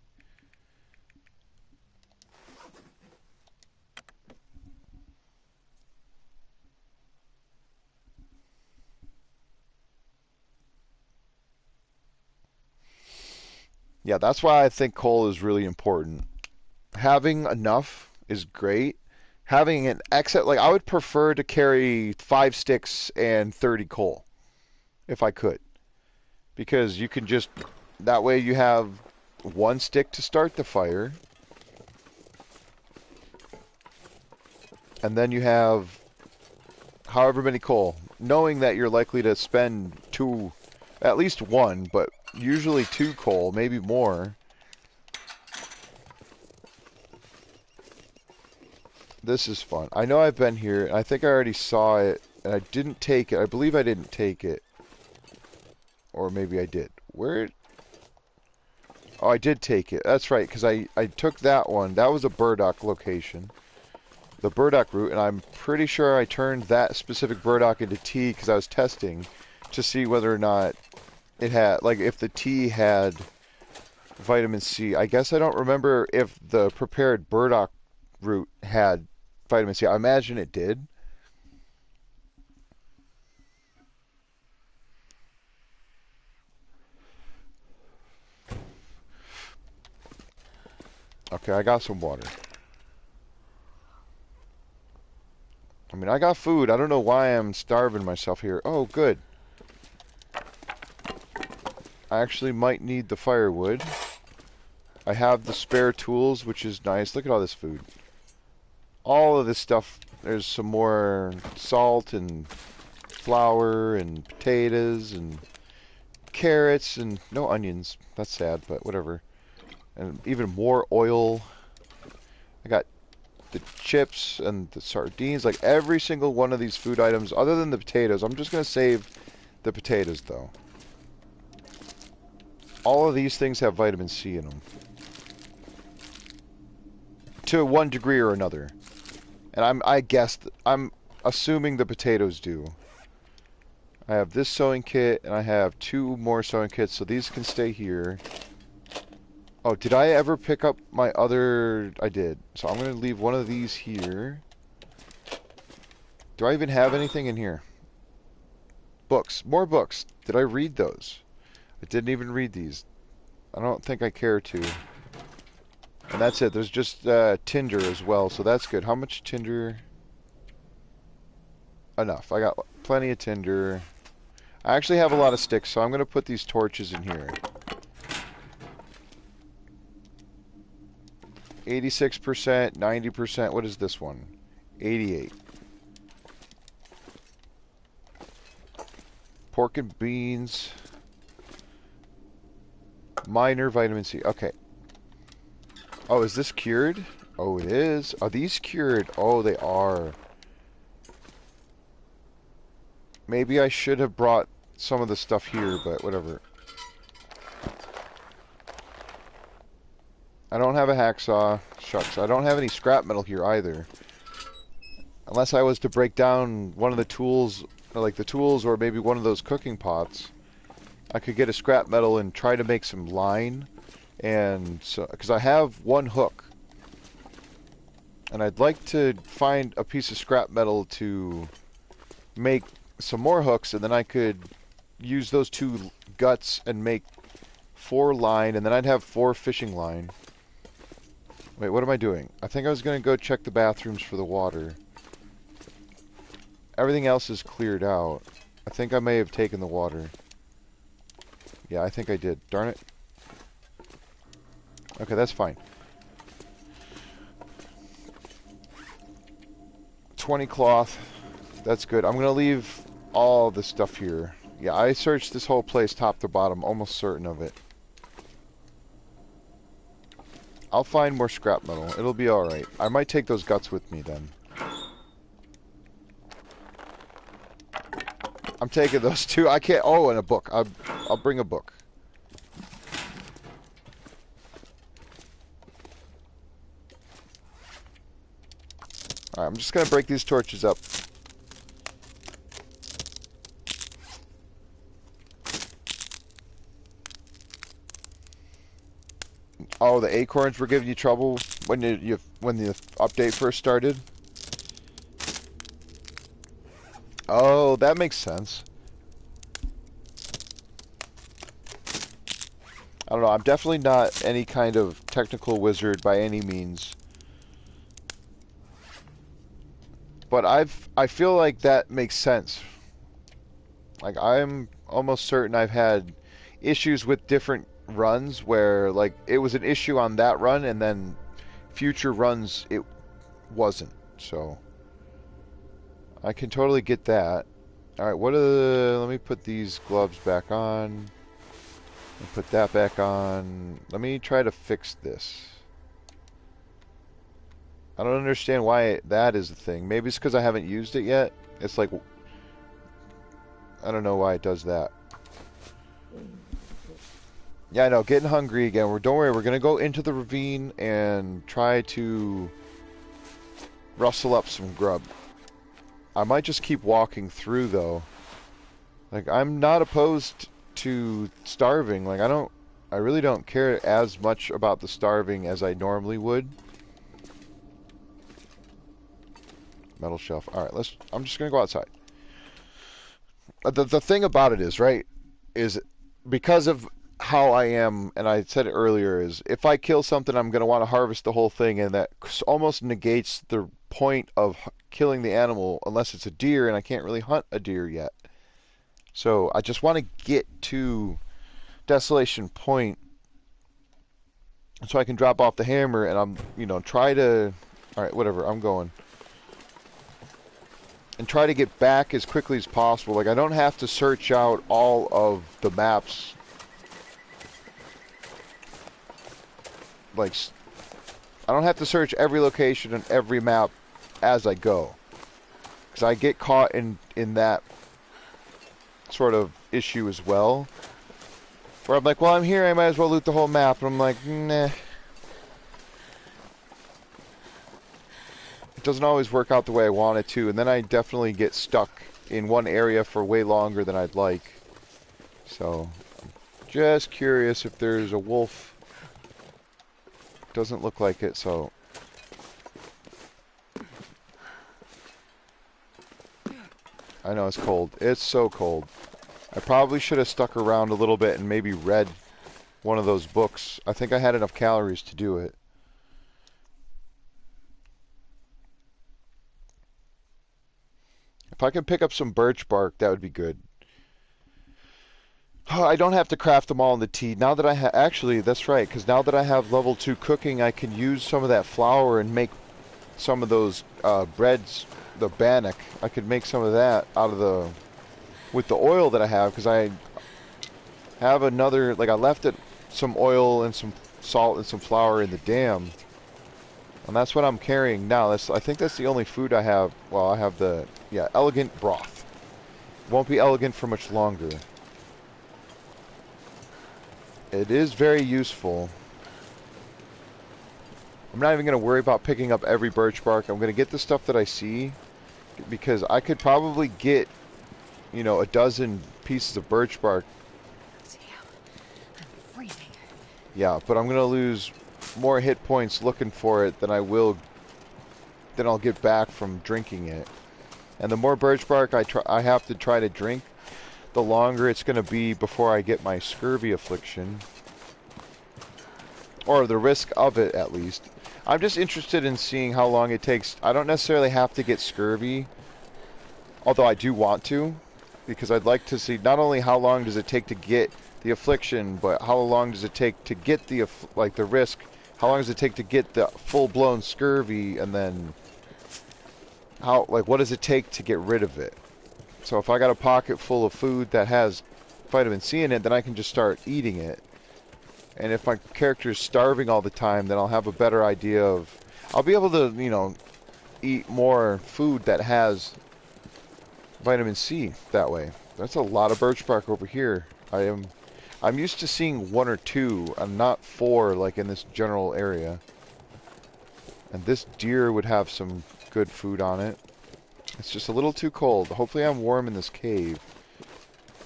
Yeah, that's why I think coal is really important. Having enough is great. Having an excess, like, I would prefer to carry 5 sticks and 30 coal if I could, because you can just, that way you have 1 stick to start the fire, and then you have however many coal, knowing that you're likely to spend 2, at least 1, but usually 2 coal, maybe more. This is fun. I know I've been here. I think I already saw it, and I didn't take it. I believe I didn't take it. Or maybe I did. Where? Oh, I did take it. That's right, because I took that one. That was a burdock location. The burdock route, and I'm pretty sure I turned that specific burdock into tea because I was testing to see whether or not it had, like, if the tea had vitamin C. I guess I don't remember if the prepared burdock root had vitamin C. I imagine it did. Okay, I got some water. I mean, I got food. I don't know why I'm starving myself here. Oh, good. I actually might need the firewood. I have the spare tools, which is nice. Look at all this food. All of this stuff. There's some more salt and flour and potatoes and carrots and no onions. That's sad, but whatever. And even more oil. I got the chips and the sardines. Like, every single one of these food items, other than the potatoes. I'm just going to save the potatoes, though. All of these things have vitamin C in them. To one degree or another. And I'm assuming the potatoes do. I have this sewing kit, and I have 2 more sewing kits, so these can stay here. Oh, did I ever pick up my other... I did. So I'm going to leave one of these here. Do I even have anything in here? Books. More books. Did I read those? I didn't even read these. I don't think I care to. And that's it. There's just tinder as well, so that's good. How much tinder? Enough. I got plenty of tinder. I actually have a lot of sticks, so I'm going to put these torches in here. 86%, 90%. What is this one? 88. Pork and beans. Minor vitamin C. Okay. Oh, is this cured? Oh, it is. Are these cured? Oh, they are. Maybe I should have brought some of the stuff here, but whatever. I don't have a hacksaw. Shucks. I don't have any scrap metal here either. Unless I was to break down one of the tools, or like the tools, or maybe one of those cooking pots, I could get a scrap metal and try to make some line. And so, because I have one hook, and I'd like to find a piece of scrap metal to make some more hooks, and then I could use those 2 guts and make 4 line, and then I'd have 4 fishing line. Wait, what am I doing? I think I was going to go check the bathrooms for the water. Everything else is cleared out. I think I may have taken the water. Yeah, I think I did. Darn it. Okay, that's fine. 20 cloth. That's good. I'm going to leave all the stuff here. Yeah, I searched this whole place top to bottom, almost certain of it. I'll find more scrap metal. It'll be alright. I might take those guts with me then. I'm taking those 2. I can't... Oh, and a book. I'll bring a book. Alright, I'm just going to break these torches up. Oh, the acorns were giving you trouble when when the update first started? Oh, that makes sense. I don't know, I'm definitely not any kind of technical wizard by any means. But I feel like that makes sense. Like, I'm almost certain I've had issues with different runs where, like, it was an issue on that run, and then future runs it wasn't. So I can totally get that. Alright, let me put these gloves back on. Put that back on. Let me try to fix this. I don't understand why that is the thing. Maybe it's because I haven't used it yet. It's like, I don't know why it does that. Yeah, I know, getting hungry again. Don't worry, we're going to go into the ravine and try to rustle up some grub. I might just keep walking through, though. Like, I'm not opposed to starving. Like, I really don't care as much about the starving as I normally would. Metal shelf. Alright, I'm just going to go outside. The thing about it is, right, is because of how I am, and I said it earlier, is if I kill something, I'm going to want to harvest the whole thing, and that almost negates the point of killing the animal unless it's a deer, and I can't really hunt a deer yet. So I just want to get to Desolation Point so I can drop off the hammer, and try to... Alright, whatever, I'm going. And try to get back as quickly as possible. Like, I don't have to search out all of the maps. Like, I don't have to search every location and every map as I go. Because I get caught in that sort of issue as well. Where I'm like, well, I'm here, I might as well loot the whole map. And I'm like, nah. It doesn't always work out the way I want it to. And then I definitely get stuck in one area for way longer than I'd like. So, just curious if there's a wolf. Doesn't look like it, so... I know it's cold. It's so cold. I probably should have stuck around a little bit and maybe read one of those books. I think I had enough calories to do it. If I can pick up some birch bark, that would be good. Oh, I don't have to craft them all in the tea. Now that I have... Actually, that's right, because now that I have level 2 cooking, I can use some of that flour and make some of those breads, the bannock. I could make some of that out of the... with the oil that I have, because I have another... Like, I left it some oil and some salt and some flour in the dam. And that's what I'm carrying now. I think that's the only food I have. Well, I have the... Yeah, elegant broth. Won't be elegant for much longer. It is very useful. I'm not even going to worry about picking up every birch bark. I'm going to get the stuff that I see. Because I could probably get, you know, a dozen pieces of birch bark. Damn, I'm freezing. Yeah, but I'm going to lose more hit points looking for it than I will... than I'll get back from drinking it. And the more birch bark I have to try to drink, the longer it's going to be before I get my scurvy affliction. Or the risk of it, at least. I'm just interested in seeing how long it takes. I don't necessarily have to get scurvy, although I do want to, because I'd like to see not only how long does it take to get the affliction, but how long does it take to get the risk, how long does it take to get the full-blown scurvy, and then what does it take to get rid of it? So if I got a pocket full of food that has vitamin C in it, then I can just start eating it. And if my character is starving all the time, then I'll have a better idea of... I'll be able to, you know, eat more food that has vitamin C that way. That's a lot of birch bark over here. I'm used to seeing 1 or 2, and not 4 like in this general area. And this deer would have some good food on it. It's just a little too cold. Hopefully I'm warm in this cave.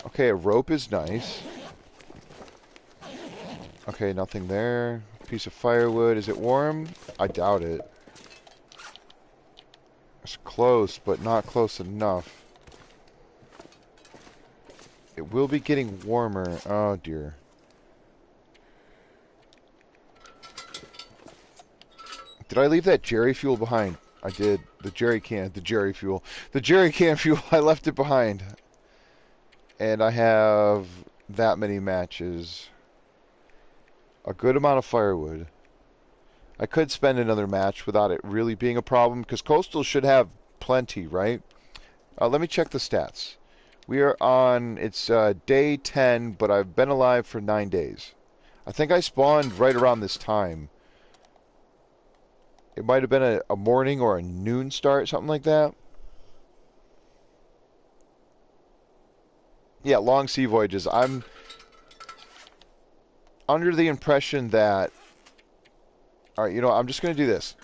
Okay, a rope is nice. Okay, nothing there. Piece of firewood. Is it warm? I doubt it. It's close, but not close enough. It will be getting warmer. Oh, dear. Did I leave that jerry fuel behind? I did. The jerry can fuel. The jerry can fuel, I left it behind. And I have that many matches. A good amount of firewood. I could spend another match without it really being a problem, because Coastal should have plenty, right? Let me check the stats. We are on, it's day 10, but I've been alive for 9 days. I think I spawned right around this time. It might have been a morning or a noon start, something like that. Yeah, long sea voyages. I'm under the impression that... Alright, you know what? I'm just going to do this.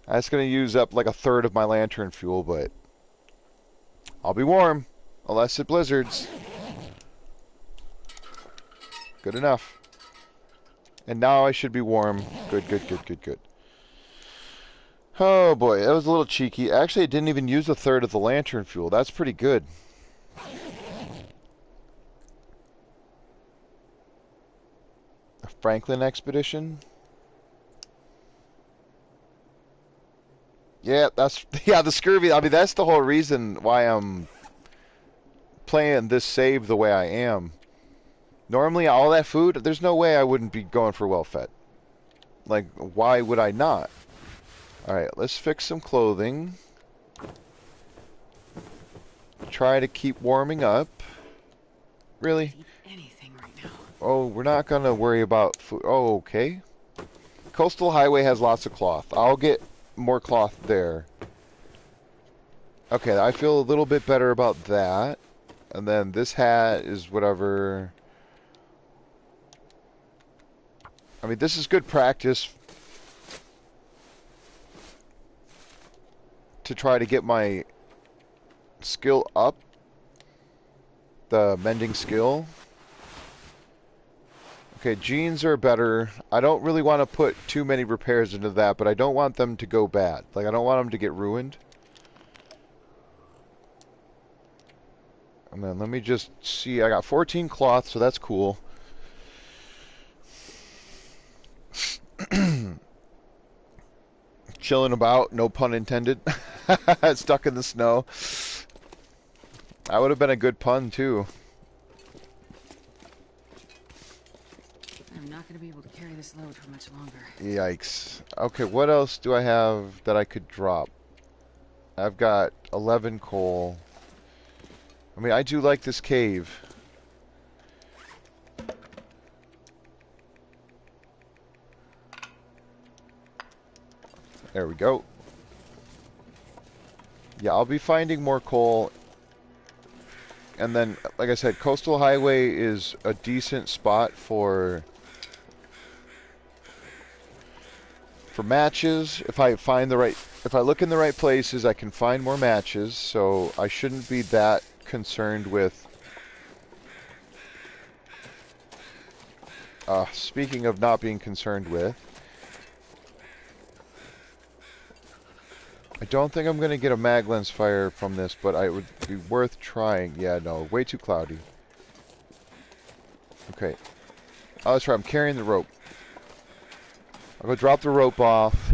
That's going to use up like a third of my lantern fuel, but I'll be warm. Unless it blizzards. Good enough. And now I should be warm. Good, good, good, good, good. Oh boy, that was a little cheeky. Actually, it didn't even use a third of the lantern fuel. That's pretty good. A Franklin expedition? Yeah, the scurvy. I mean, that's the whole reason why I'm playing this save the way I am. Normally, all that food, there's no way I wouldn't be going for well-fed. Like, why would I not? Alright, let's fix some clothing. Try to keep warming up. Really? Anything right now. Oh, we're not going to worry about food. Oh, okay. Coastal Highway has lots of cloth. I'll get more cloth there. Okay, I feel a little bit better about that. And then this hat is whatever. I mean, this is good practice to try to get my skill up. The mending skill. Okay, jeans are better. I don't really want to put too many repairs into that, but I don't want them to go bad. Like, I don't want them to get ruined. And then let me just see. I got 14 cloth, so that's cool. chilling about, no pun intended. Stuck in the snow. That would have been a good pun, too. I'm not going to be able to carry this load for much longer. Yikes. Okay, what else do I have that I could drop? I've got 11 coal. I mean, I do like this cave. There we go. Yeah, I'll be finding more coal. And then, like I said, Coastal Highway is a decent spot for matches. If I look in the right places, I can find more matches. So I shouldn't be that concerned with. Speaking of not being concerned with, I don't think I'm going to get a mag lens fire from this, but it would be worth trying. Yeah, no, way too cloudy. Okay. Oh, that's right, I'm carrying the rope. I'll go drop the rope off.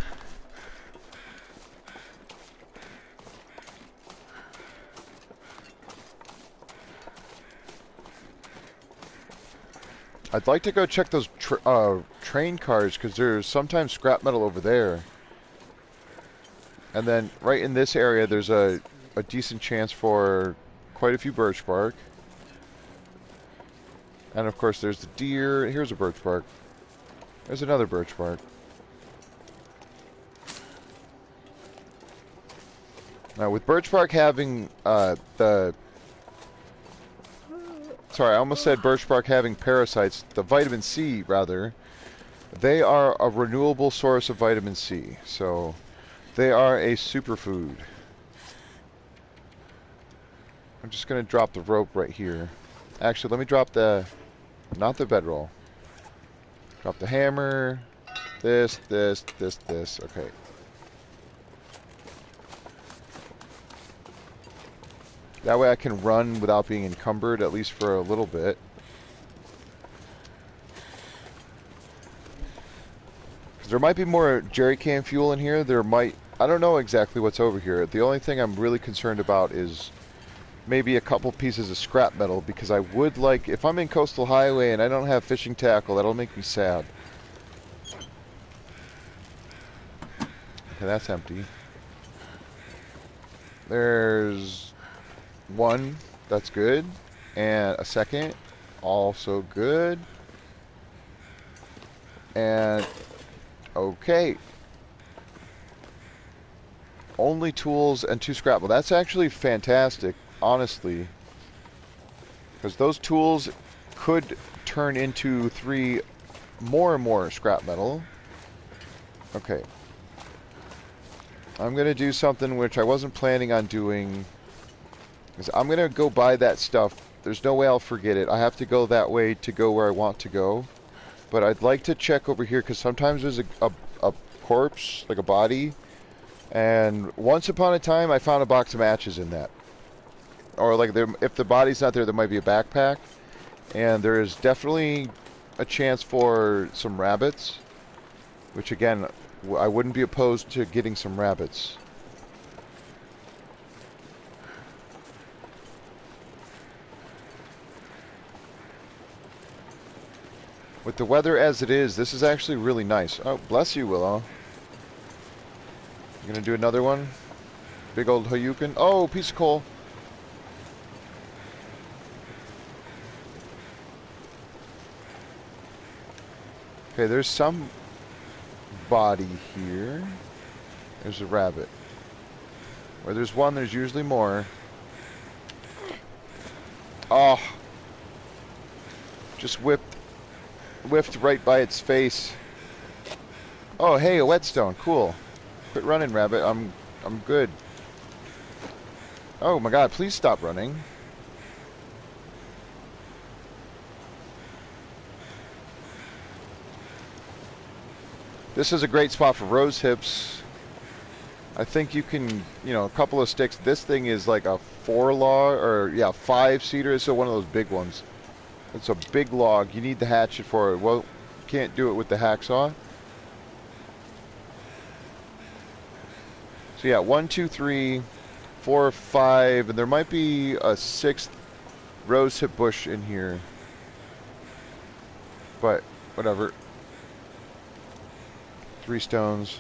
I'd like to go check those train cars, because there's sometimes scrap metal over there. And then right in this area, there's a decent chance for quite a few birch bark. And of course, there's the deer. Here's a birch bark. There's another birch bark. Now, with birch bark having Sorry, I almost said birch bark having parasites. The vitamin C, rather. They are a renewable source of vitamin C. So they are a superfood. I'm just going to drop the rope right here. Actually, let me drop not the bedroll. Drop the hammer. This. Okay. That way I can run without being encumbered, at least for a little bit. There might be more jerry can fuel in here. I don't know exactly what's over here. The only thing I'm really concerned about is maybe a couple pieces of scrap metal, because I would like, if I'm in Coastal Highway and I don't have fishing tackle, that'll make me sad. Okay, that's empty. There's one, that's good. And a second, also good. And, okay. Only tools and 2 scrap metal. That's actually fantastic, honestly. Because those tools could turn into 3 more and more scrap metal. Okay. I'm going to do something which I wasn't planning on doing. I'm going to go buy that stuff. There's no way I'll forget it. I have to go that way to go where I want to go. But I'd like to check over here, because sometimes there's a corpse, like a body. And once upon a time, I found a box of matches in that. Or like, if the body's not there, there might be a backpack. And there is definitely a chance for some rabbits. Which again, I wouldn't be opposed to getting some rabbits. With the weather as it is, this is actually really nice. Oh, bless you, Willow. You gonna do another one? Big old Hayukin. Oh, piece of coal. Okay, there's some body here. There's a rabbit. Where there's one, there's usually more. Oh. Just whiffed right by its face. Oh, hey, a whetstone. Cool. Quit running, rabbit. I'm good. Oh my god, please stop running. This is a great spot for rose hips. I think you can, a couple of sticks. This thing is like a 4-log, or yeah, 5-seater. So one of those big ones. It's a big log. You need the hatchet for it. Well, can't do it with the hacksaw. So yeah, 1, 2, 3, 4, 5, and there might be a 6th rosehip bush in here. But whatever. 3 stones.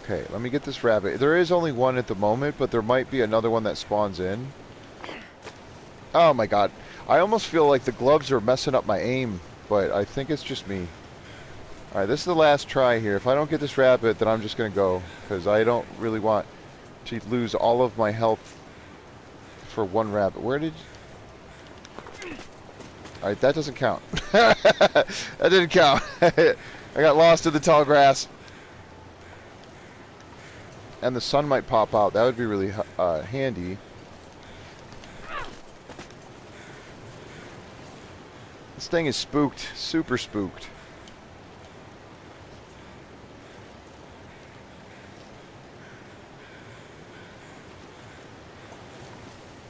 Okay, let me get this rabbit. There is only one at the moment, but there might be another one that spawns in. Oh my god. I almost feel like the gloves are messing up my aim, but I think it's just me. Alright, this is the last try here. If I don't get this rabbit, then I'm just going to go, because I don't really want to lose all of my health for one rabbit. Where did... Alright, that doesn't count. That didn't count. I got lost in the tall grass. And the sun might pop out. That would be really handy. This thing is spooked. Super spooked.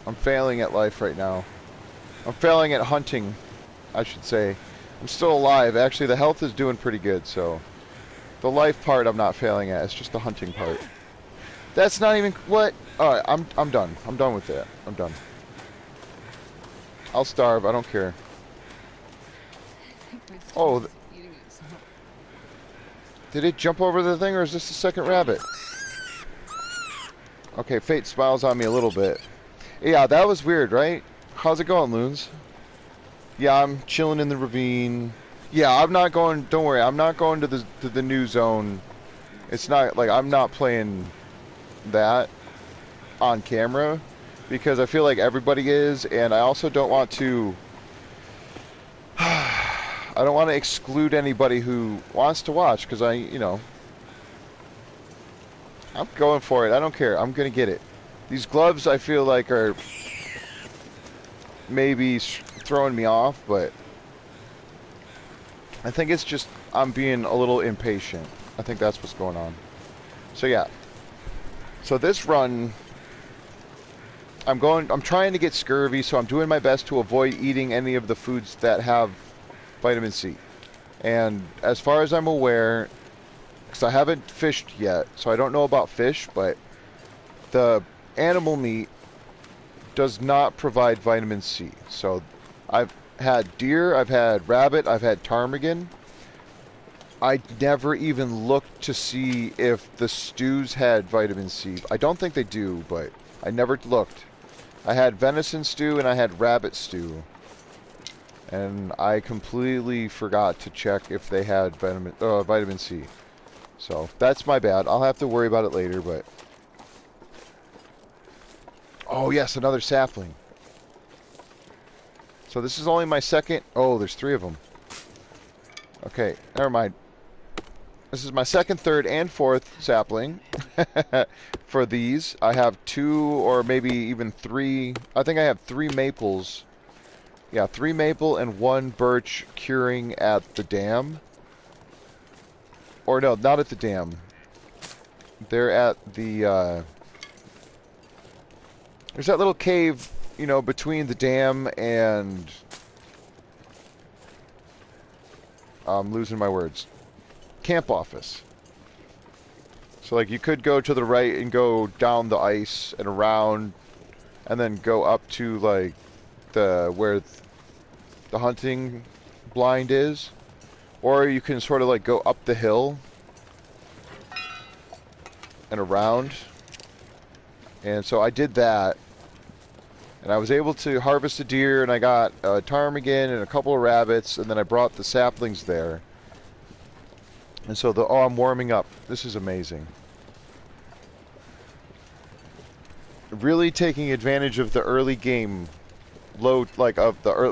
I'm failing at life right now. I'm failing at hunting, I should say. I'm still alive. Actually, the health is doing pretty good, so... The life part I'm not failing at. It's just the hunting part. That's not even... What? Alright, I'm done. I'm done with that. I'm done. I'll starve. I don't care. Oh. Did it jump over the thing, or is this the second rabbit? Okay, fate smiles on me a little bit. Yeah, that was weird, right? How's it going, Loons? Yeah, I'm chilling in the ravine. Yeah, I'm not going... Don't worry, I'm not going to the new zone. It's not... Like, I'm not playing that on camera, because I feel like everybody is, and I also don't want to... I don't want to exclude anybody who wants to watch, because you know... I'm going for it. I don't care. I'm going to get it. These gloves, I feel like, are maybe throwing me off, but I think it's just I'm being a little impatient. I think that's what's going on. So yeah. So this run, I'm trying to get scurvy, so I'm doing my best to avoid eating any of the foods that have vitamin C. And as far as I'm aware, because I haven't fished yet, so I don't know about fish, but the animal meat does not provide vitamin C. So I've had deer, I've had rabbit, I've had ptarmigan. I never even looked to see if the stews had vitamin C. I don't think they do, but I never looked. I had venison stew and I had rabbit stew. And I completely forgot to check if they had vitamin C. So that's my bad. I'll have to worry about it later, but... Oh, yes, another sapling. So this is only my second... Oh, there's 3 of them. Okay, never mind. This is my second, third, and fourth sapling. For these, I have 2 or maybe even 3... I think I have 3 maples. Yeah, 3 maple and 1 birch curing at the dam. Or no, not at the dam. They're at the... There's that little cave, you know, between the dam and... I'm losing my words. Camp office. So, like, you could go to the right and go down the ice and around, and then go up to, like, where the hunting blind is. Or you can sort of, like, go up the hill and around. And so I did that. And I was able to harvest a deer, and I got a ptarmigan and a couple of rabbits, and then I brought the saplings there. And so I'm warming up. This is amazing. Really taking advantage of the early game load, like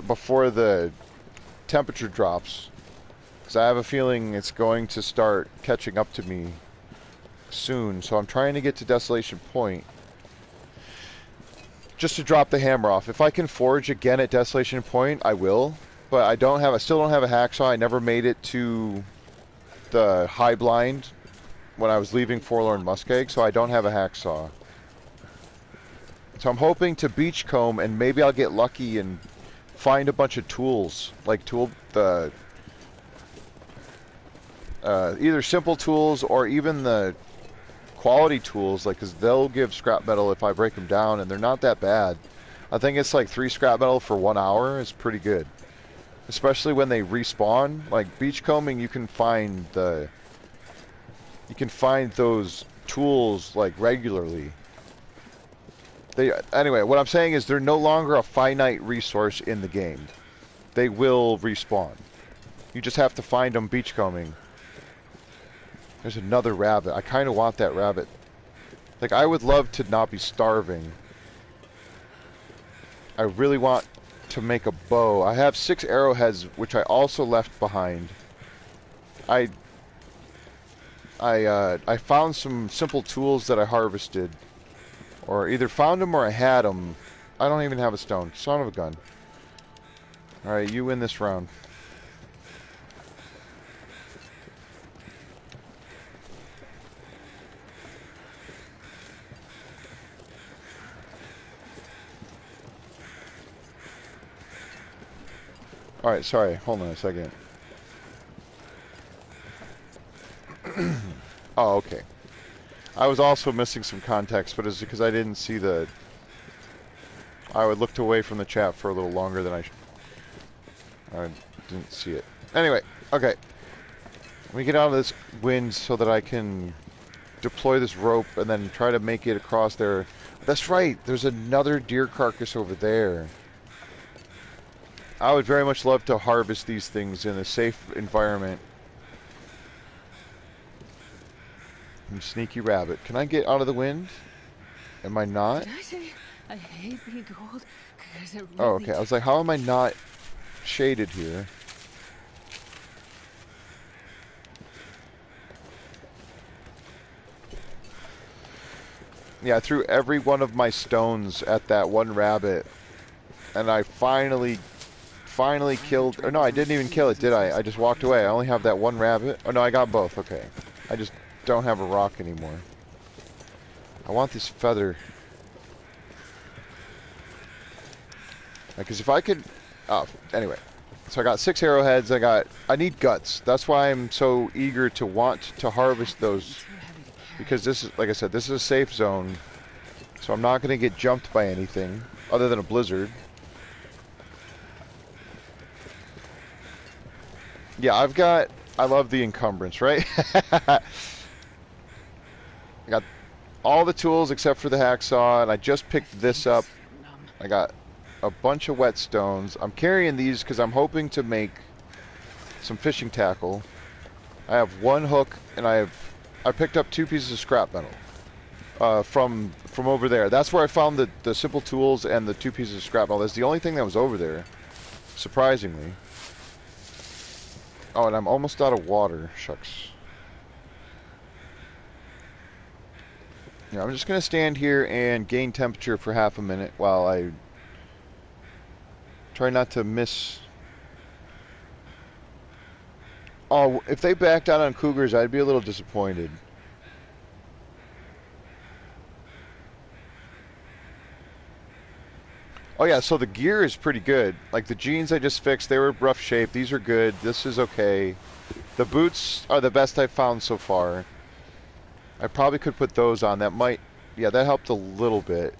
before the temperature drops. Because I have a feeling it's going to start catching up to me soon. So I'm trying to get to Desolation Point. Just to drop the hammer off. If I can forage again at Desolation Point, I will. But I still don't have a hacksaw. I never made it to the high blind when I was leaving Forlorn Muskeg, so I don't have a hacksaw. So I'm hoping to beachcomb, and maybe I'll get lucky and find a bunch of tools, like either simple tools or even the quality tools, like, because they'll give scrap metal if I break them down, and they're not that bad. I think it's like 3 scrap metal for 1 hour is pretty good. Especially when they respawn. Like, beachcombing, you can find those tools, like, regularly. Anyway, what I'm saying is they're no longer a finite resource in the game. They will respawn. You just have to find them beachcombing. There's another rabbit. I kind of want that rabbit. Like, I would love to not be starving. I really want to make a bow. I have 6 arrowheads, which I also left behind. I found some simple tools that I harvested. Or either found them or I had them. I don't even have a stone. Son of a gun. Alright, you win this round. Alright, sorry. Hold on a second. Oh, okay. I was also missing some context, but it's because I didn't see the... I looked away from the chat for a little longer than I didn't see it. Anyway, okay. Let me get out of this wind so that I can deploy this rope and then try to make it across there. That's right, there's another deer carcass over there. I would very much love to harvest these things in a safe environment. Sneaky rabbit. Can I get out of the wind? Am I not? Did I say I hate being cold? 'Cause it really Oh, okay. I was like, how am I not shaded here? Yeah, I threw every one of my stones at that one rabbit, and I finally killed... Or no, I didn't even kill it, did I? I just walked away. I only have that one rabbit. Oh, no, I got both. Okay. I just don't have a rock anymore. I want this feather. Because if I could... Oh, anyway. So I got 6 arrowheads. I need guts. That's why I'm so eager to want to harvest those. Because this is, like I said, this is a safe zone. So I'm not going to get jumped by anything other than a blizzard. Yeah, I love the encumbrance, right? I got all the tools except for the hacksaw, and I just picked this up. I got a bunch of whetstones. I'm carrying these because I'm hoping to make some fishing tackle. I have 1 hook, and I picked up 2 pieces of scrap metal from over there. That's where I found the simple tools and the 2 pieces of scrap metal. That's the only thing that was over there, surprisingly. Oh, and I'm almost out of water. Shucks. Yeah, I'm just going to stand here and gain temperature for half a minute while I try not to miss. Oh, if they backed out on cougars, I'd be a little disappointed. Oh yeah, so the gear is pretty good. Like the jeans I just fixed, they were rough shape. These are good. This is okay. The boots are the best I've found so far. I probably could put those on. That might... Yeah, that helped a little bit.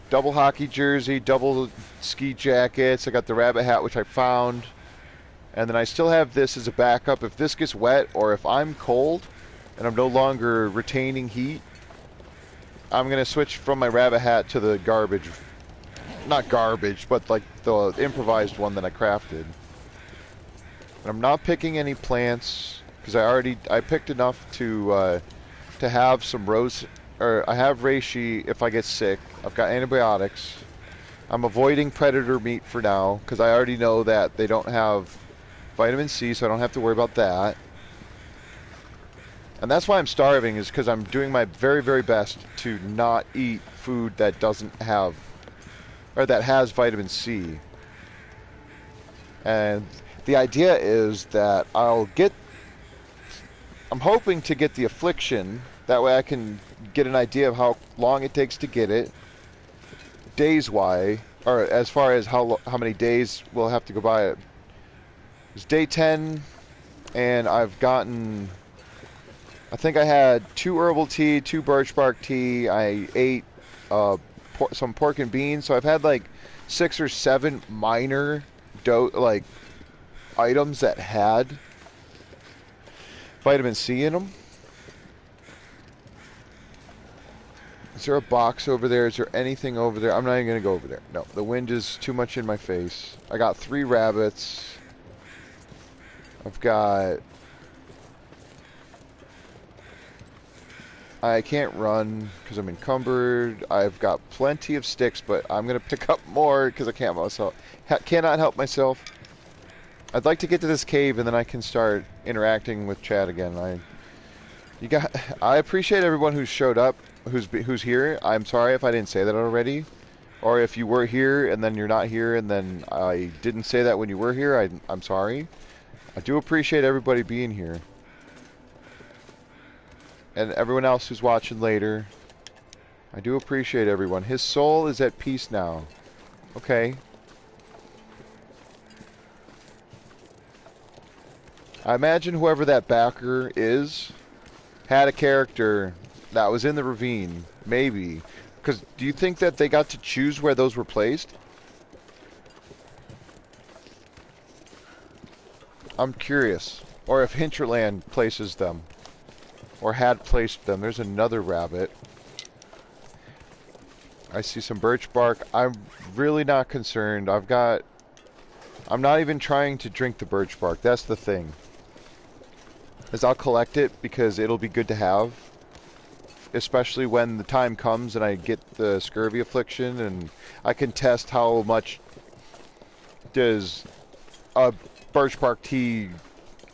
Double hockey jersey, double ski jackets. I got the rabbit hat, which I found. And then I still have this as a backup. If this gets wet or if I'm cold and I'm no longer retaining heat, I'm going to switch from my rabbit hat to the garbage. Not garbage, but like the improvised one that I crafted. And I'm not picking any plants because I picked enough to have some rose, or I have reishi if I get sick. I've got antibiotics. I'm avoiding predator meat for now because I already know that they don't have vitamin C, so I don't have to worry about that. And that's why I'm starving, is because I'm doing my very, very best to not eat food that doesn't have, or that has vitamin C. And the idea is that I'm hoping to get the affliction. That way I can get an idea of how long it takes to get it, days-wise, or as far as how many days we'll have to go by it. It's day 10, and I've gotten I think I had 2 herbal tea, 2 birch bark tea. I ate some pork and beans. So I've had like 6 or 7 minor like items that had vitamin C in them. Is there a box over there? Is there anything over there? I'm not even going to go over there. No, the wind is too much in my face. I got 3 rabbits. I've got... I can't run because I'm encumbered. I've got plenty of sticks, but I'm going to pick up more because I can't myself. Cannot help myself. I'd like to get to this cave and then I can start interacting with chat again. I appreciate everyone who's showed up, who's here. I'm sorry if I didn't say that already, or if you were here and then you're not here and then I didn't say that when you were here. I'm sorry. I do appreciate everybody being here. And everyone else who's watching later. I do appreciate everyone. His soul is at peace now. Okay. I imagine whoever that backer is had a character that was in the ravine. Maybe. Because do you think that they got to choose where those were placed? I'm curious. Or if Hinterland places them. Or had placed them. There's another rabbit. I see some birch bark. I'm really not concerned. I'm not even trying to drink the birch bark. That's the thing. Is I'll collect it because it'll be good to have. Especially when the time comes and I get the scurvy affliction and I can test how much does a birch bark tea,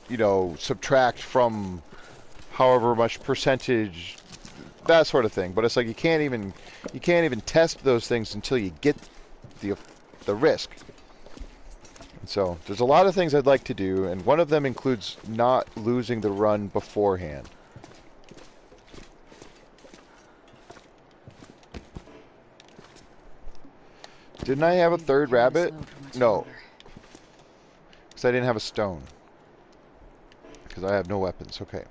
you know, subtract from however much percentage, that sort of thing. But it's like you can't even test those things until you get the risk. And so there's a lot of things I'd like to do, and one of them includes not losing the run beforehand. Didn't I have a third rabbit? No, because I didn't have a stone. Because I have no weapons. Okay.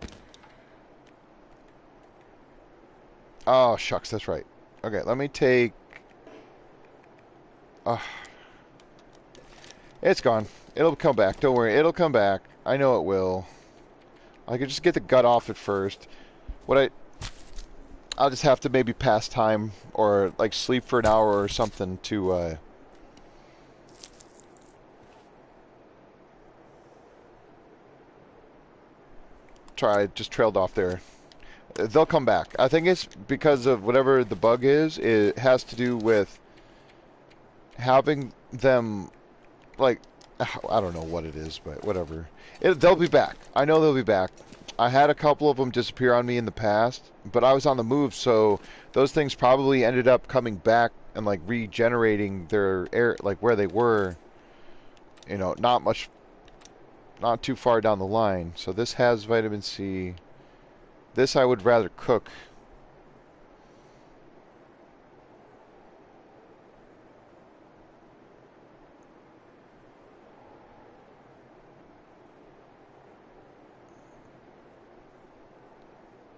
Oh, shucks, that's right. Okay, let me take... It's gone. It'll come back. Don't worry, it'll come back. I know it will. I could just get the gut off at first. I'll just have to maybe pass time or like sleep for an hour or something to try. Just trailed off there. They'll come back. I think it's because of whatever the bug is. It has to do with having them, like, I don't know what it is, but whatever. They'll be back. I know they'll be back. I had a couple of them disappear on me in the past, but I was on the move, so those things probably ended up coming back and like regenerating their air, like where they were. You know, not too far down the line. So this has vitamin C. This I would rather cook.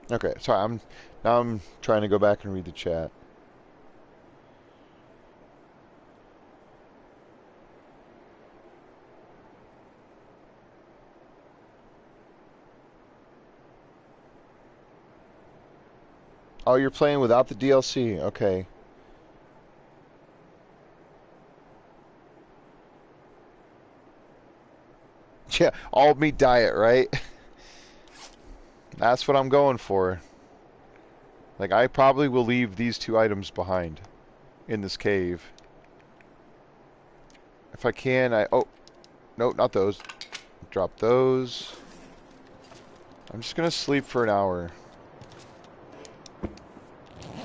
Okay, sorry, now I'm trying to go back and read the chat. Oh, you're playing without the DLC. Okay. Yeah, all meat diet, right? That's what I'm going for. Like, I probably will leave these 2 items behind in this cave. If I can, oh, no, not those. Drop those. I'm just gonna sleep for an hour.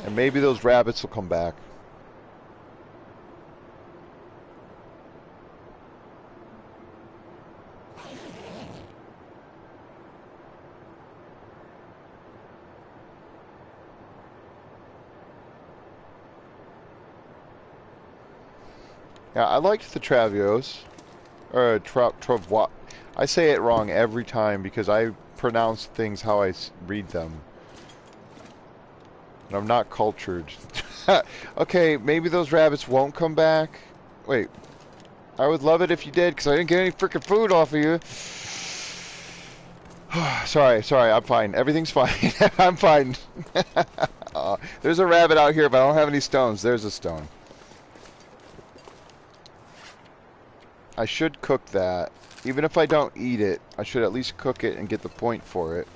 And maybe those rabbits will come back. Yeah, I liked the Travios. Or Travois. I say it wrong every time because I pronounce things how I read them. And I'm not cultured. Okay, maybe those rabbits won't come back. Wait. I would love it if you did, because I didn't get any freaking food off of you. Sorry, I'm fine. Everything's fine. I'm fine. There's a rabbit out here, but I don't have any stones. There's a stone. I should cook that. Even if I don't eat it, I should at least cook it and get the point for it.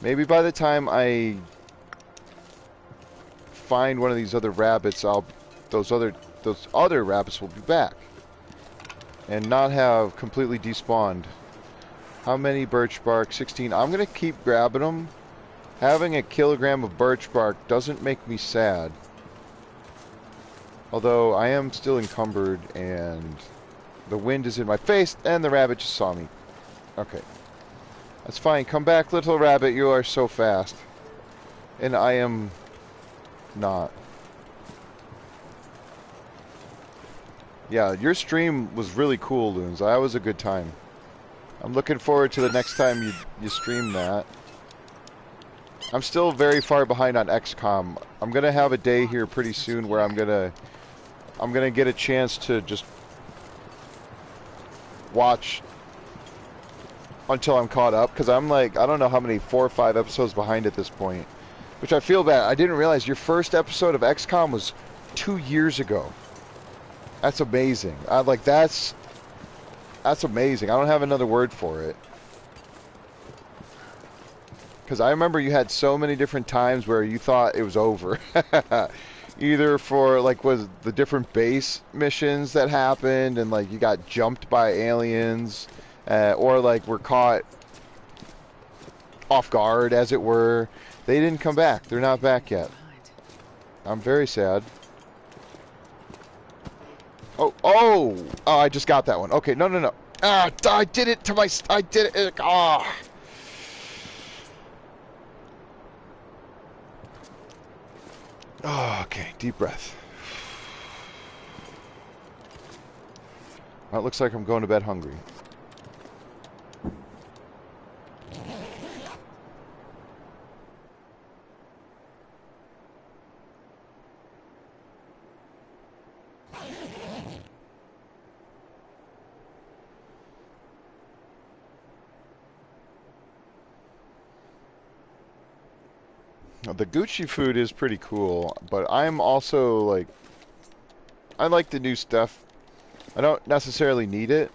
Maybe by the time I find one of these other rabbits, those other rabbits will be back and not have completely despawned. How many birch bark? 16. I'm gonna keep grabbing them. Having a kilogram of birch bark doesn't make me sad. Although I am still encumbered and the wind is in my face and the rabbit just saw me. Okay. That's fine. Come back, little rabbit. You are so fast. And I am not. Yeah, your stream was really cool, Loons. That was a good time. I'm looking forward to the next time you stream that. I'm still very far behind on XCOM. I'm gonna have a day here pretty soon where I'm gonna get a chance to just watch until I'm caught up, because I'm like, I don't know how many, 4 or 5 episodes behind at this point, which I feel bad. I didn't realize your first episode of XCOM was 2 years ago. That's amazing. That's amazing. I don't have another word for it. Because I remember you had so many different times where you thought it was over. Either for, like, was the different base missions that happened and, like, you got jumped by aliens, or, like, were caught off guard, as it were. They didn't come back. They're not back yet. I'm very sad. Oh, I just got that one. Okay, no. Ah, I did it to my... I did it. Ah. Oh, okay, deep breath. Well, it looks like I'm going to bed hungry. The Gucci food is pretty cool, but I'm also like, I like the new stuff. I don't necessarily need it,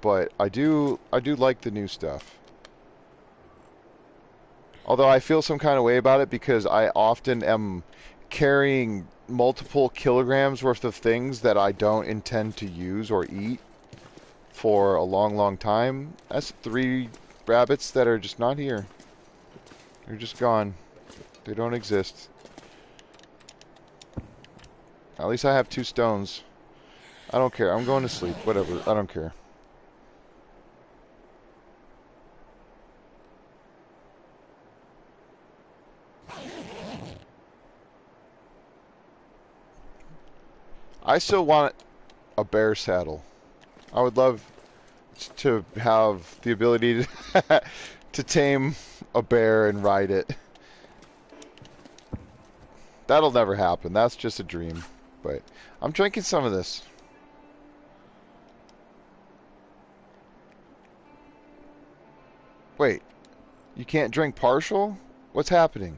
but I do like the new stuff. Although I feel some kind of way about it because I often am carrying multiple kilograms worth of things that I don't intend to use or eat for a long time. That's 3 rabbits that are just not here. They're just gone. They don't exist. At least I have 2 stones. I don't care. I'm going to sleep. Whatever. I don't care. I still want a bear saddle. I would love to have the ability to, to tame a bear and ride it. That'll never happen. That's just a dream. But I'm drinking some of this. Wait. You can't drink partial? What's happening?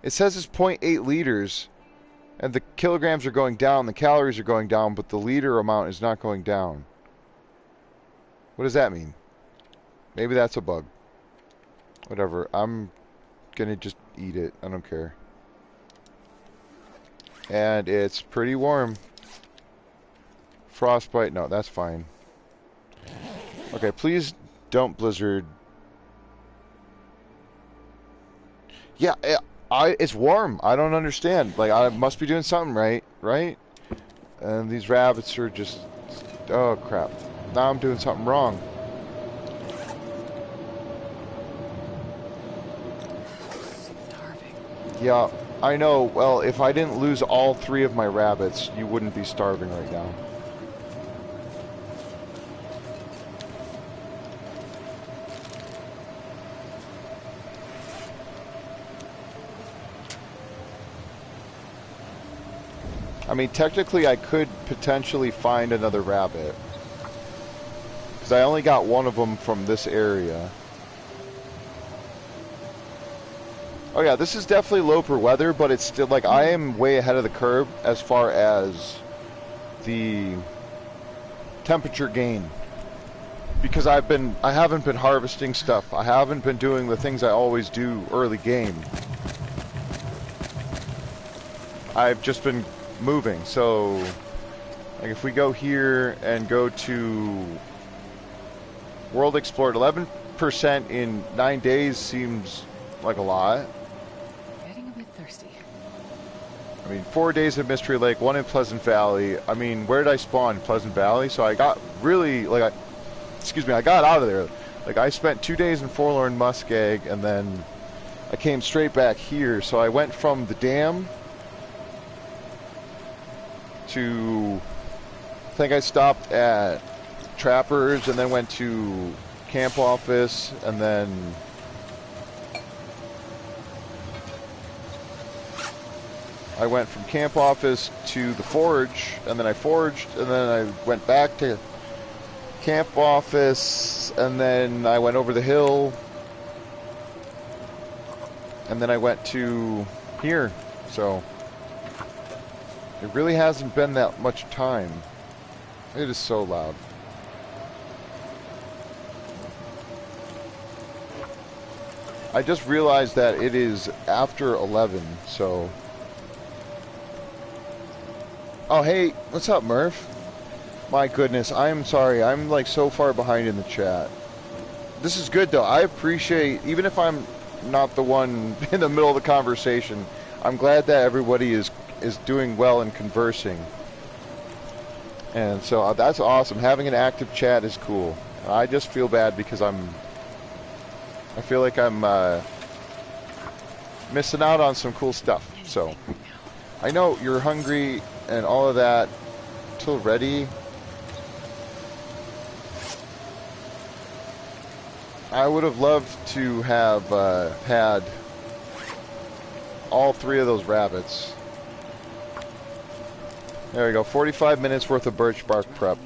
It says it's 0.8 liters. And the kilograms are going down. The calories are going down. But the liter amount is not going down. What does that mean? Maybe that's a bug. Whatever. I'm gonna just eat it. I don't care. And it's pretty warm. Frostbite. No, that's fine. Okay, please don't blizzard. Yeah, it's warm. I don't understand. Like, I must be doing something right? And these rabbits are just... Oh, crap. Now I'm doing something wrong. Yeah, I know. Well, if I didn't lose all 3 of my rabbits, you wouldn't be starving right now. I mean, technically I could potentially find another rabbit. Because I only got one of them from this area. Oh yeah, this is definitely Loper weather, but it's still, like, I am way ahead of the curve as far as the temperature gain. Because I haven't been harvesting stuff. I haven't been doing the things I always do early game. I've just been moving, so like if we go here and go to World Explored, 11% in 9 days seems like a lot. Getting a bit thirsty. I mean, 4 days at Mystery Lake, 1 in Pleasant Valley. I mean, where did I spawn? Pleasant Valley? So I got really, like, I got out of there. Like, I spent 2 days in Forlorn Muskeg, and then I came straight back here. So I went from the dam to, I think I stopped at Trappers, and then went to Camp Office, and then I went from Camp Office to the Forge, and then I forged, and then I went back to Camp Office, and then I went over the hill, and then I went to here. So it really hasn't been that much time. It is so loud. I just realized that it is after 11, so... Oh, hey, what's up, Murph? My goodness, I'm sorry. I'm, like, so far behind in the chat. This is good, though. I appreciate, even if I'm not the one in the middle of the conversation, I'm glad that everybody is doing well and conversing. And so that's awesome. Having an active chat is cool. I just feel bad because I feel like I'm missing out on some cool stuff. So I know you're hungry and all of that. Till ready. I would have loved to have had all 3 of those rabbits. There we go. 45 minutes worth of birch bark prep.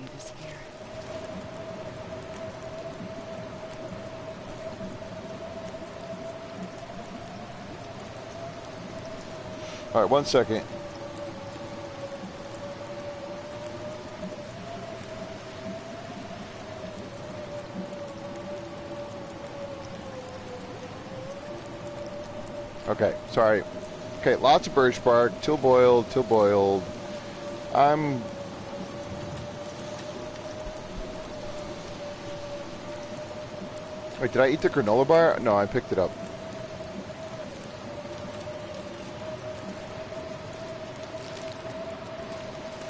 Alright, 1 second. Okay, sorry. Okay, lots of birch bark, till boiled. Wait, did I eat the granola bar? No, I picked it up.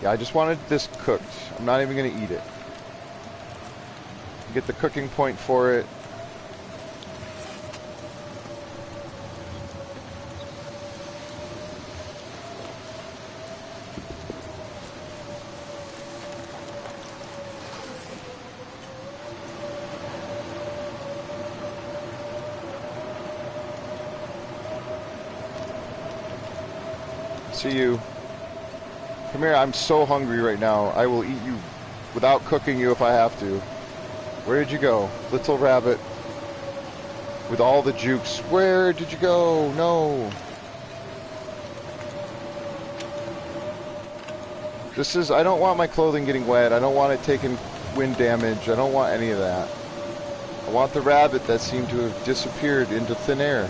Yeah, I just wanted this cooked. I'm not even going to eat it. Get the cooking point for it. See you. Come here, I'm so hungry right now. I will eat you without cooking you if I have to. Where did you go? Little rabbit. With all the jukes. Where did you go? No. This is, I don't want my clothing getting wet. I don't want it taking wind damage. I don't want any of that. I want the rabbit that seemed to have disappeared into thin air.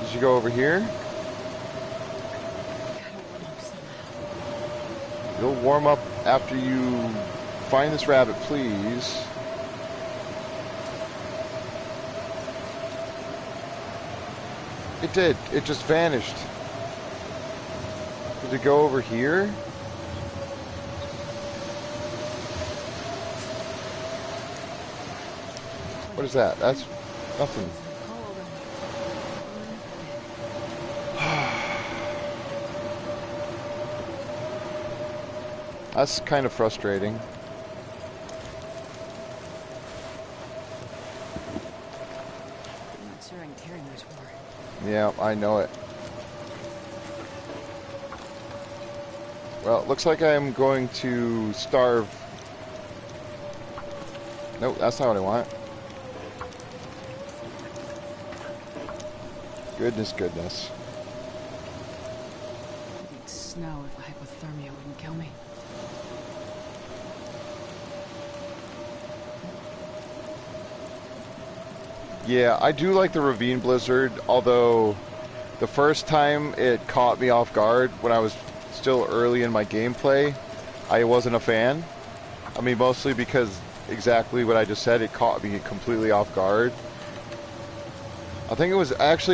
Did you go over here? You'll warm up after you find this rabbit, please. It did. It just vanished. Did it go over here? What is that? That's nothing. That's kind of frustrating. I'm not sure I'm carrying much more. Yeah, I know it. Well, it looks like I'm going to starve. Nope, that's not what I want. Goodness, goodness. It'd snow if hypothermia wouldn't kill me. Yeah, I do like the ravine blizzard, although the first time it caught me off guard when I was still early in my gameplay, I wasn't a fan. I mean, mostly because exactly what I just said, it caught me completely off guard. I think it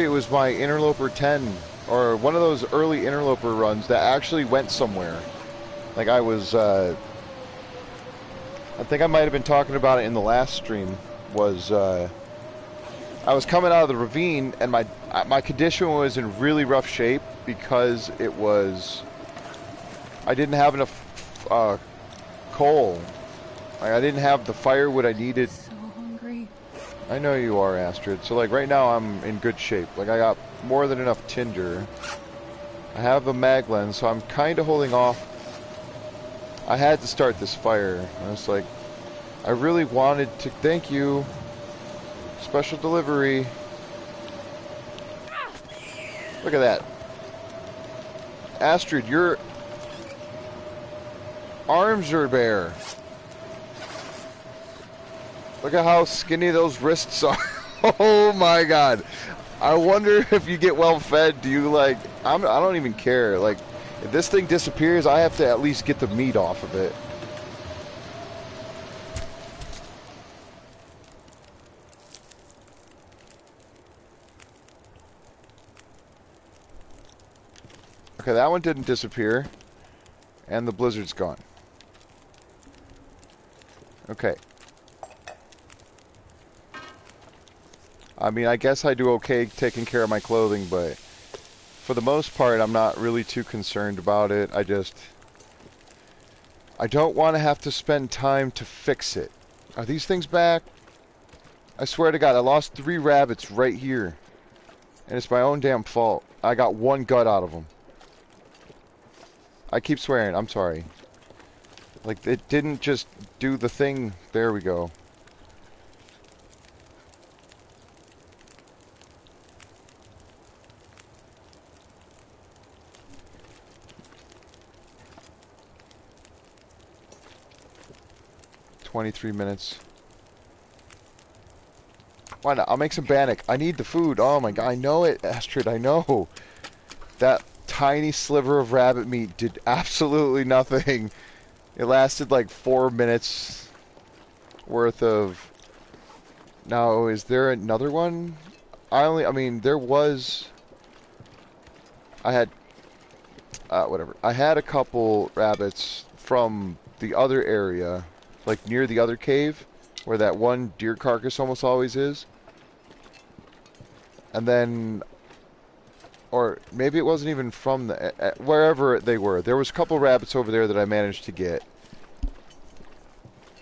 was my Interloper 10, or one of those early Interloper runs that actually went somewhere. Like I think I might have been talking about it in the last stream, I was coming out of the ravine, and my condition was in really rough shape because I didn't have enough coal. Like, I didn't have the firewood I needed. So hungry. I know you are, Astrid. So like right now I'm in good shape. Like I got more than enough tinder. I have a mag lens, so I'm kind of holding off. I had to start this fire. I was like, I really wanted to. Thank you. Special delivery. Look at that. Astrid, your arms are bare. Look at how skinny those wrists are. Oh my god. I wonder if you get well fed, do you like... I don't even care. Like, if this thing disappears, I have to at least get the meat off of it. Okay, that one didn't disappear. And the blizzard's gone. Okay. I mean, I guess I do okay taking care of my clothing, but for the most part, I'm not really too concerned about it. I don't want to have to spend time to fix it. Are these things back? I swear to God, I lost 3 rabbits right here. And it's my own damn fault. I got 1 gut out of them. I keep swearing, I'm sorry. Like, it didn't just do the thing. There we go. $23. Why not? I'll make some bannock. I need the food. Oh my god, I know it, Astrid, I know. That tiny sliver of rabbit meat did absolutely nothing. It lasted like 4 minutes worth of... Now, is there another one? I mean, there was... I had... whatever. I had a couple rabbits from the other area, like near the other cave, where that one deer carcass almost always is. And then... Or maybe it wasn't even from the... wherever they were. There was a couple rabbits over there that I managed to get.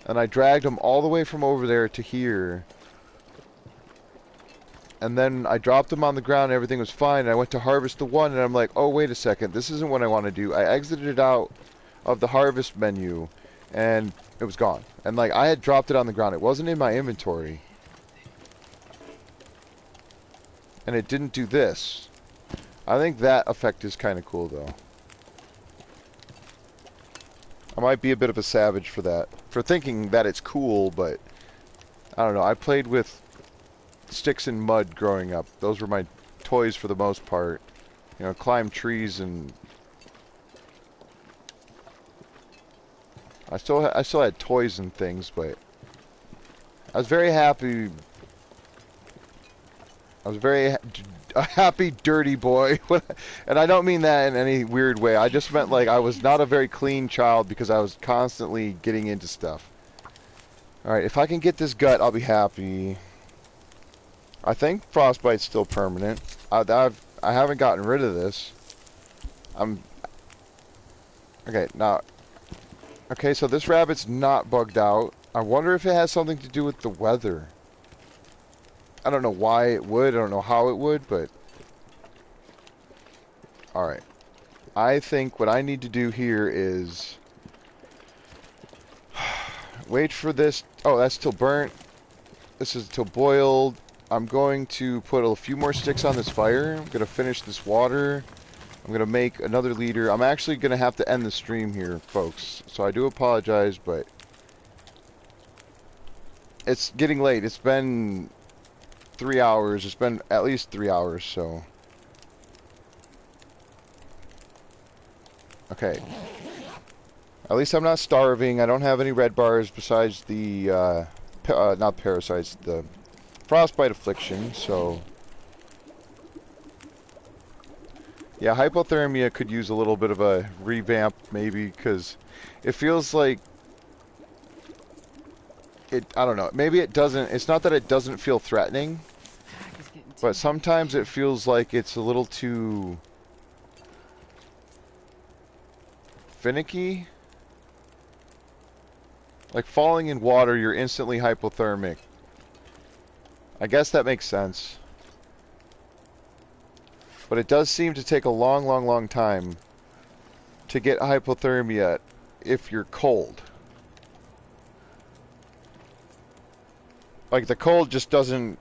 And I dragged them all the way from over there to here. And then I dropped them on the ground and everything was fine. And I went to harvest the one and I'm like, oh, wait a second. This isn't what I want to do. I exited it out of the harvest menu and it was gone. And like, I had dropped it on the ground. It wasn't in my inventory. And it didn't do this. I think that effect is kind of cool, though. I might be a bit of a savage for that. For thinking that it's cool, but... I don't know. I played with sticks and mud growing up. Those were my toys for the most part. You know, climb trees and... I still had toys and things, but... I was very happy... I was very... a happy dirty boy. And I don't mean that in any weird way. I just meant like I was not a very clean child because I was constantly getting into stuff. Alright, if I can get this gut, I'll be happy. I think frostbite's still permanent. I haven't gotten rid of this. Okay, now... Okay, so this rabbit's not bugged out. I wonder if it has something to do with the weather. I don't know why it would. I don't know how it would, but... Alright. I think what I need to do here is wait for this. Oh, that's still burnt. This is still boiled. I'm going to put a few more sticks on this fire. I'm going to finish this water. I'm going to make another liter. I'm actually going to have to end the stream here, folks. So I do apologize, but it's getting late. It's been 3 hours. It's been at least 3 hours, so. Okay. At least I'm not starving. I don't have any red bars besides the, not parasites, the frostbite affliction, so. Yeah, hypothermia could use a little bit of a revamp, maybe, because it feels like I don't know, maybe it doesn't, it's not that it doesn't feel threatening, but sometimes it feels like it's a little too finicky. Like falling in water, you're instantly hypothermic. I guess that makes sense. But it does seem to take a long, long, long time to get hypothermia if you're cold. Like, the cold just doesn't...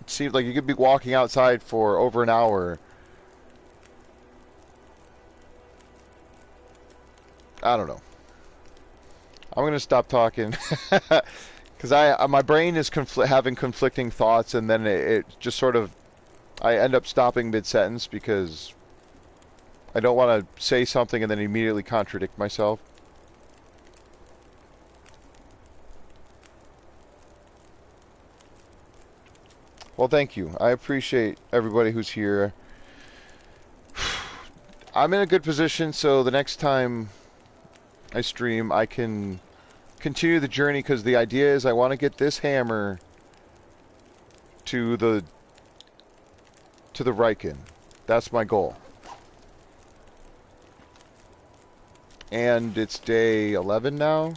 It seems like you could be walking outside for over an hour. I don't know. I'm going to stop talking. Because my brain is having conflicting thoughts, and then it just sort of... I end up stopping mid-sentence because I don't want to say something and then immediately contradict myself. Well, thank you. I appreciate everybody who's here. I'm in a good position, so the next time I stream, I can continue the journey, because the idea is I want to get this hammer to the Riken. That's my goal. And it's day 11 now.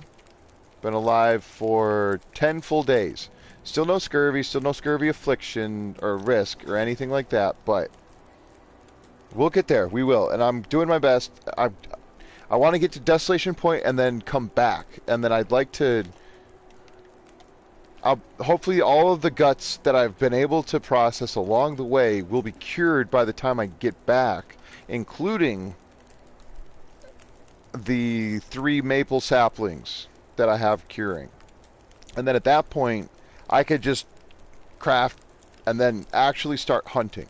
Been alive for 10 full days. Still no scurvy, still no scurvy affliction or risk or anything like that, but we'll get there. We will. And I'm doing my best. I want to get to Desolation Point and then come back. And then I'd like to... hopefully all of the guts that I've been able to process along the way will be cured by the time I get back, including the 3 maple saplings that I have curing. And then at that point, I could just craft and then actually start hunting.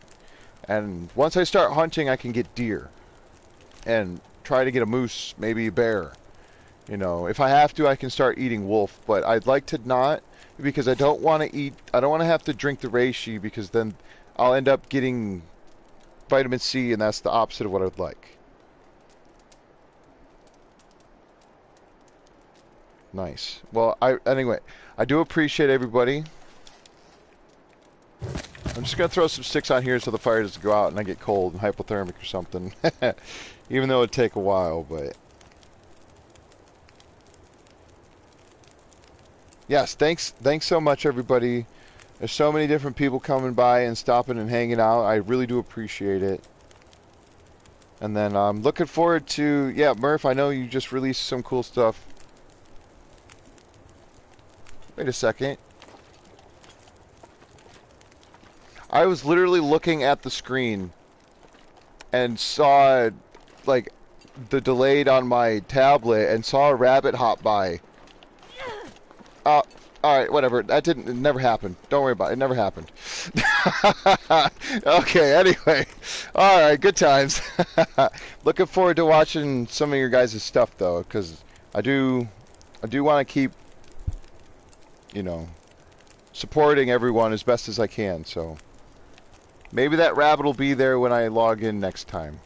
And once I start hunting, I can get deer and try to get a moose, maybe a bear. You know, if I have to, I can start eating wolf, but I'd like to not, because I don't want to eat, I don't want to have to drink the reishi, because then I'll end up getting vitamin C, and that's the opposite of what I'd like. Nice. Well, anyway, I do appreciate everybody. I'm just going to throw some sticks on here so the fire doesn't go out and I get cold and hypothermic or something. Even though it'd take a while, but... Yes, thanks so much, everybody. There's so many different people coming by and stopping and hanging out. I really do appreciate it. And then I'm looking forward to... Yeah, Murph, I know you just released some cool stuff. Wait a second. I was literally looking at the screen and saw, like, the delayed on my tablet and saw a rabbit hop by. Alright, whatever. It never happened. Don't worry about it. It never happened. Okay, anyway. Alright, good times. Looking forward to watching some of your guys' stuff, though, because I do want to keep, you know, supporting everyone as best as I can, so maybe that rabbit will be there when I log in next time.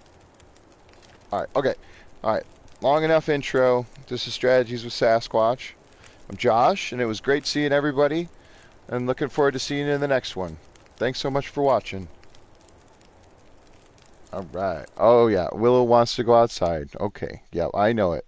Alright, okay. Alright, long enough intro. This is Strategies with Sasquatch. I'm Josh, and it was great seeing everybody, and looking forward to seeing you in the next one. Thanks so much for watching. Alright. Oh, yeah, Willow wants to go outside. Okay, yeah, I know it.